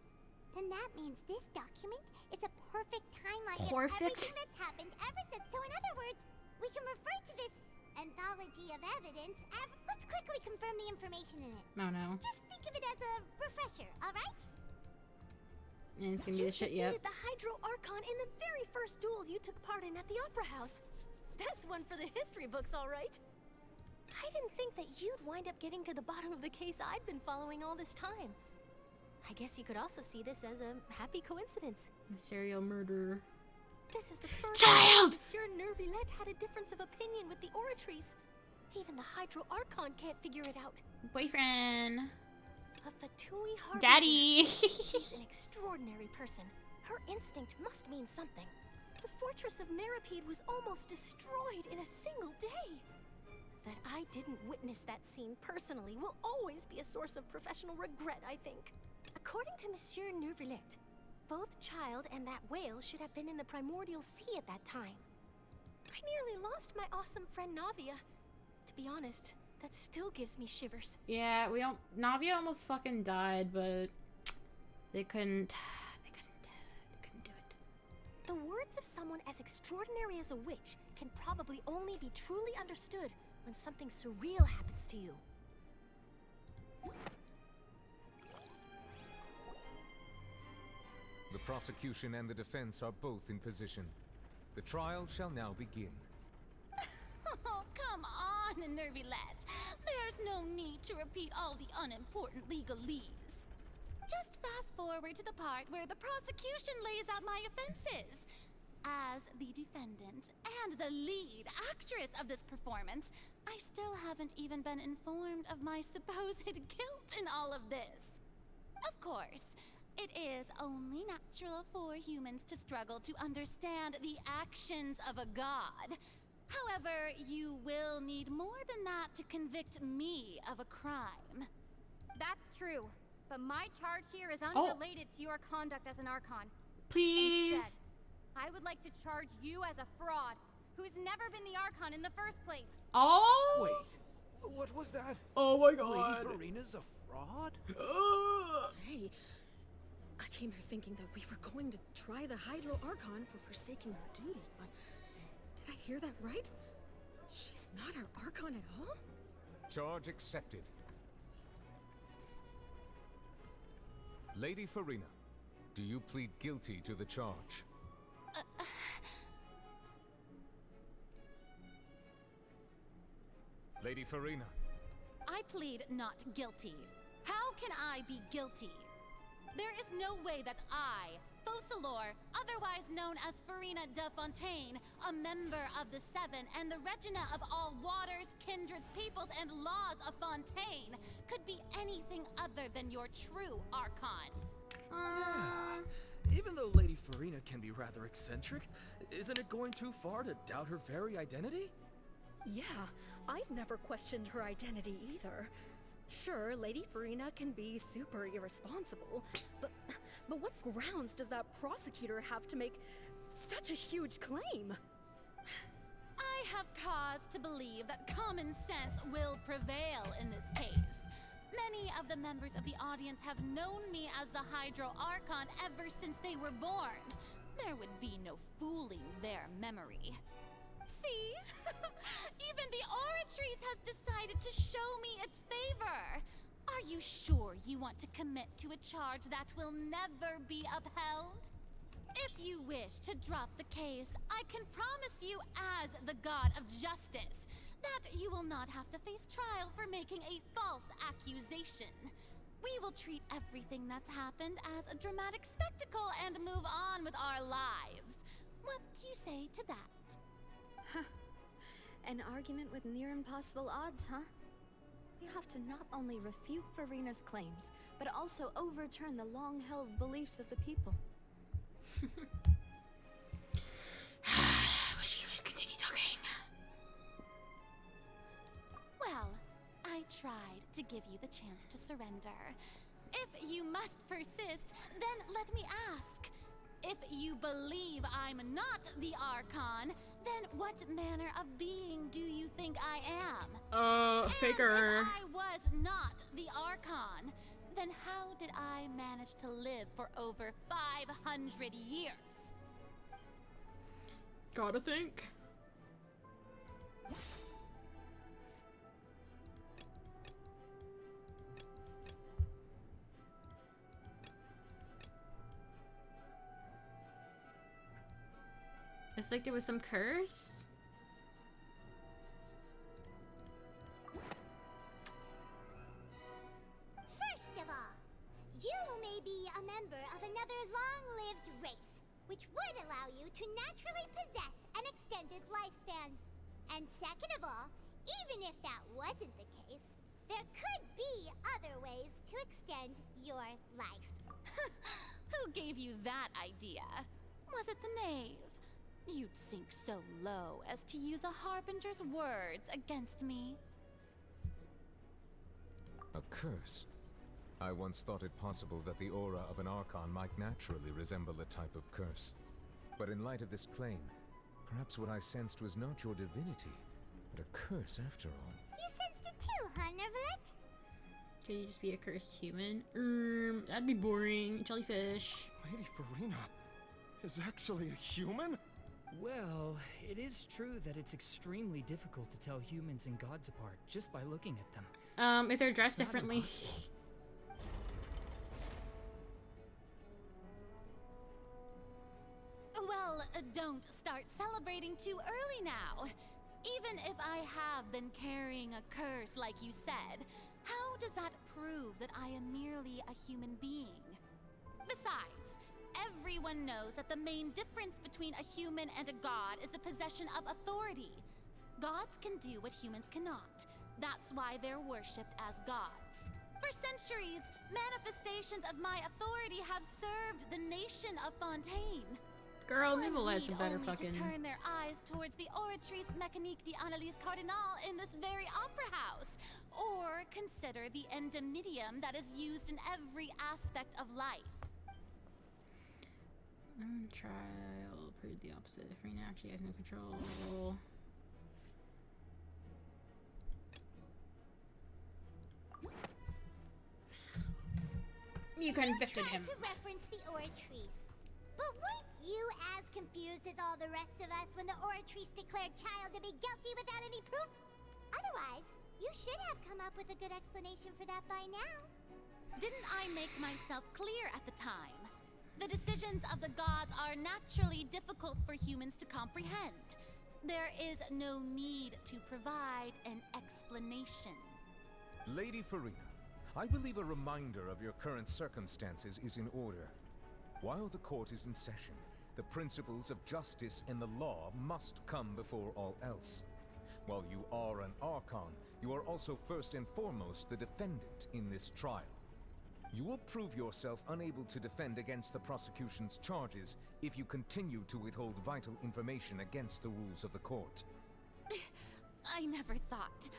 then that means this document is a perfect timeline of everything that's happened ever since. So in other words, we can refer to this anthology of evidence as... Let's quickly confirm the information in it. Oh no. Just think of it as a refresher, alright? And it's gonna be the shit yet. The Hydro Archon in the very first duels you took part in at the Opera House. That's one for the history books, all right. I didn't think that you'd wind up getting to the bottom of the case I'd been following all this time. I guess you could also see this as a happy coincidence. A serial murderer. This is the first Child! time Monsieur Nervillet had a difference of opinion with the Oratrice. Even the Hydro Archon can't figure it out. Boyfriend. A Fatui Harbinger. Daddy. She's an extraordinary person. Her instinct must mean something. The fortress of Meripede was almost destroyed in a single day. That I didn't witness that scene personally will always be a source of professional regret, I think. According to Monsieur Nervillet, both Child and that whale should have been in the primordial sea at that time. I nearly lost my awesome friend Navia. To be honest, that still gives me shivers. Yeah, Navia almost fucking died, but they couldn't do it. The words of someone as extraordinary as a witch can probably only be truly understood when something surreal happens to you. The prosecution and the defense are both in position. The trial shall now begin. Oh, come on, Nervilette. There's no need to repeat all the unimportant legalese. Just fast forward to the part where the prosecution lays out my offenses. As the defendant and the lead actress of this performance, I still haven't even been informed of my supposed guilt in all of this. Of course, it is only natural for humans to struggle to understand the actions of a god. However, you will need more than that to convict me of a crime. That's true, but my charge here is unrelated to your conduct as an Archon. Please. Instead, I would like to charge you as a fraud who's never been the Archon in the first place. Oh! Wait, what was that? Oh my god. Lady Farina's a fraud? Hey, I came here thinking that we were going to try the Hydro Archon for forsaking her duty, but did I hear that right? She's not our Archon at all? Charge accepted. Lady Farina, do you plead guilty to the charge? Lady Farina. I plead not guilty. How can I be guilty? There is no way that I, Focalor, otherwise known as Farina de Fontaine, a member of the Seven and the Regina of all waters, kindreds, peoples, and laws of Fontaine, could be anything other than your true Archon. Even though Lady Farina can be rather eccentric, isn't it going too far to doubt her very identity? Yeah, I've never questioned her identity either. Sure, Lady Farina can be super irresponsible, but what grounds does that prosecutor have to make such a huge claim? I have cause to believe that common sense will prevail in this case. Many of the members of the audience have known me as the Hydro Archon ever since they were born. There would be no fooling their memory. See? Even the Oratrice has decided to show me its favor. Are you sure you want to commit to a charge that will never be upheld? If you wish to drop the case, I can promise you as the god of justice that you will not have to face trial for making a false accusation. We will treat everything that's happened as a dramatic spectacle and move on with our lives. What do you say to that? Huh. An argument with near impossible odds, huh? We have to not only refute Farina's claims, but also overturn the long-held beliefs of the people. Wish you would continue talking. Well, I tried to give you the chance to surrender. If you must persist, then let me ask. If you believe I'm not the Archon, then what manner of being do you think I am? Faker. If I was not the Archon, then how did I manage to live for over 500 years? Gotta think. Afflicted with some curse? First of all, you may be a member of another long-lived race, which would allow you to naturally possess an extended lifespan. And second of all, even if that wasn't the case, there could be other ways to extend your life. Who gave you that idea? Was it the knave? You'd sink so low as to use a harbinger's words against me. A curse? I once thought it possible that the aura of an Archon might naturally resemble a type of curse. But in light of this claim, perhaps what I sensed was not your divinity, but a curse after all. You sensed it too, huh, Nervalet? Could you just be a cursed human? That'd be boring. Jellyfish. Lady Farina is actually a human? Well, it is true that it's extremely difficult to tell humans and gods apart just by looking at them. If they're dressed differently. Well, don't start celebrating too early now. Even if I have been carrying a curse like you said, how does that prove that I am merely a human being? Besides, everyone knows that the main difference between a human and a god is the possession of authority. Gods can do what humans cannot. That's why they're worshipped as gods. For centuries, manifestations of my authority have served the nation of Fontaine. Girl, One Nivolette's a need better only fucking... to turn their eyes towards the Oratrice Mécanique d'Analyse Cardinal in this very opera house, or consider the endemnitium that is used in every aspect of life. Trial proved the opposite. Farina actually has no control. You convicted him. To reference the Oratrice. But weren't you as confused as all the rest of us when the Oratrice declared Child to be guilty without any proof? Otherwise, you should have come up with a good explanation for that by now. Didn't I make myself clear at the time? The decisions of the gods are naturally difficult for humans to comprehend. There is no need to provide an explanation. Lady Farina, I believe a reminder of your current circumstances is in order. While the court is in session, the principles of justice and the law must come before all else. While you are an Archon, you are also first and foremost the defendant in this trial. You will prove yourself unable to defend against the prosecution's charges if you continue to withhold vital information against the rules of the court. I never thought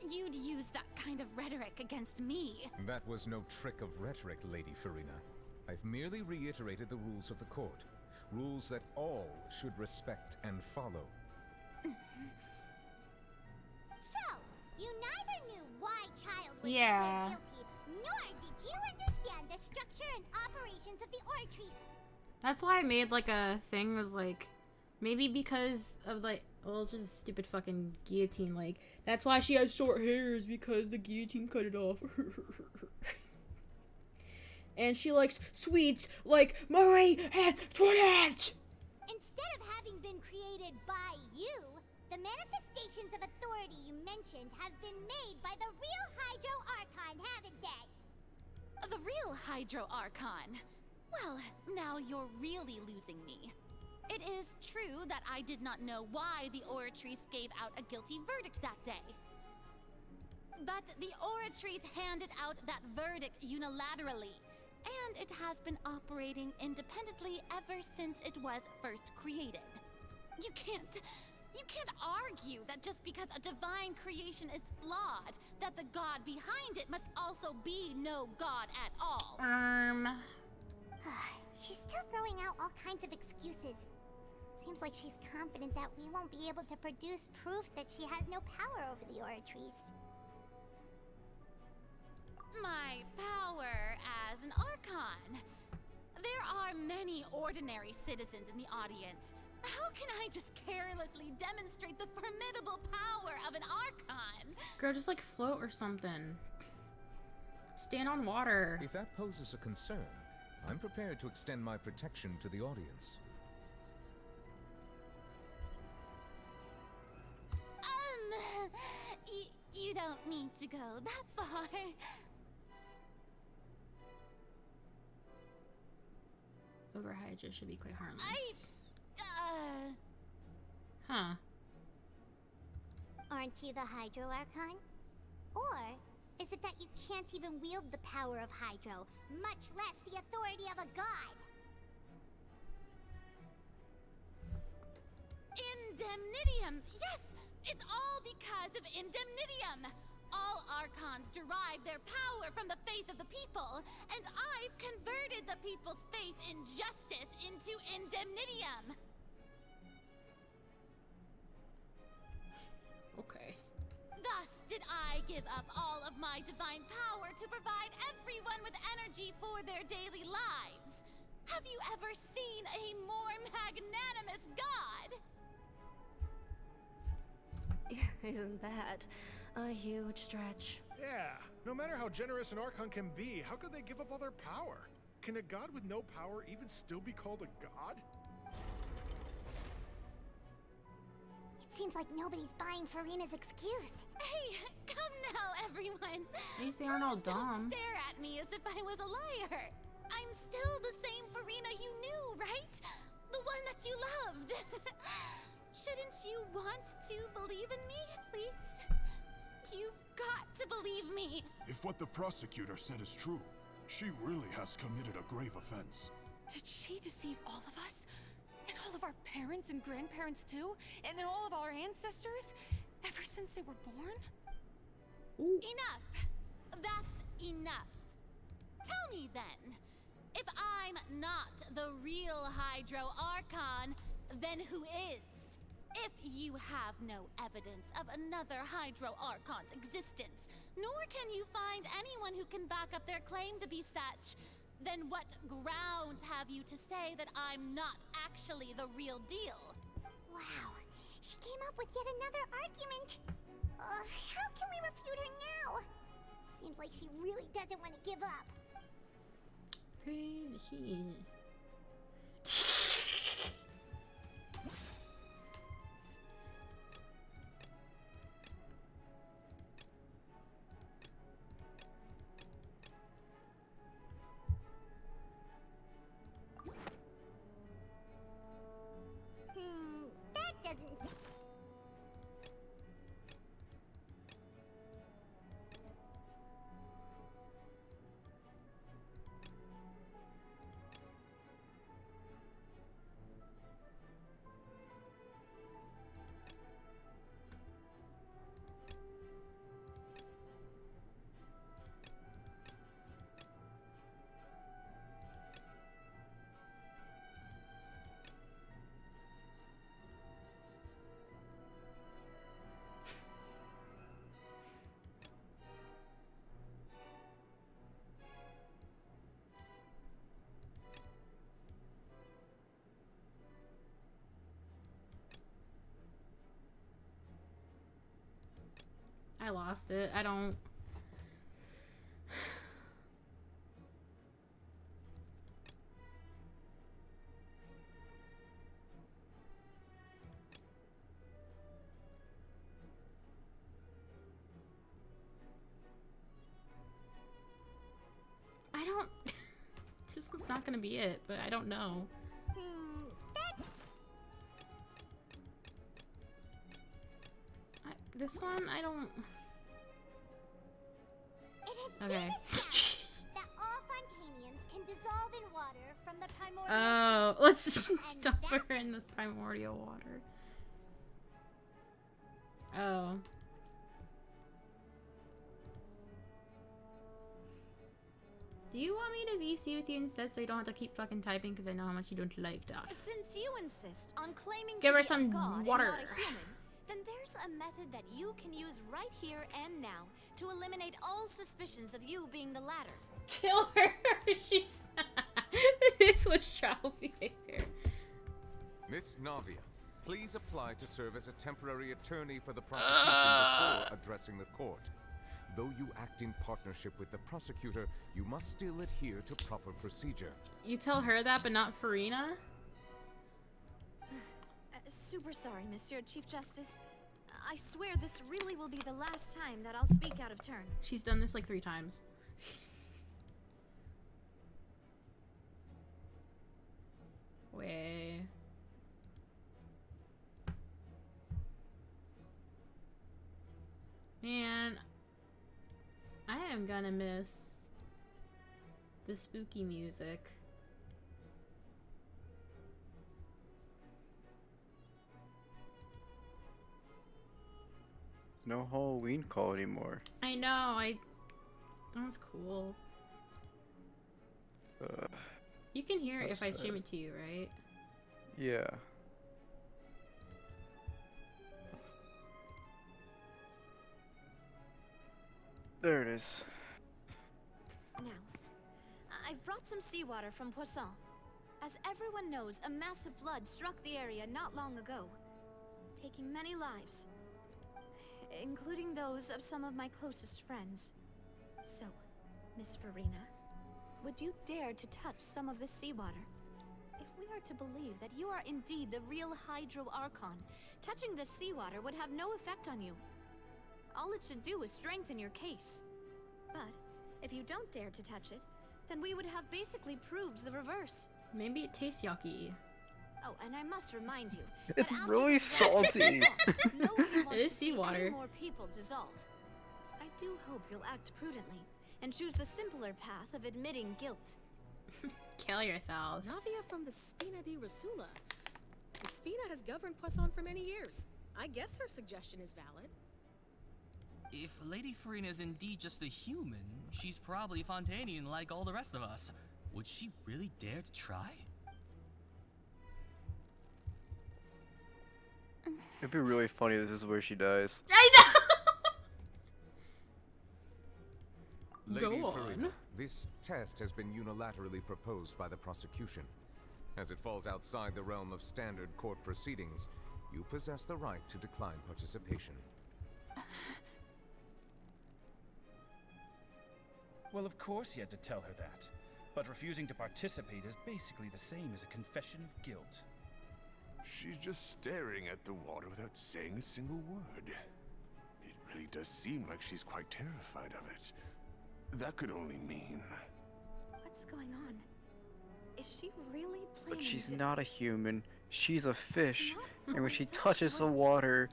you'd use that kind of rhetoric against me. That was no trick of rhetoric, Lady Farina. I've merely reiterated the rules of the court. Rules that all should respect and follow. So, you neither knew why Child was Yeah. declared guilty, nor did you understand the structure and operations of the Oratrice. That's why I made like a thing was like, maybe because of like, well, it's just a stupid fucking guillotine. Like, that's why she has short hair is because the guillotine cut it off. And she likes sweets like Marie Antoinette. Instead of having been created by you, the manifestations of authority you mentioned have been made by the real Hydro Archon, haven't they? The real Hydro Archon. Well, now you're really losing me. It is true that I did not know why the Oratrice gave out a guilty verdict that day. But the Oratories handed out that verdict unilaterally, and it has been operating independently ever since it was first created. You can't argue that just because a divine creation is flawed, that the god behind it must also be no god at all. She's still throwing out all kinds of excuses. Seems like she's confident that we won't be able to produce proof that she has no power over the Oratories. My power as an Archon. There are many ordinary citizens in the audience. How can I just carelessly demonstrate the formidable power of an Archon? Girl, just like float or something. Stand on water. If that poses a concern, I'm prepared to extend my protection to the audience. You don't need to go that far. Over Hydra should be quite harmless. Huh. Aren't you the Hydro Archon? Or is it that you can't even wield the power of Hydro, much less the authority of a god? Indemnitium! Yes! It's all because of Indemnitium! All Archons derive their power from the faith of the people, and I've converted the people's faith in justice into Indemnitium! Okay. Thus did I give up all of my divine power to provide everyone with energy for their daily lives. Have you ever seen a more magnanimous god? Isn't that a huge stretch? Yeah, no matter how generous an Archon can be, how could they give up all their power? Can a god with no power even still be called a god? It seems like nobody's buying Farina's excuse. Hey, come now, everyone. You say I'm all Please don't dumb. stare at me as if I was a liar. I'm still the same Farina you knew, right? The one that you loved. Shouldn't you want to believe in me, please? You've got to believe me. If what the prosecutor said is true, she really has committed a grave offense. Did she deceive all of us? And all of our parents and grandparents too? And then all of our ancestors? Ever since they were born? Enough. That's enough. Tell me then, if I'm not the real Hydro Archon, then who is? If you have no evidence of another Hydro Archon's existence, nor can you find anyone who can back up their claim to be such, then what grounds have you to say that I'm not actually the real deal? Wow, she came up with yet another argument. How can we refute her now? Seems like she really doesn't want to give up. Pretty. That doesn't... I lost it. I don't. I don't. This is not gonna be it, but I don't know. This one, I don't. Okay. that all Fontanians can dissolve in water from the primordial Oh, let's dump her in the primordial water. Oh. Do you want me to VC with you instead so you don't have to keep fucking typing because I know how much you don't like that? Since you insist on claiming Give to her be some a god water. and not a human, then there's a method that you can use right here and now to eliminate all suspicions of you being the latter. Kill her! She's this was child behavior. Miss Navia, please apply to serve as a temporary attorney for the prosecution before addressing the court. Though you act in partnership with the prosecutor, you must still adhere to proper procedure. You tell her that, but not Farina? Super sorry, Monsieur Chief Justice. I swear this really will be the last time that I'll speak out of turn. She's done this like 3 times. Way. Man, I am gonna miss the spooky music. No Halloween call anymore. I know, that was cool. You can hear it if I stream it to you, right? Yeah. There it is. Now, I've brought some seawater from Poisson. As everyone knows, a massive flood struck the area not long ago, taking many lives, including those of some of my closest friends. So, Miss Farina, would you dare to touch some of this seawater? If we are to believe that you are indeed the real Hydro Archon, touching this seawater would have no effect on you. All it should do is strengthen your case. But if you don't dare to touch it, then we would have basically proved the reverse. Maybe it tastes yucky. Oh, and I must remind you, It's that after really this battle, salty. nobody wants It is to see seawater. any more people dissolve. I do hope you'll act prudently and choose the simpler path of admitting guilt. Kill yourself. Navia from the Spina di Rasula. The Spina has governed Poisson for many years. I guess her suggestion is valid. If Lady Farina is indeed just a human, she's probably Fontanian like all the rest of us. Would she really dare to try? It'd be really funny if this is where she dies. I know! Lady Go Farina, on. this test has been unilaterally proposed by the prosecution. As it falls outside the realm of standard court proceedings, you possess the right to decline participation. Well, of course he had to tell her that. But refusing to participate is basically the same as a confession of guilt. She's just staring at the water without saying a single word. It really does seem like she's quite terrified of it. That could only mean... What's going on? Is she really planning But she's to... not a human. She's a fish. And when she touches the water,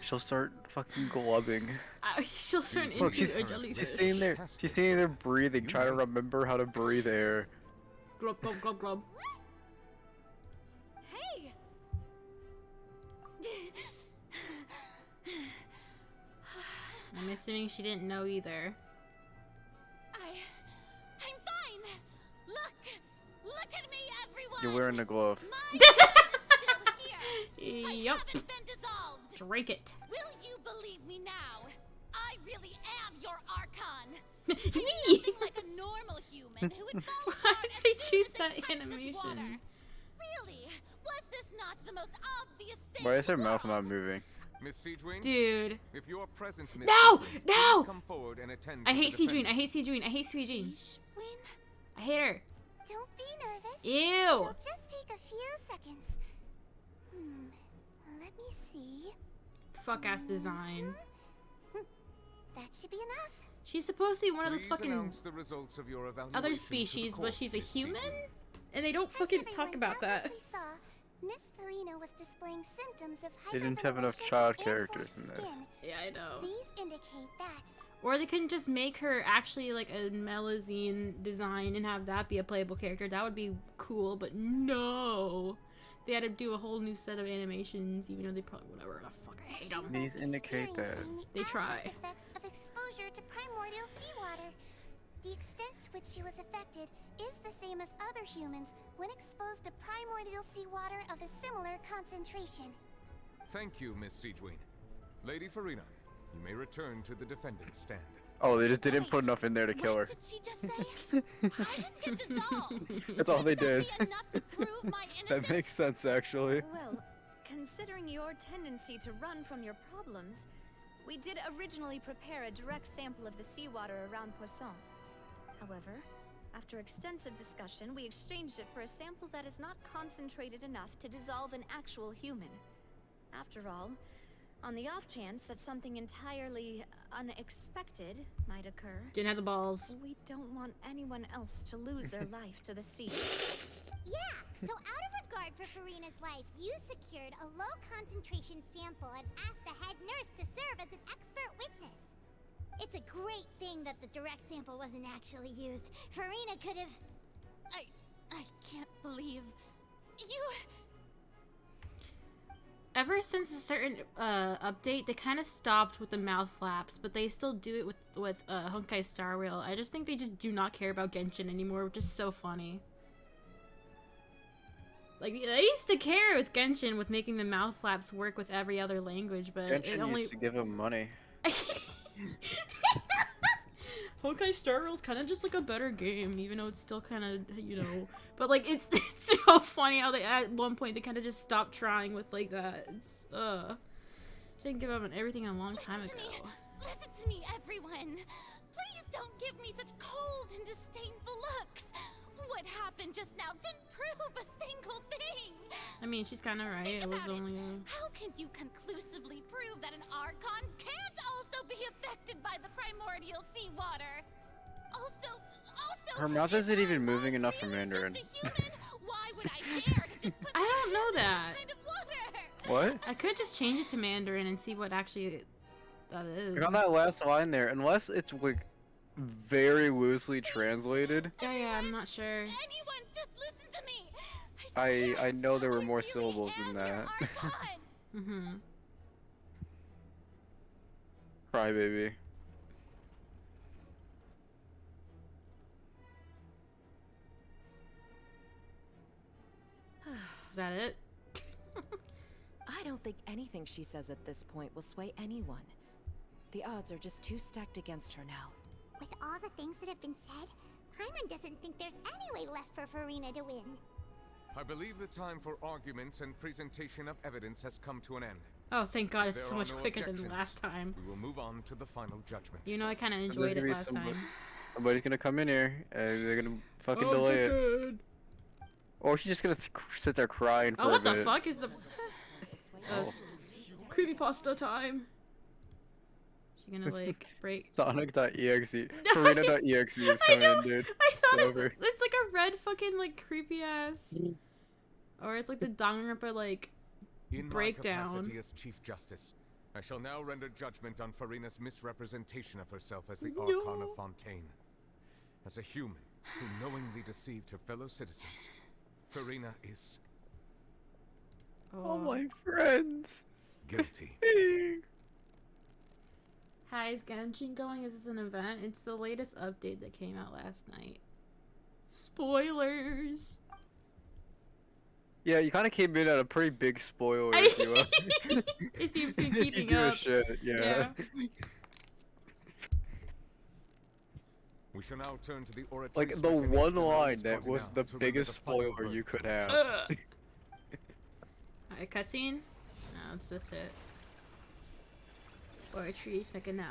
she'll start fucking glubbing. She'll turn Look, into a jellyfish. she's sitting there. She's sitting there breathing, trying to remember how to breathe air. Glub, glub, glub, glub. Hey! I'm assuming she didn't know either. I'm fine. Look at me, everyone. You're wearing a glove. Yep. Haven't been dissolved. Drink it. Will you believe me now? I really am your Archon. Me? Nothing like a normal human who would fall Why apart did they as soon choose as they that touch this animation? water. Really? Was this not the most obvious thing? Why is her mouth not moving? Miss Siegewin? Dude. If you're present, Miss No! Siegewin, No! please come forward and attend I to hate the Seedreen. defendant. I hate Seedreen. I hate Seedreen. I hate her. Don't be nervous. Ew. It'll just take a few seconds. Let me see. Fuck ass design. That should be enough. She's supposed to be one of those Please fucking announce the results of your evaluation other to the species, but court, she's a Miss human? Siegewin. And they don't fucking talk about that. Miss Farina Farina was displaying symptoms of They didn't have enough hyperventilation child and characters forced in this. skin. Yeah, I know. These indicate that. Or they can just make her actually like a Melusine design and have that be a playable character. That would be cool, but no. They had to do a whole new set of animations, even though they probably, whatever, the fuck, I hate them. These indicate that. They try. Effects of exposure to primordial seawater. The extent to which she was affected is the same as other humans when exposed to primordial seawater of a similar concentration. Thank you, Miss Siegeween. Lady Farina, you may return to the defendant's stand. Oh, they just didn't put enough in there to kill her. What did she just say? I didn't get dissolved. That's all they did. Be enough to prove my That makes sense, actually. Well, considering your tendency to run from your problems, we did originally prepare a direct sample of the seawater around Poisson. However, after extensive discussion, we exchanged it for a sample that is not concentrated enough to dissolve an actual human. After all, on the off chance that something entirely unexpected might occur, Didn't have the balls. we don't want anyone else to lose their life to the sea. Yeah, so out of regard for Farina's life, you secured a low concentration sample and asked the head nurse to serve as an expert witness. It's a great thing that the direct sample wasn't actually used. Farina could have... I can't believe you. Ever since a certain update, they kind of stopped with the mouth flaps, but they still do it with Honkai Star Rail. I just think they just do not care about Genshin anymore, which is so funny. Like, they used to care with Genshin with making the mouth flaps work with every other language, but Genshin it only... used to give him money. Honkai Star Rail's kind of just like a better game, even though it's still kind of, you know, but like it's so funny how they at one point they kind of just stopped trying with like that. It's didn't give up on everything a long time ago. Listen to me, everyone. Please don't give me such cold and disdainful looks. What happened just now didn't prove a single thing. I mean, she's kind of right. Think It was about only How can you conclusively prove that an Archon can't also be affected by the primordial seawater? Also, Her mouth isn't even moving enough for Mandarin. why would I dare to just put I don't know that. kind of water? What? I could just change it to Mandarin and see what actually that is. Like on that last line there, unless it's like very loosely translated, Yeah, I'm not sure. Anyone, just listen to me. I know there were more syllables than that. Mm-hmm. Crybaby. Is that it? I don't think anything she says at this point will sway anyone. The odds are just too stacked against her now. With all the things that have been said, Paimon doesn't think there's any way left for Farina to win. I believe the time for arguments and presentation of evidence has come to an end. Oh, thank God, it's If so there are much no quicker than objections, last time. We will move on to the final judgment. You know, I kind of There's enjoyed gonna it be last time. Somebody's gonna come in here and they're gonna fucking Oh, delay it. good. Or she's just gonna sit there crying for Oh, a what bit. the fuck is the Oh. creepypasta time? She gonna like break? Sonic.exe. Farina.exe is coming in, dude. I thought It's over. it's like a red fucking like creepy ass, or it's like the Danganronpa like In my breakdown. capacity as Chief Justice, I shall now render judgment on Farina's misrepresentation of herself as the Archon of Fontaine. As a human who knowingly deceived her fellow citizens, Farina is Oh my friends. guilty. Hi, is Genshin going? Is this an event? It's the latest update that came out last night. Spoilers. Yeah, you kind of came in at a pretty big spoiler if you if you've been if you keeping give a up. shit, yeah. We shall now turn to the oratrice Like the Mechanique one de line Louise that was Cardinal the to render biggest the final spoiler you verdict. could have. A cutscene? No, it's this shit. Or a trees make a no.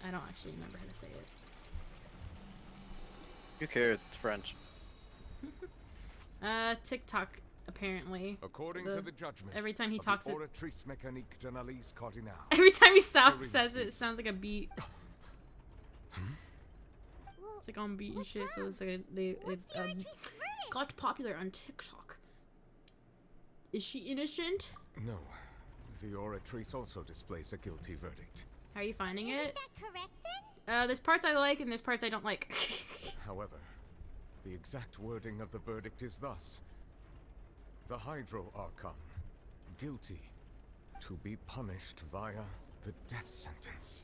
I don't actually remember how to say it. Who cares? It's French. TikTok apparently. According to the judgment every time he of talks the it, oratrice mécanique de Louise Cardinal. every time he Farina says it, it is- sounds like a beat. It's like on beat and shit, so it's like it got popular on TikTok. Is she innocent? No. The oratrice also displays a guilty verdict. How are you finding it? That correct then? There's parts I like and there's parts I don't like. However, the exact wording of the verdict is thus. The Hydro Archon, guilty, to be punished via the death sentence.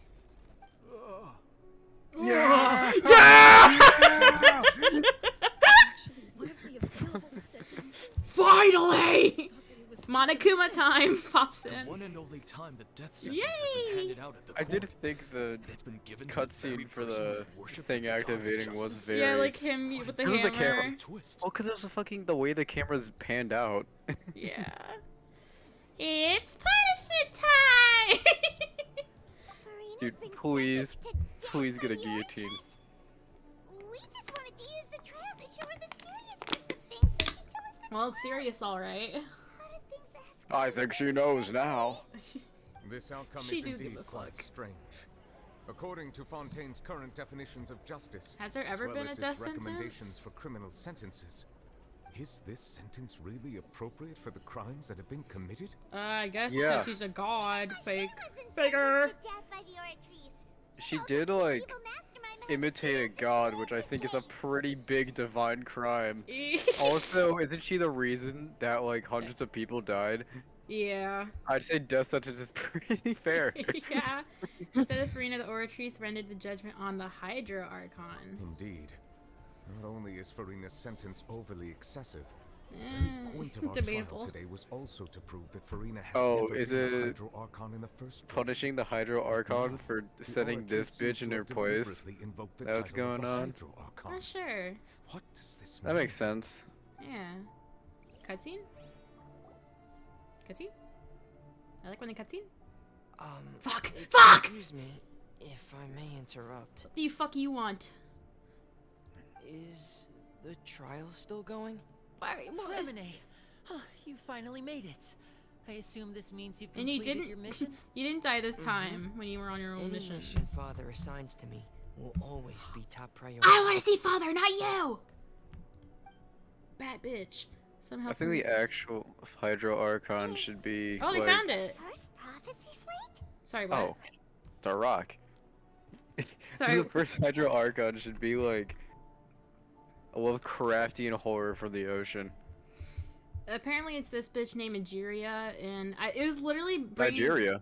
Yeah! Actually, one of the available sentences. Finally! Monokuma time pops in. The one and only time the death sentence has been handed out at the I court. did think the It's been given to the very cutscene for person the who've worshipped thing as the god of activating was justice. very. Yeah, like him with the It was hammer. the camera. Well, because it was the fucking the way the camera's panned out. Yeah. It's punishment time! Dude, please get a guillotine. We just wanted to use the trail to show her the seriousness of things, so she told us Well, it's serious, alright. I think she knows now. This outcome She is do give indeed a quite fuck. strange. According to Fontaine's current definitions of justice, Has there ever as well been a as death his recommendations sentence? for criminal sentences, is this sentence really appropriate for the crimes that have been committed? I guess Yeah. because she's a god. Figure. death by the oratrice. She did like imitate a god, which I think is a pretty big divine crime. Also, isn't she the reason that like hundreds of people died? Yeah. I'd say death sentence is pretty fair. Yeah. Instead of Farina, the oratrice rendered the judgment on the Hydro Archon. Indeed. Not only is Farina's sentence overly excessive, the very point of our debatable. trial today was also to prove that Farina has Oh, never is been a it Hydro Archon in the first place. punishing the Hydro Archon for The setting this oratrice seems bitch in to her have place? deliberately invoked the That's title of going the on. Hydro Archon. Oh, sure. What does this That makes sense. Yeah. Cutscene? Cutscene? I like when they cutscene. Fuck! Fuck! Excuse me, if I may interrupt. What the fuck you want? Is the trial still going? Why? Fremine, you finally made it. I assume this means you've And you completed didn't. your mission. You didn't die this time when you were on your own Any mission. mission Father assigns to me will always be top priority. I want to see Father, not you. Bad bitch. Somehow. I think the actual Hydro Archon should be. Oh, they like, found it. First prophecy slate? Sorry, what? Oh, the rock. Sorry. The first Hydro Archon should be like a Lovecraftian horror from the ocean. Apparently, it's this bitch named Egeria, and it was literally bringing... Nigeria.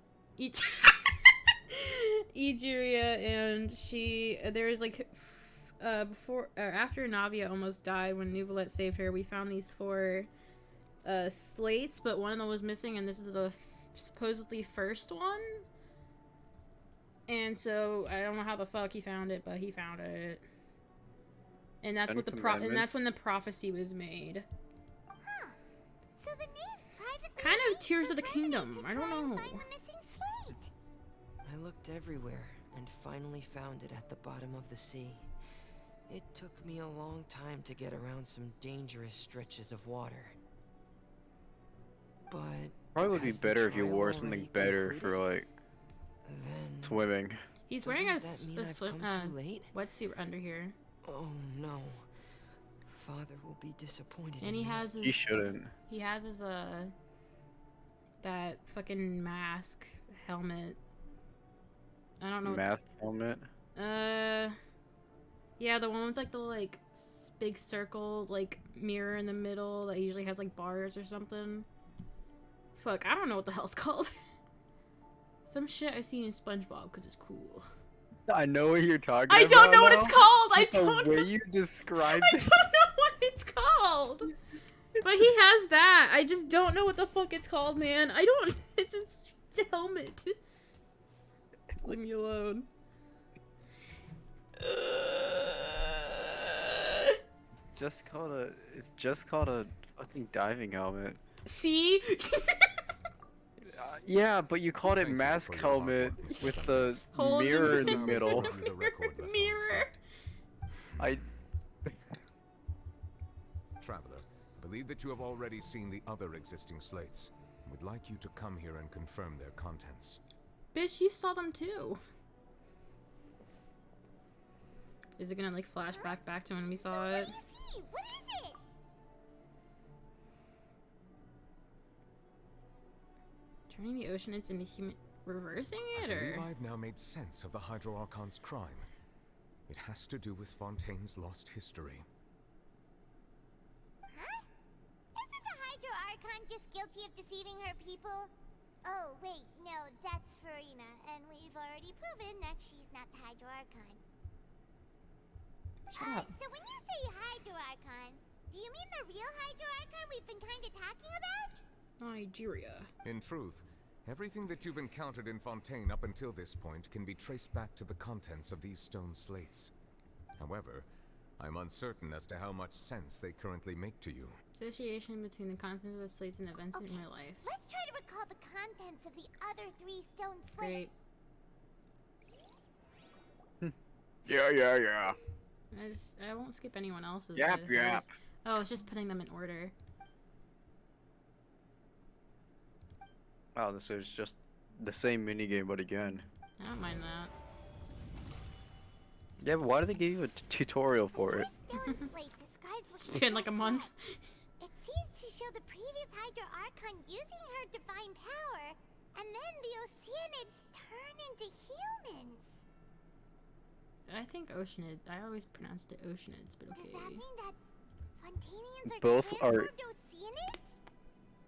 Egeria, and there was like after Navia almost died when Nuvolette saved her, we found these 4 slates, but one of them was missing, and this is the supposedly first one. And so I don't know how the fuck he found it, but he found it. And that's what and that's when the prophecy was made. Huh. So the knave privately Kind of Tears of the Kingdom. I don't know. find the missing slate. I looked everywhere and finally found it at the bottom of the sea. It took me a long time to get around some dangerous stretches of water. But Probably would be has the better if you trial wore already something better concluded? for like Then swimming. He's wearing a, doesn't that mean I've swim come too late? wetsuit under here. Oh no. Father will be disappointed And in he me. has his... He shouldn't. He has his, that fucking mask, helmet. I don't know. Mask helmet. Yeah, the one with, like, the, like, big circle, like, mirror in the middle that usually has, like, bars or something. Fuck, I don't know what the hell it's called. Some shit I've seen in SpongeBob, because it's cool. I know what you're talking I about. don't know what now. it's called! I don't The way know. you described I it. don't know what it's called! But he has that. I just don't know what the fuck it's called, man. I don't... It's a helmet. Leave me alone. It's just called a fucking diving helmet. See? Yeah, but you called it mask helmet with the Hole in the mirror in the middle. middle. Mirror. I Traveler, I believe that you have already seen the other existing slates. We'd like you to come here and confirm their contents. Bitch, you saw them too. Is it gonna like flash back to when we saw it? See, what is it? Turning the Oceanids into human... Reversing it, I or...? believe I've now made sense of the Hydro Archon's crime. It has to do with Fontaine's lost history. Huh? Isn't the Hydro Archon just guilty of deceiving her people? Oh, wait, no, that's Farina, and we've already proven that she's not the Hydro Archon. Shut up. So when you say Hydro Archon, do you mean the real Hydro Archon we've been kinda talking about? Nigeria. In truth, everything that you've encountered in Fontaine up until this point can be traced back to the contents of these stone slates. However, I'm uncertain as to how much sense they currently make to you. Association between the contents of the slates and events in my life. Let's try to recall the contents of the other 3 stone slates. Great. Yeah. I won't skip anyone else's. Yap. Oh, it's just putting them in order. Wow, this is just the same minigame, but again. I don't mind that. Yeah, but why do they give you a tutorial for it? Stone slate describes what It's been like a month. It seems to show the previous Hydro Archon using her divine power, and then the Oceanids turn into humans. I think Oceanid. I always pronounced it Oceanids, but okay. Does that mean that Fontanians are Both are transformed Oceanids?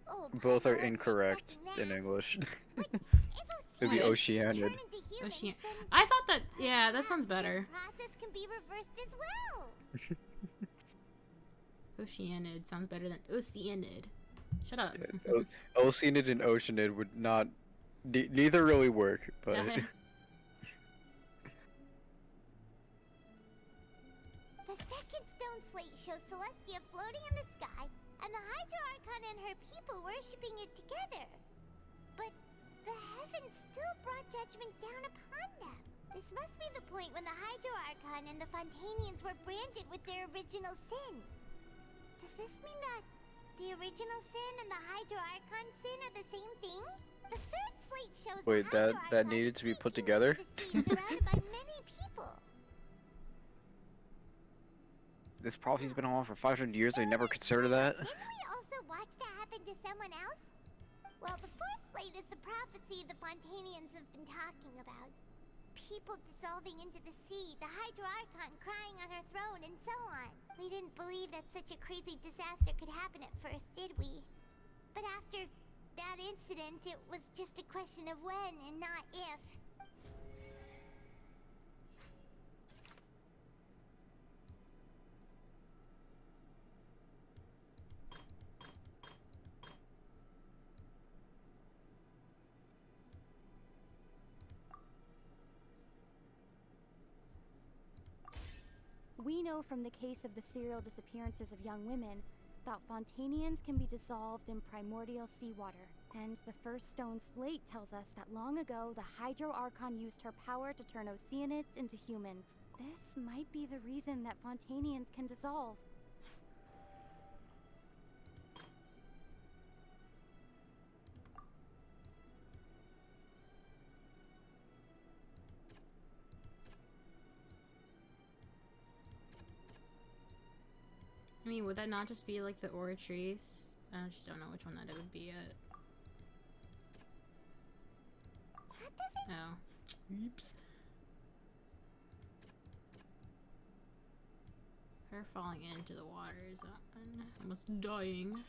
Oh, both are Paula, incorrect in English. It'd be Oceanids Oceanid. turn into humans, Ocean. then I thought that. Yeah, that sounds better. this process can be reversed as well. Oceanid sounds better than Oceanid. Shut up. Oceanid and Oceanid would not. Neither really work, but. The second stone slate shows Celestia floating in the sky, and the Hydro Archon and her people worshipping it together. But the heavens still brought judgment down upon them. This must be the point when the Hydro Archon and the Fontanians were branded with their original sin. Does this mean that the original sin and the Hydro Archon sin are the same thing? The third slate shows Wait, the Hydro that Archon needed to be put sinking together? into the sea surrounded by many people. This prophecy's been on for 500 years. They never considered that. Didn't we also watch that happen to someone else? Well, the fourth slate is the prophecy the Fontanians have been talking about. People dissolving into the sea, the Hydro Archon crying on her throne, and so on. We didn't believe that such a crazy disaster could happen at first, did we? But after that incident, it was just a question of when and not if. We know from the case of the serial disappearances of young women that Fontanians can be dissolved in primordial seawater. And the first stone slate tells us that long ago the Hydro Archon used her power to turn Oceanids into humans. This might be the reason that Fontanians can dissolve. I mean, would that not just be like the Oratrice? I just don't know which one that it would be yet. Oh. Oops. Her falling into the water is almost dying.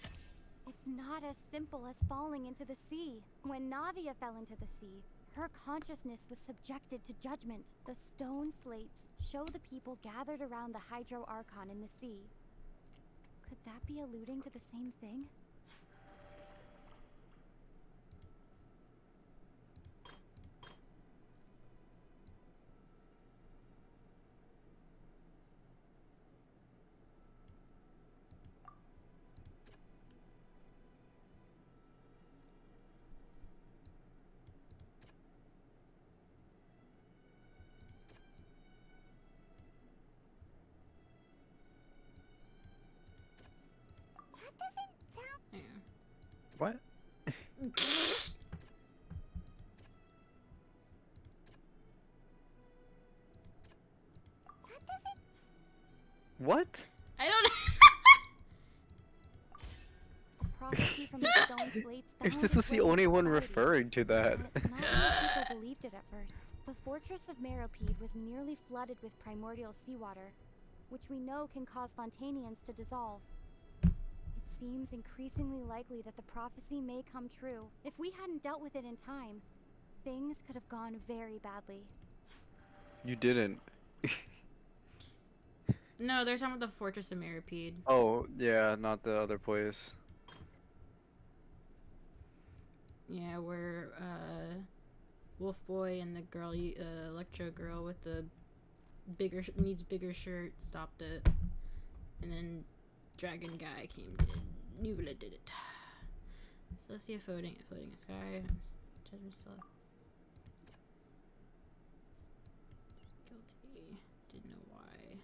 It's not as simple as falling into the sea. When Navia fell into the sea, her consciousness was subjected to judgment. The stone slates show the people gathered around the Hydro Archon in the sea. Could that be alluding to the same thing? What? What? I don't know. A prophecy from the stone slates If found this was its the way only into one society. referring to that. But not many people believed it at first. The fortress of Meropide was nearly flooded with primordial seawater, which we know can cause Fontanians to dissolve. It seems increasingly likely that the prophecy may come true. If we hadn't dealt with it in time, things could have gone very badly. You didn't. No, they're talking about the Fortress of Meropide. Oh, yeah, not the other place. Yeah, where Wolf Boy and the girl, Electro girl with the needs bigger shirt stopped it, and then Dragon Guy came to Nuvula did it. Celestia floating a sky. Judgment still guilty. Didn't know why.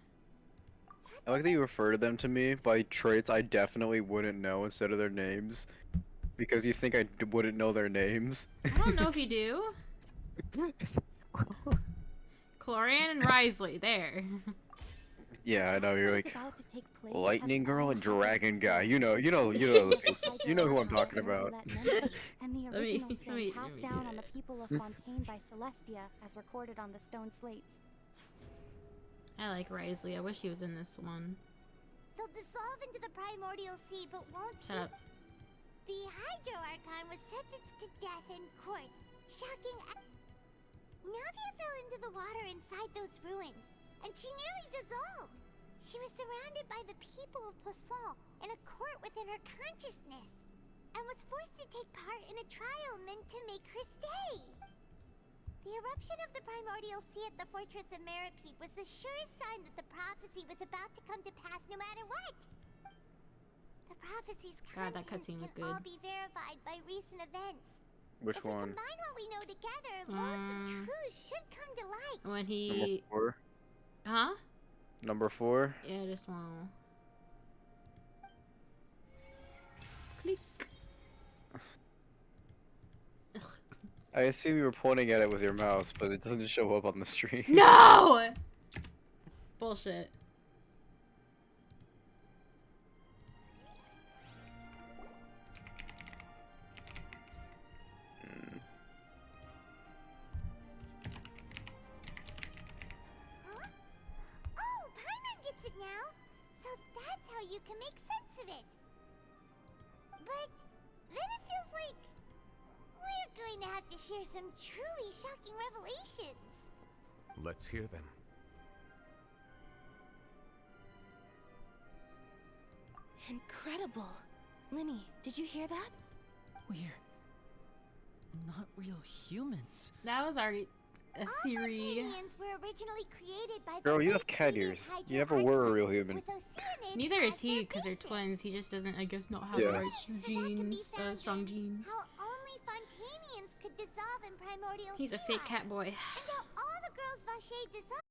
I like that you refer to them to me by traits I definitely wouldn't know instead of their names. Because you think I wouldn't know their names. I don't know if you do. Clorian and Risley, there. Yeah, I know, you're like About to take place Lightning has Girl all and happened Dragon before. Guy. You know the people. You know who I'm talking about. And the Let me- original let sin me passed do down on that. the people of Fontaine by Celestia, as recorded on the stone slates. I like Risley. I wish he was in this one. They'll dissolve into the primordial sea, but won't Shut up. The Hydro Archon was sentenced to death in court. Shocking. Navia fell into the water inside those ruins, and she nearly dissolved. She was surrounded by the people of Poisson in a court within her consciousness, and was forced to take part in a trial meant to make her stay. The eruption of the primordial sea at the fortress of Meropide was the surest sign that the prophecy was about to come to pass no matter what. The prophecy's God, that contents cutscene was can all good. be verified by recent events. Which If we one? combine what we know together, loads of truths should come to light. When Number he... 4? Huh? Number 4? Yeah, this one. Click. I assume you were pointing at it with your mouse, but it doesn't show up on the stream. No! Bullshit. Huh? Oh, Paimon gets it now. So that's how you can make sense of it. But then it feels like we're going to have to share some truly shocking revelations. Let's hear them. Incredible. Linny, did you hear that? We're not real humans. That was already a theory. Aliens were originally created by the Girl, you late have cat previous ears. Hydro You never were a Archon, real human. with Oceanids Neither is as he, their because they're basis. twins. He just doesn't, I guess, not have Yeah. the right genes, strong genes. How only Fontanians could dissolve in primordial He's a fake cat boy. And how all the girls Vacher dissolved